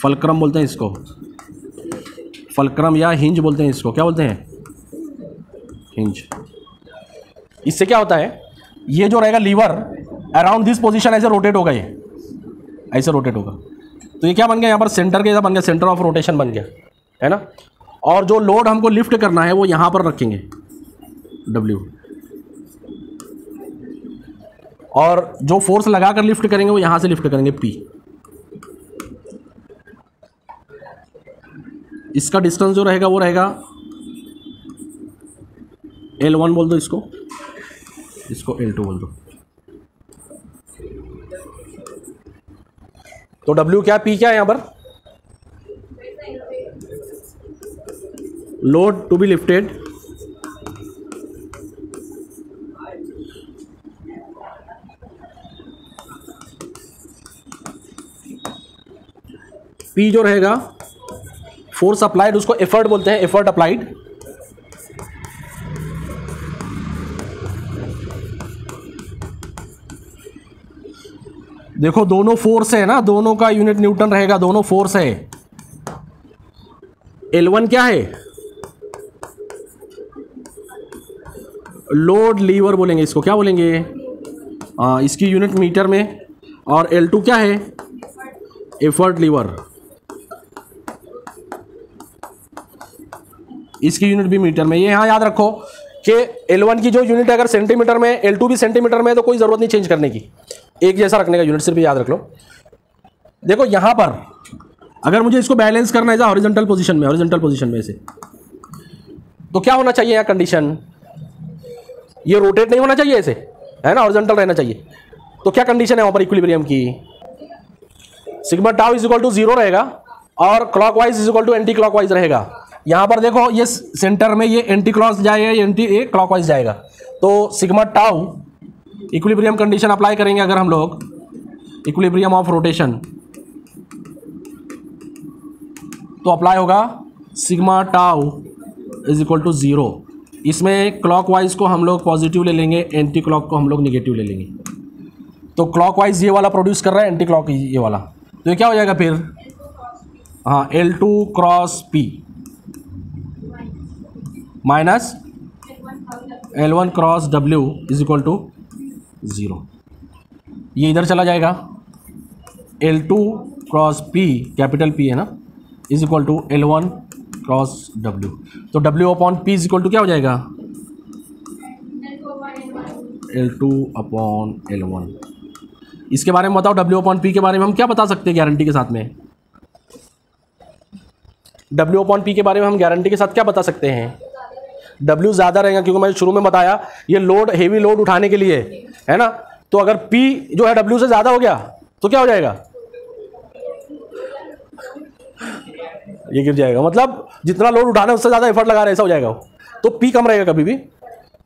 फलक्रम बोलते हैं इसको, फलक्रम या हिंज बोलते हैं इसको। क्या बोलते हैं? हिंज। इससे क्या होता है, ये जो रहेगा लीवर अराउंड दिस पोजीशन ऐसे रोटेट होगा, ये ऐसे रोटेट होगा, तो ये क्या बन गया यहाँ पर सेंटर के, बन गया सेंटर ऑफ रोटेशन बन गया, है ना। और जो लोड हमको लिफ्ट करना है वो यहाँ पर रखेंगे W, और जो फोर्स लगाकर लिफ्ट करेंगे वो यहाँ से लिफ्ट करेंगे P। इसका डिस्टेंस जो रहेगा वो रहेगा L1 बोल दो इसको, इसको L2 बोल दो। तो W क्या, P क्या है यहां पर? Load to be lifted P जो रहेगा फोर्स अप्लाइड, उसको एफर्ट बोलते हैं, एफर्ट अप्लाइड। देखो दोनों फोर्स है ना, दोनों का यूनिट न्यूटन रहेगा, दोनों फोर्स है। L1 क्या है? लोड लीवर बोलेंगे इसको, क्या बोलेंगे? इसकी यूनिट मीटर में। और L2 क्या है? एफर्ट लीवर, इसकी यूनिट भी मीटर में। ये यहां याद रखो कि L1 की जो यूनिट अगर सेंटीमीटर में, L2 भी सेंटीमीटर में है, तो कोई जरूरत नहीं चेंज करने की, एक जैसा रखने का यूनिट, सिर्फ याद रख लो। देखो यहां पर अगर मुझे इसको बैलेंस करना है हॉरिजॉन्टल पोजीशन में, हॉरिजॉन्टल पोजीशन में ऐसे, तो क्या होना चाहिए यहाँ कंडीशन? ये रोटेट नहीं होना चाहिए ऐसे, है ना, हॉरिजॉन्टल रहना चाहिए। तो क्या कंडीशन है वहां पर इक्विलिब्रियम की? Sigma tau is equal to 0 रहेगा और clockwise is equal to anti clockwise रहेगा। यहां पर देखो ये सेंटर में ये एंटी क्लॉक जाएगा, ये एंटी क्लॉकवाइज जाएगा, तो sigma tau equilibrium condition apply करेंगे अगर हम लोग, इक्विलिब्रियम ऑफ रोटेशन, तो अप्लाई होगा sigma tau is equal to 0। इसमें क्लॉकवाइज को हम लोग पॉजिटिव ले लेंगे, एंटी क्लॉक को हम लोग निगेटिव ले लेंगे। तो क्लॉकवाइज ये वाला प्रोड्यूस कर रहा है, एंटी क्लॉक ये वाला, तो ये क्या हो जाएगा फिर? हाँ, L2 cross P minus L1 cross W is equal to 0। ये इधर चला जाएगा, L2 cross P, capital P है ना, is equal to L1 cross W। तो W upon P is equal to क्या हो जाएगा? L2 upon L1। इसके बारे में बताओ, W अपॉन P के बारे में हम क्या बता सकते हैं गारंटी के साथ में? W अपॉन P के बारे में हम गारंटी के साथ क्या बता सकते हैं? W ज़्यादा रहेगा, क्योंकि मैंने शुरू में बताया ये लोड, हेवी लोड उठाने के लिए है ना। तो अगर P जो है W से ज़्यादा हो गया तो क्या हो जाएगा? ये गिर जाएगा, मतलब जितना लोड उठाना है उससे ज़्यादा एफर्ट लगा रहे ऐसा हो जाएगा। तो P कम रहेगा कभी भी,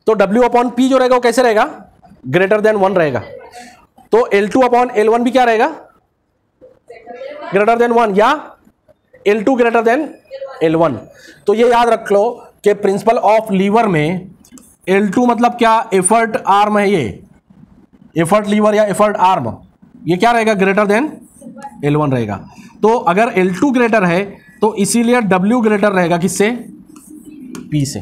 तो W अपॉन P जो रहेगा वो कैसे रहेगा? ग्रेटर देन 1 रहेगा। तो L2 अपॉन L1 भी क्या रहेगा? ग्रेटर देन 1, या L2 ग्रेटर देन L1। तो ये याद रख लो कि प्रिंसिपल ऑफ लीवर में L2 मतलब क्या? एफर्ट आर्म है, ये एफर्ट लीवर या एफर्ट आर्म, ये क्या रहेगा? ग्रेटर देन L1 रहेगा। तो अगर L2 ग्रेटर है तो इसीलिए W ग्रेटर रहेगा किससे? P से।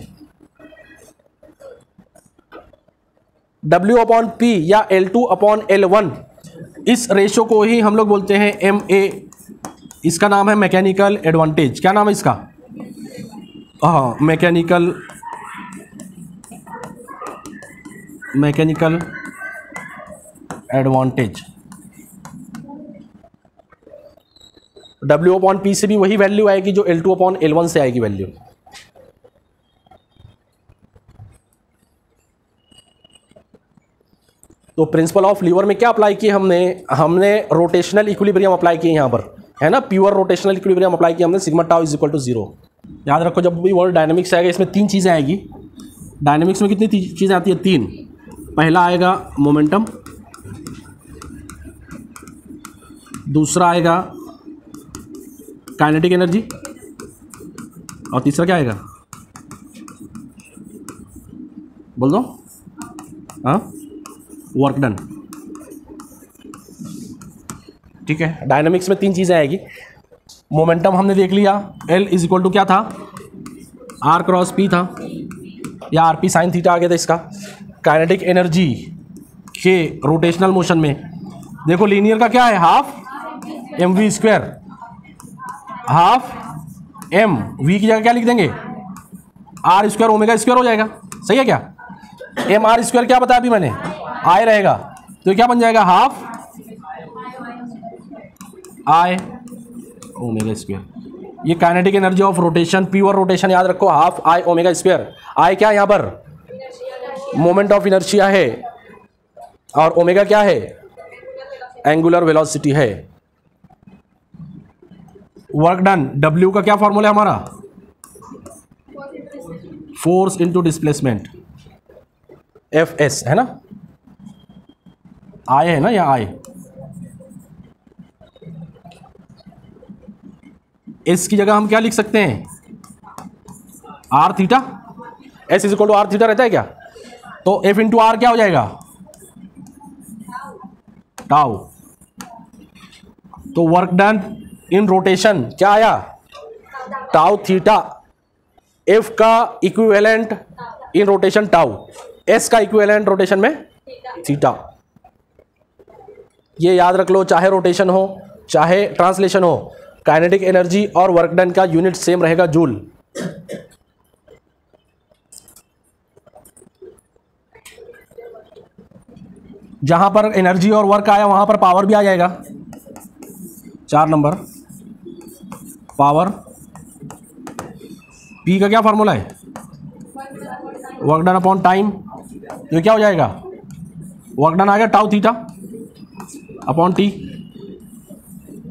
W/P या L2/L1, इस रेशो को ही हम लोग बोलते हैं MA। इसका नाम है मैकेनिकल एडवांटेज। क्या नाम है इसका? हाँ, मैकेनिकल एडवांटेज। W/P से भी वही वैल्यू आएगी जो L2/L1 से आएगी वैल्यू। तो प्रिंसिपल ऑफ लीवर में क्या अप्लाई किया हमने रोटेशनल इक्विलिब्रियम अप्लाई किए यहाँ पर, है ना, प्योर रोटेशनल इक्विलिब्रियम अप्लाई किया हमने, sigma tau is equal to 0। याद रखो जब भी वर्ड डायनेमिक्स आएगा इसमें 3 चीज़ें आएगी। डायनेमिक्स में कितनी चीज़ें आती है? 3। पहला आएगा मोमेंटम, दूसरा आएगा काइनेटिक एनर्जी, और तीसरा क्या आएगा? बोल दो। हाँ, वर्क डन। ठीक है, डायनामिक्स में 3 चीज़ें आएगी। मोमेंटम हमने देख लिया, L इज इक्वल टू क्या था? R क्रॉस P था, या RP साइन थीटा आ गया था इसका। काइनेटिक एनर्जी के रोटेशनल मोशन में देखो लीनियर का क्या है? Half mv², half m, v की जगह क्या लिख देंगे? R² ओमेगा² हो जाएगा। सही है क्या? mr² क्या बताया अभी मैंने? I रहेगा, तो क्या बन जाएगा? Half I ओमेगा²। ये kinetic energy of rotation, pure rotation याद रखो, हाफ I ओमेगा²। I क्या यहाँ पर? मोमेंट ऑफ इनर्शिया है, और ओमेगा क्या है? एंगुलर वेलोसिटी है। वर्क डन, W का क्या फॉर्मूला है हमारा? फोर्स इनटू डिस्प्लेसमेंट, Fs, है ना? I है ना, या I। S की जगह हम क्या लिख सकते हैं? R theta. S is equal to R theta रहता है क्या? तो F इंटू R क्या हो जाएगा? टाउ। तो वर्क डन इन रोटेशन क्या आया? Tau theta. F का इक्विवेलेंट इन रोटेशन टाउ, S का इक्विवेलेंट रोटेशन में थीटा। ये याद रख लो, चाहे रोटेशन हो चाहे ट्रांसलेशन हो, काइनेटिक एनर्जी और वर्क डन का यूनिट सेम रहेगा, जूल। जहां पर एनर्जी और वर्क आया वहां पर पावर भी आ जाएगा। 4 नंबर, पावर। P का क्या फॉर्मूला है? Work done upon time. ये क्या हो जाएगा? वर्क डन आ गया tau theta upon T।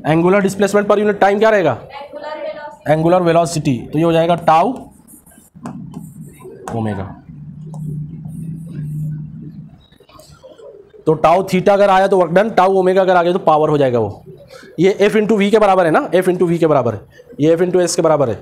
Angular displacement per unit time क्या रहेगा? Angular velocity. तो ये हो जाएगा टाउ ओमेगा। तो टाउ थीटा अगर आया तो वर्क डन, टाउ ओमेगा अगर आ गया तो पावर हो जाएगा वो। ये F इंटू वी के बराबर है ना, F इंटू वी के बराबर है, ये F इंटू एस के बराबर है।